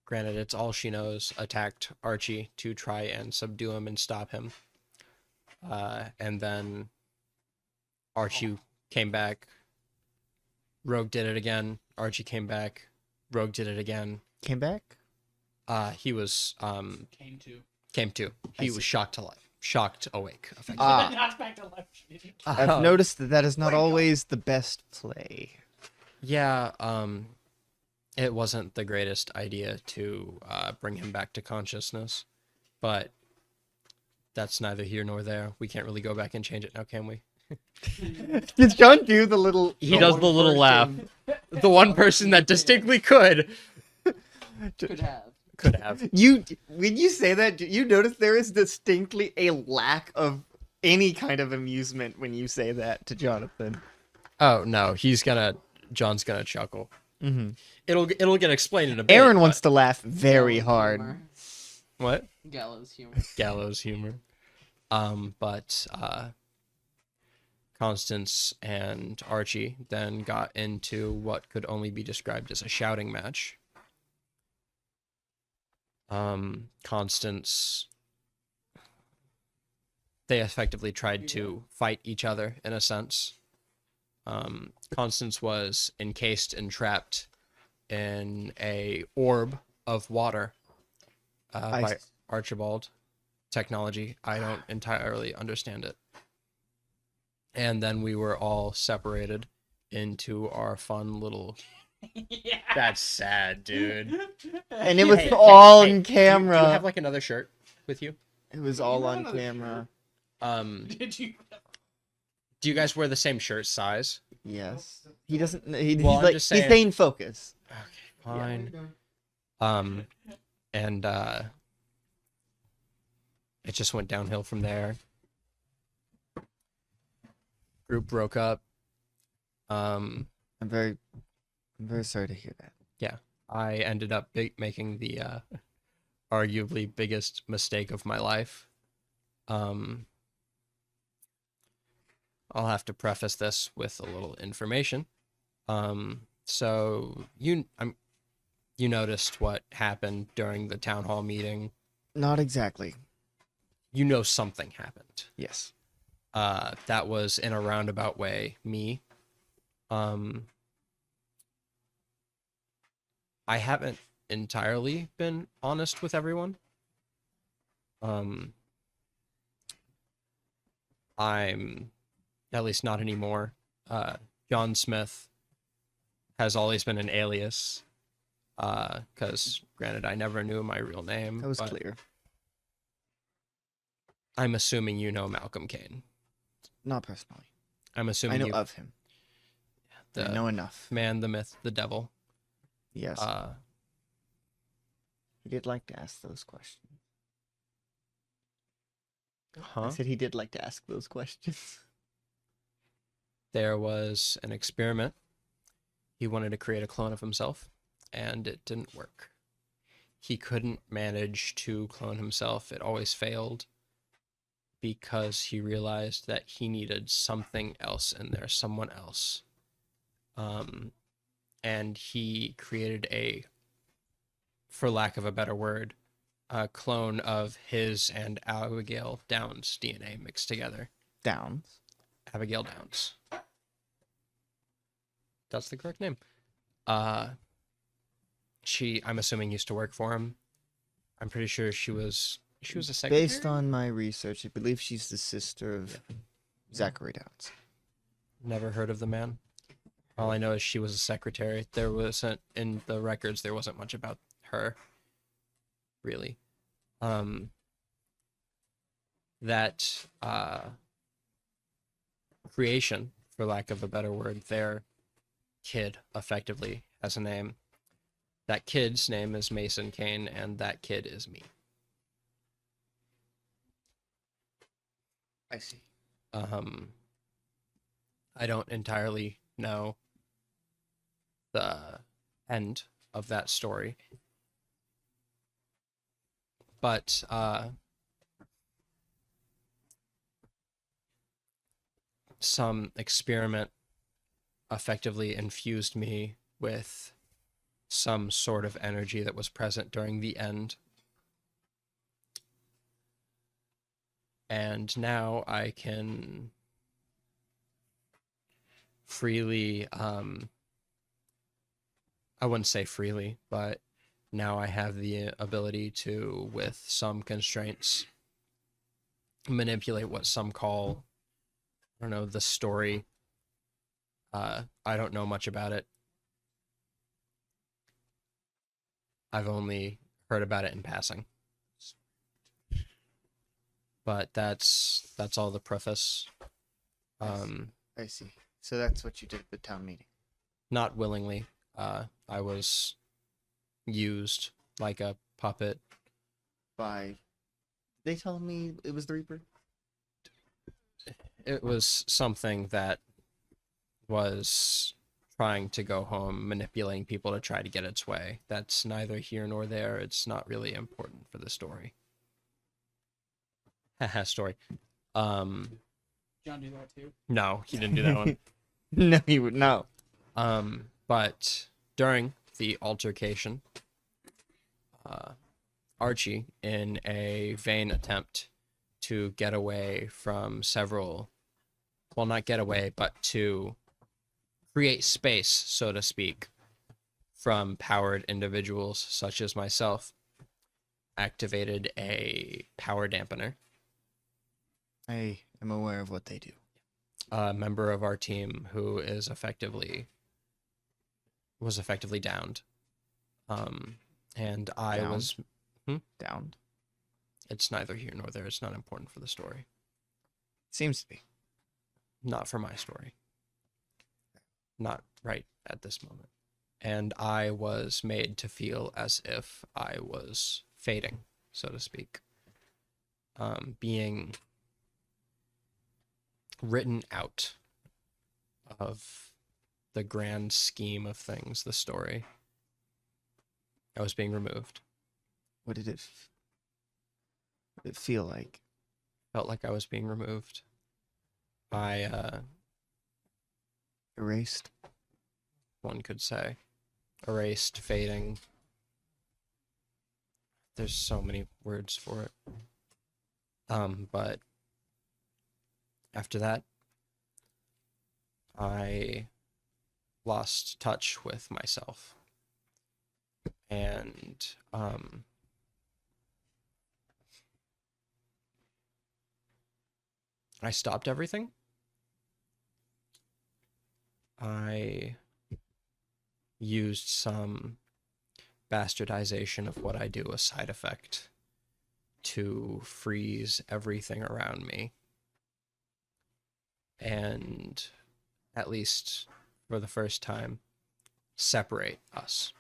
granted, it's all she knows, attacked Archie to try and subdue him and stop him. And then Archie came back. Rogue did it again. Archie came back. Rogue did it again. Came back? He was Came to. came to. He was shocked to life. Shocked awake. Effectively. Knocked back to life. I've noticed that is not always the best play. Yeah, it wasn't the greatest idea to bring him back to consciousness, but that's neither here nor there. We can't really go back and change it now, can we? Did John do the little... He does the little laugh. The one person that distinctly could have. When you say that, you notice there is distinctly a lack of any kind of amusement when you say that to Jonathan. Oh no, John's gonna chuckle. Mm-hmm. It'll get explained in a bit. Aaron wants to laugh very hard. What? Gallows humor. Gallows humor. But Constance and Archie then got into what could only be described as a shouting match. Constance, they effectively tried to fight each other in a sense. Constance was encased and trapped in a orb of water by Archibald technology. I don't entirely understand it. And then we were all separated into our fun little. That's sad, dude. And it was all on Do you camera. have like another shirt with you? It was all on camera. Did you? Do you guys wear the same shirt size? Yes. He doesn't. He's Well, I'm like just he's saying- staying focused. Okay, fine. And it just went downhill from there. Group broke up. I'm very sorry to hear that. I ended up making the arguably biggest mistake of my life. I'll have to preface this with a little information. So you noticed what happened during the town hall meeting. Not exactly. You know something happened. Yes. That was in a roundabout way me. I haven't entirely been honest with everyone. I'm at least not anymore. John Smith has always been an alias. Because granted, I never knew my real name. That was but clear. I'm assuming you know Malcolm Caine. Not personally. I'm I assuming know you of him. the I know enough. man, the myth, the devil. Yes. He did like to ask those questions. I Huh? said he did like to ask those questions. There was an experiment. He wanted to create a clone of himself, and it didn't work. He couldn't manage to clone himself. It always failed because he realized that he needed something else in there, someone else. And he created for lack of a better word, a clone of his and Abigail Downs' DNA mixed together. Downs. Abigail Downs. That's the correct name. She, I'm assuming, used to work for him. I'm pretty sure she was a secretary. Based on my research, I believe she's the sister of Zachary Downs. Never heard of the man. All I know is she was a secretary. There wasn't, in the records, there wasn't much about her, really. That creation, for lack of a better word, their kid effectively has a name. That kid's name is Mason Caine, and that kid is me. I see. I don't entirely know the end of that story, but some experiment effectively infused me with some sort of energy that was present during the end. And now I can freely, I wouldn't say freely, but now I have the ability to, with some constraints, manipulate what some call, I don't know, the story. I don't know much about it. I've only heard about it in passing. But that's all the preface. I see. So that's what you did at the town meeting. Not willingly. I was used like a puppet. By. They told me it was the Reaper? It was something that was trying to go home, manipulating people to try to get its way. That's neither here nor there. It's not really important for the story. Haha, story. John do that too. No, he didn't do that one. No, he would no. But during the altercation, Archie, in a vain attempt to get away from several, well, not get away, but to create space, so to speak, from powered individuals such as myself, activated a power dampener. I am aware of what they do. A member of our team who was effectively downed. And I Downed? was. Down. It's neither here nor there. It's not important for the story. Seems to be. Not for my story. Not right at this moment. And I was made to feel as if I was fading, so to speak. Being written out of the grand scheme of things, the story. I was being removed. What did it feel like? Felt like I was being removed. Erased? One could say. Erased, fading. There's so many words for it. But after that, I lost touch with myself. And I stopped everything. I used some bastardization of what I do, a side effect, to freeze everything around me. And, at least for the first time, separate us.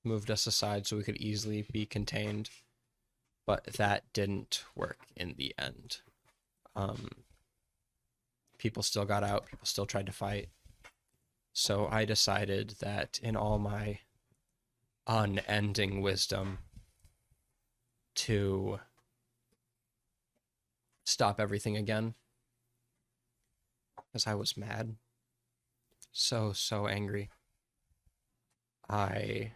Moved us aside so we could easily be contained, but that didn't work in the end. People still got out, people still tried to fight. So I decided that in all my unending wisdom to stop everything again. Because I was mad. So angry. I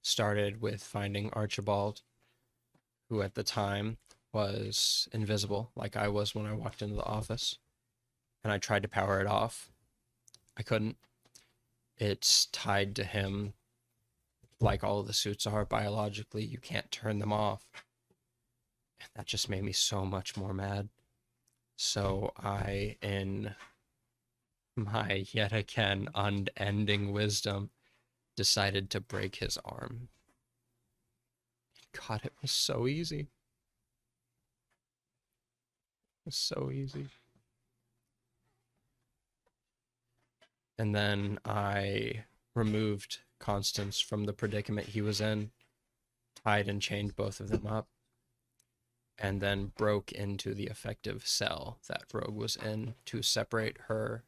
started with finding Archibald, who at the time was invisible, like I was when I walked into the office. And I tried to power it off. I couldn't. It's tied to him, like all of the suits are biologically. You can't turn them off. And that just made me so much more mad. So I, in my yet again unending wisdom, decided to break his arm. God, it was so easy. It was so easy. And then I removed Constance from the predicament he was in, tied and chained both of them up, and then broke into the effective cell that Rogue was in to separate her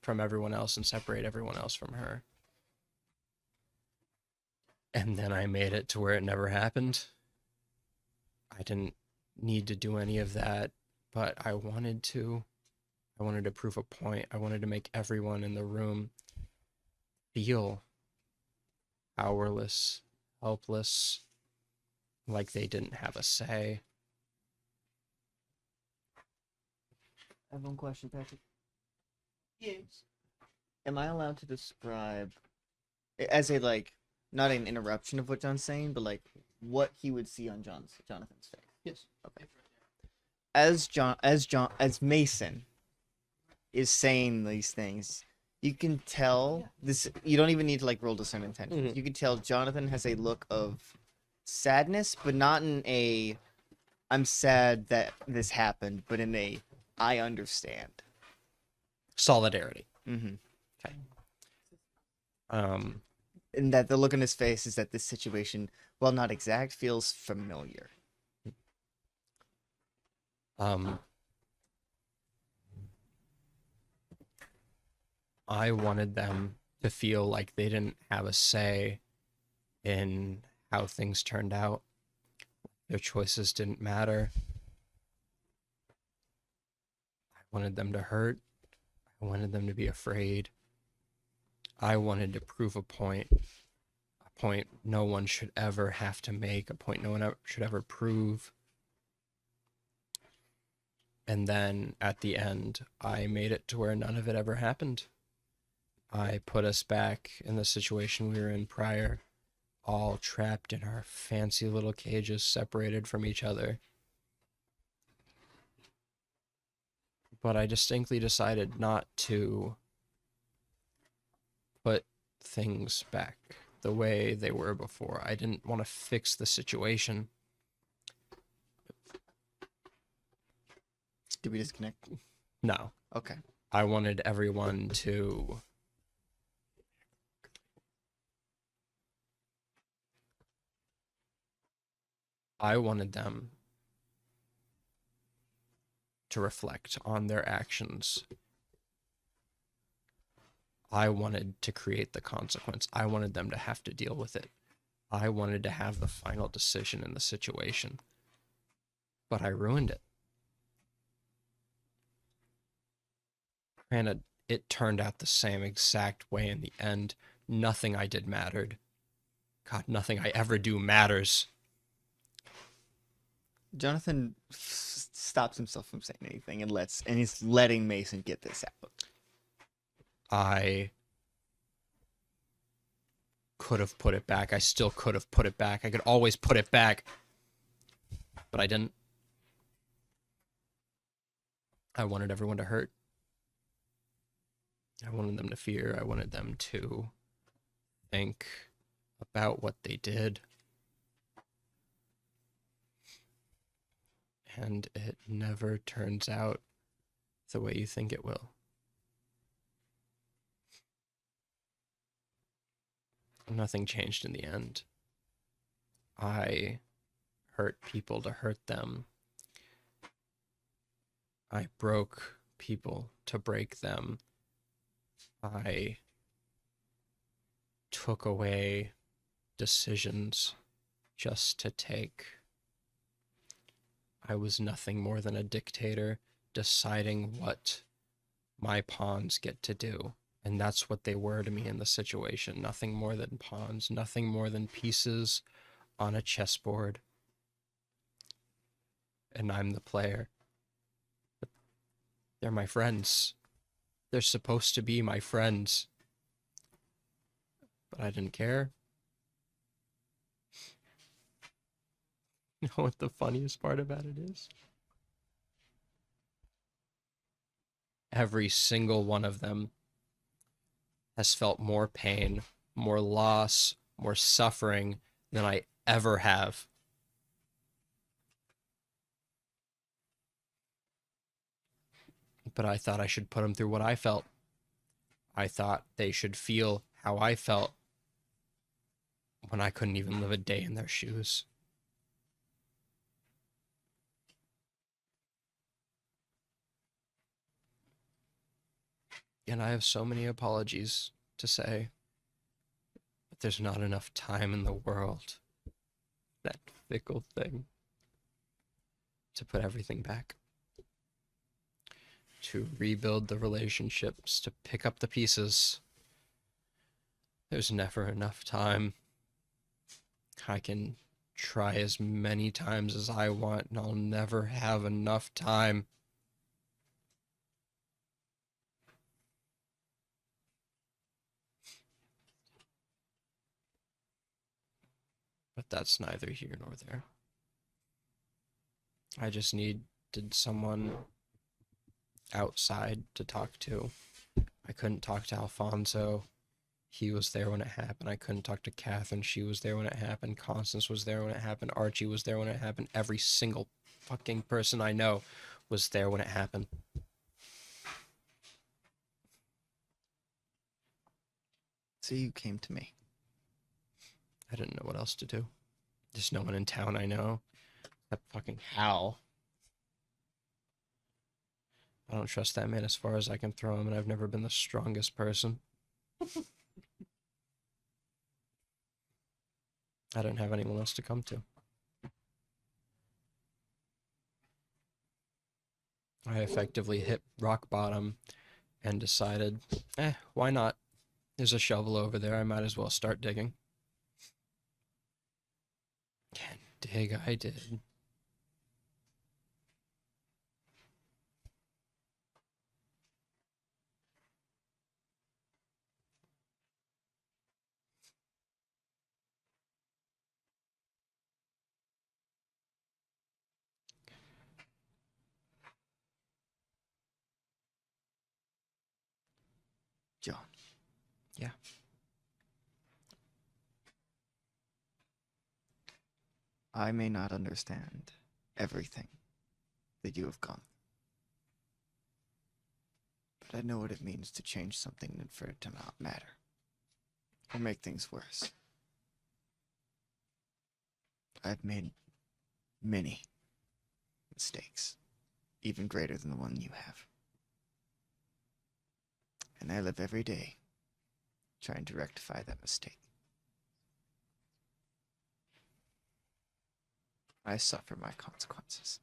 from everyone else and separate everyone else from her. And then I made it to where it never happened. I didn't need to do any of that, but I wanted to. I wanted to prove a point. I wanted to make everyone in the room feel powerless, helpless, like they didn't have a say. I have one question, Patrick. Yes. Am I allowed to describe, as a, like, not an interruption of what John's saying, but like what he would see on Jonathan's face? Yes. Okay. As Mason is saying these things, you can tell this. You don't even need to like roll discern intentions. You can tell Jonathan has a look of sadness, but not in a "I'm sad that this happened," but in a "I understand." Solidarity. Mm-hmm. Okay. And that the look on his face is that this situation, while not exact, feels familiar. I wanted them to feel like they didn't have a say in how things turned out. Their choices didn't matter. I wanted them to hurt. I wanted them to be afraid. I wanted to prove a point no one should ever have to make, a point no one should ever prove. And then at the end, I made it to where none of it ever happened. I put us back in the situation we were in prior, all trapped in our fancy little cages, separated from each other. But I distinctly decided not to put things back the way they were before. I didn't want to fix the situation. Did we disconnect? No. Okay. I wanted everyone to I wanted them to reflect on their actions. I wanted to create the consequence. I wanted them to have to deal with it. I wanted to have the final decision in the situation. But I ruined it. Granted, it turned out the same exact way in the end. Nothing I did mattered. God, nothing I ever do matters. Jonathan stops himself from saying anything and he's letting Mason get this out. I could have put it back. I still could have put it back. I could always put it back. But I didn't. I wanted everyone to hurt. I wanted them to fear. I wanted them to think about what they did. And it never turns out the way you think it will. Nothing changed in the end. I hurt people to hurt them. I broke people to break them. I took away decisions just to take. I was nothing more than a dictator deciding what my pawns get to do. And that's what they were to me in the situation. Nothing more than pawns, nothing more than pieces on a chessboard. And I'm the player. But they're my friends. They're supposed to be my friends. But I didn't care. You know what the funniest part about it is? Every single one of them has felt more pain, more loss, more suffering than I ever have. But I thought I should put them through what I felt. I thought they should feel how I felt when I couldn't even live a day in their shoes. And I have so many apologies to say, but there's not enough time in the world, that fickle thing, to put everything back. To rebuild the relationships, to pick up the pieces. There's never enough time. I can try as many times as I want, and I'll never have enough time. But that's neither here nor there. I just needed someone outside to talk to. I couldn't talk to Alfonso. He was there when it happened. I couldn't talk to Catherine. She was there when it happened. Constance was there when it happened. Archie was there when it happened. Every single fucking person I know was there when it happened. So you came to me. I didn't know what else to do. There's no one in town I know. That fucking Hal. I don't trust that man as far as I can throw him, and I've never been the strongest person. I didn't have anyone else to come to. I effectively hit rock bottom and decided, why not? There's a shovel over there, I might as well start digging. And dig I did. Yeah. I may not understand everything that you have gone, but I know what it means to change something and for it to not matter or make things worse. I've made many mistakes, even greater than the one you have. And I live every day trying to rectify that mistake. I suffer my consequences.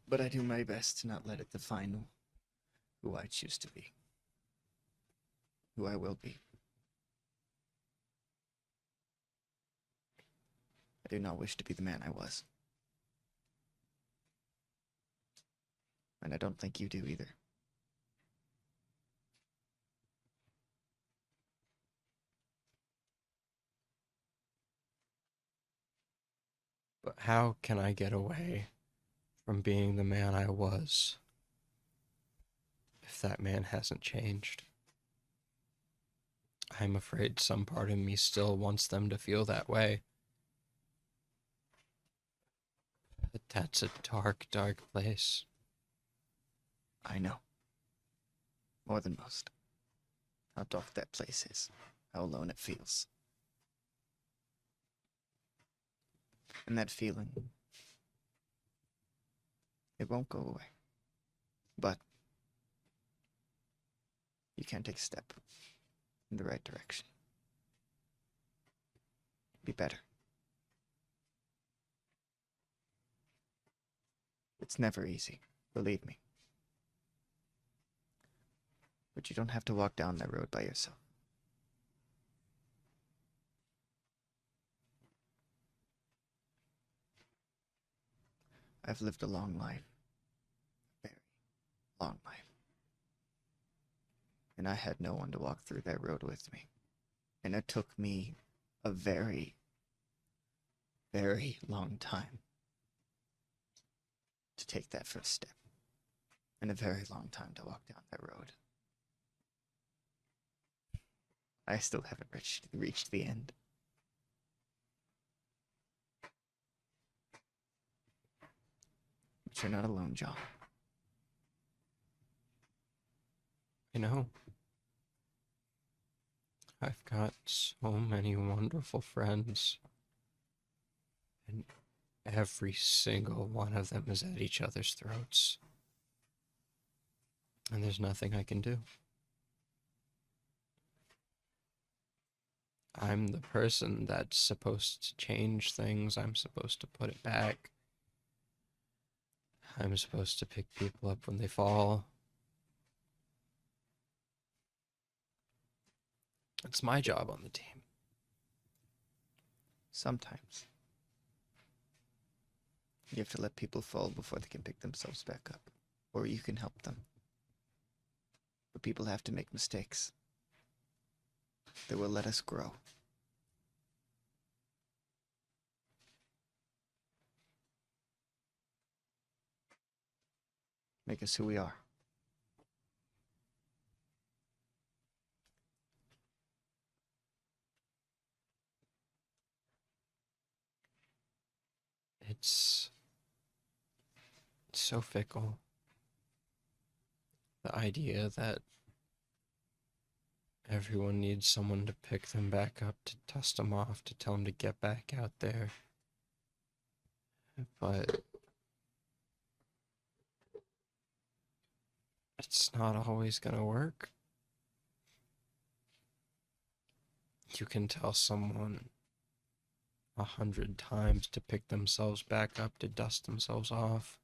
But I do my best to not let it define who I choose to be, who I will be. I do not wish to be the man I was. And I don't think you do either. But how can I get away from being the man I was if that man hasn't changed? I'm afraid some part of me still wants them to feel that way. But that's a dark, dark place. I know. More than most. How dark that place is. How alone it feels. And that feeling, it won't go away. But you can take a step in the right direction. Be better. It's never easy, believe me. But you don't have to walk down that road by yourself. I've lived a long life. A very long life. And I had no one to walk through that road with me. And it took me a very, very long time to take that first step. And a very long time to walk down that road. I still haven't reached the end. But you're not alone, John. I know. I've got so many wonderful friends. And every single one of them is at each other's throats. And there's nothing I can do. I'm the person that's supposed to change things. I'm supposed to put it back. I'm supposed to pick people up when they fall. It's my job on the team. Sometimes. You have to let people fall before they can pick themselves back up. Or you can help them. But people have to make mistakes. They will let us grow. Make us who we are. It's so fickle. The idea that everyone needs someone to pick them back up, to dust them off, to tell them to get back out there. But it's not always gonna work. You can tell someone 100 times to pick themselves back up, to dust themselves off.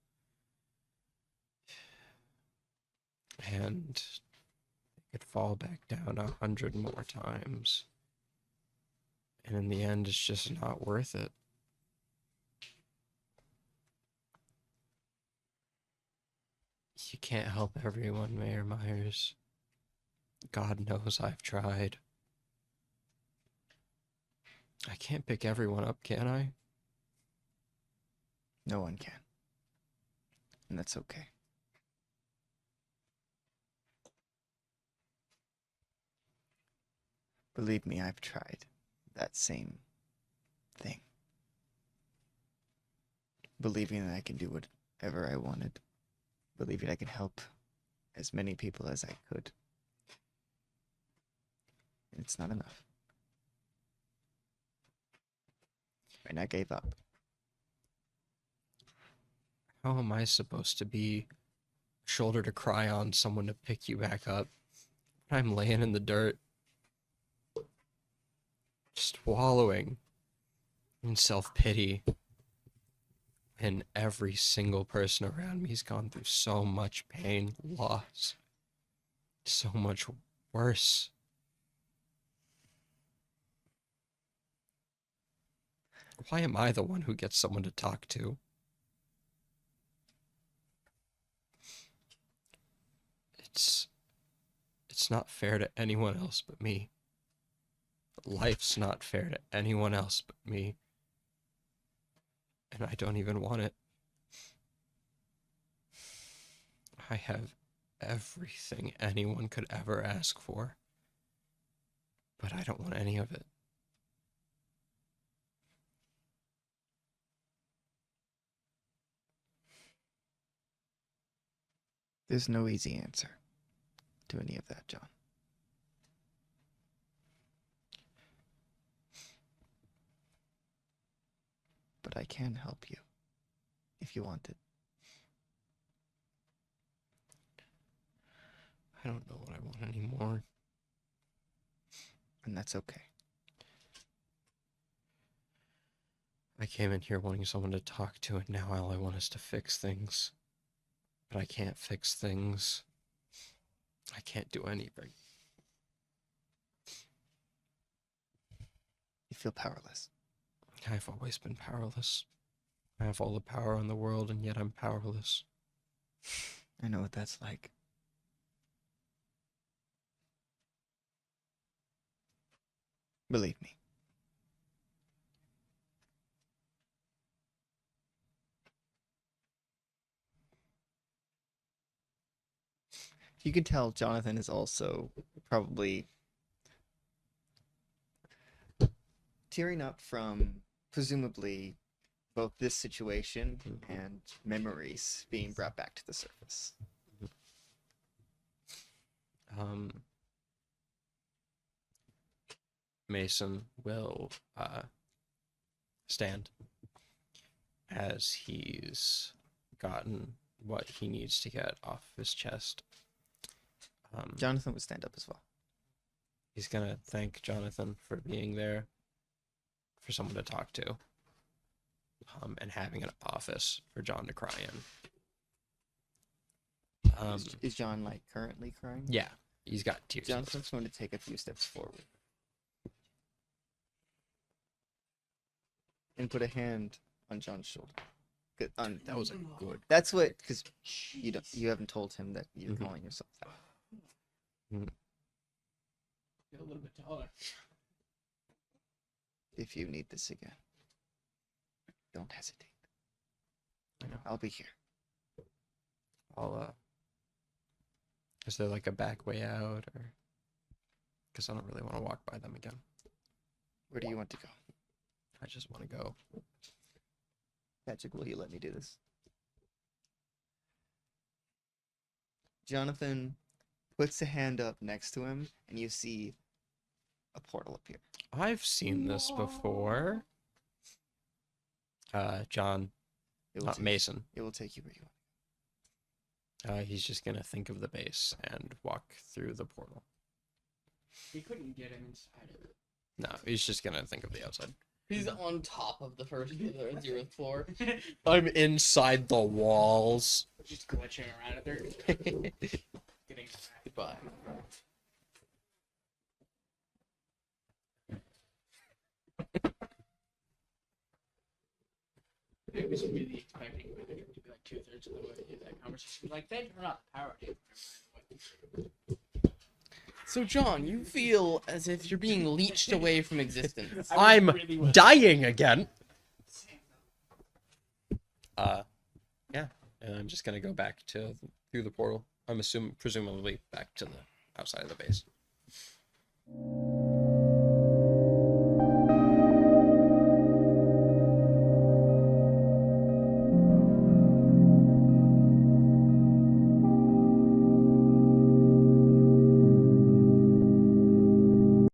And they could fall back down 100 more times. And in the end, it's just not worth it. You can't help everyone, Mayor Myers. God knows I've tried. I can't pick everyone up, can I? No one can. And that's okay. Believe me, I've tried that same thing. Believing that I can do whatever I wanted. Believing I can help as many people as I could. And it's not enough. And I gave up. How am I supposed to be a shoulder to cry on, someone to pick you back up? I'm laying in the dirt, just wallowing in self-pity. And every single person around me has gone through so much pain, loss, so much worse. Why am I the one who gets someone to talk to? It's not fair to anyone else but me. Life's not fair to anyone else but me. And I don't even want it. I have everything anyone could ever ask for, but I don't want any of it. There's no easy answer to any of that, John. But I can help you if you want it. I don't know what I want anymore. And that's okay. I came in here wanting someone to talk to, and now all I want is to fix things. But I can't fix things. I can't do anything. You feel powerless. I've always been powerless. I have all the power in the world, and yet I'm powerless. I know what that's like. Believe me. You can tell Jonathan is also probably tearing up from presumably both this situation and memories being brought back to the surface. Mason will stand as he's gotten what he needs to get off his chest. Jonathan would stand up as well. He's gonna thank Jonathan for being there, for someone to talk to, and having an office for John to cry in. Is John like currently crying? Yeah, he's got tears. Jonathan's going to take a few steps forward and put a hand on John's shoulder. That was a good. That's what, because you haven't told him that you're calling yourself that. Get a little bit taller. If you need this again, don't hesitate. I know. I'll be here. Is there like a back way out, or? Because I don't really want to walk by them again. Where do you want to go? I just want to go. Patrick, will you let me do this? Jonathan puts a hand up next to him, and you see a portal appear. I've seen this before. John, not Mason. It will take you where you want. He's just gonna think of the base and walk through the portal. We couldn't get him inside of it. No, he's just gonna think of the outside. He's on top of the first or 0th floor. I'm inside the walls. Just glitching around it there. Getting Goodbye. I was really expecting Patrick to be like 2/3 of the way through that conversation. Like, they turn off the power. So, John, you feel as if you're being leached away from existence. I'm dying again. Yeah, and I'm just gonna go back through the portal. I'm presumably back to the outside of the base.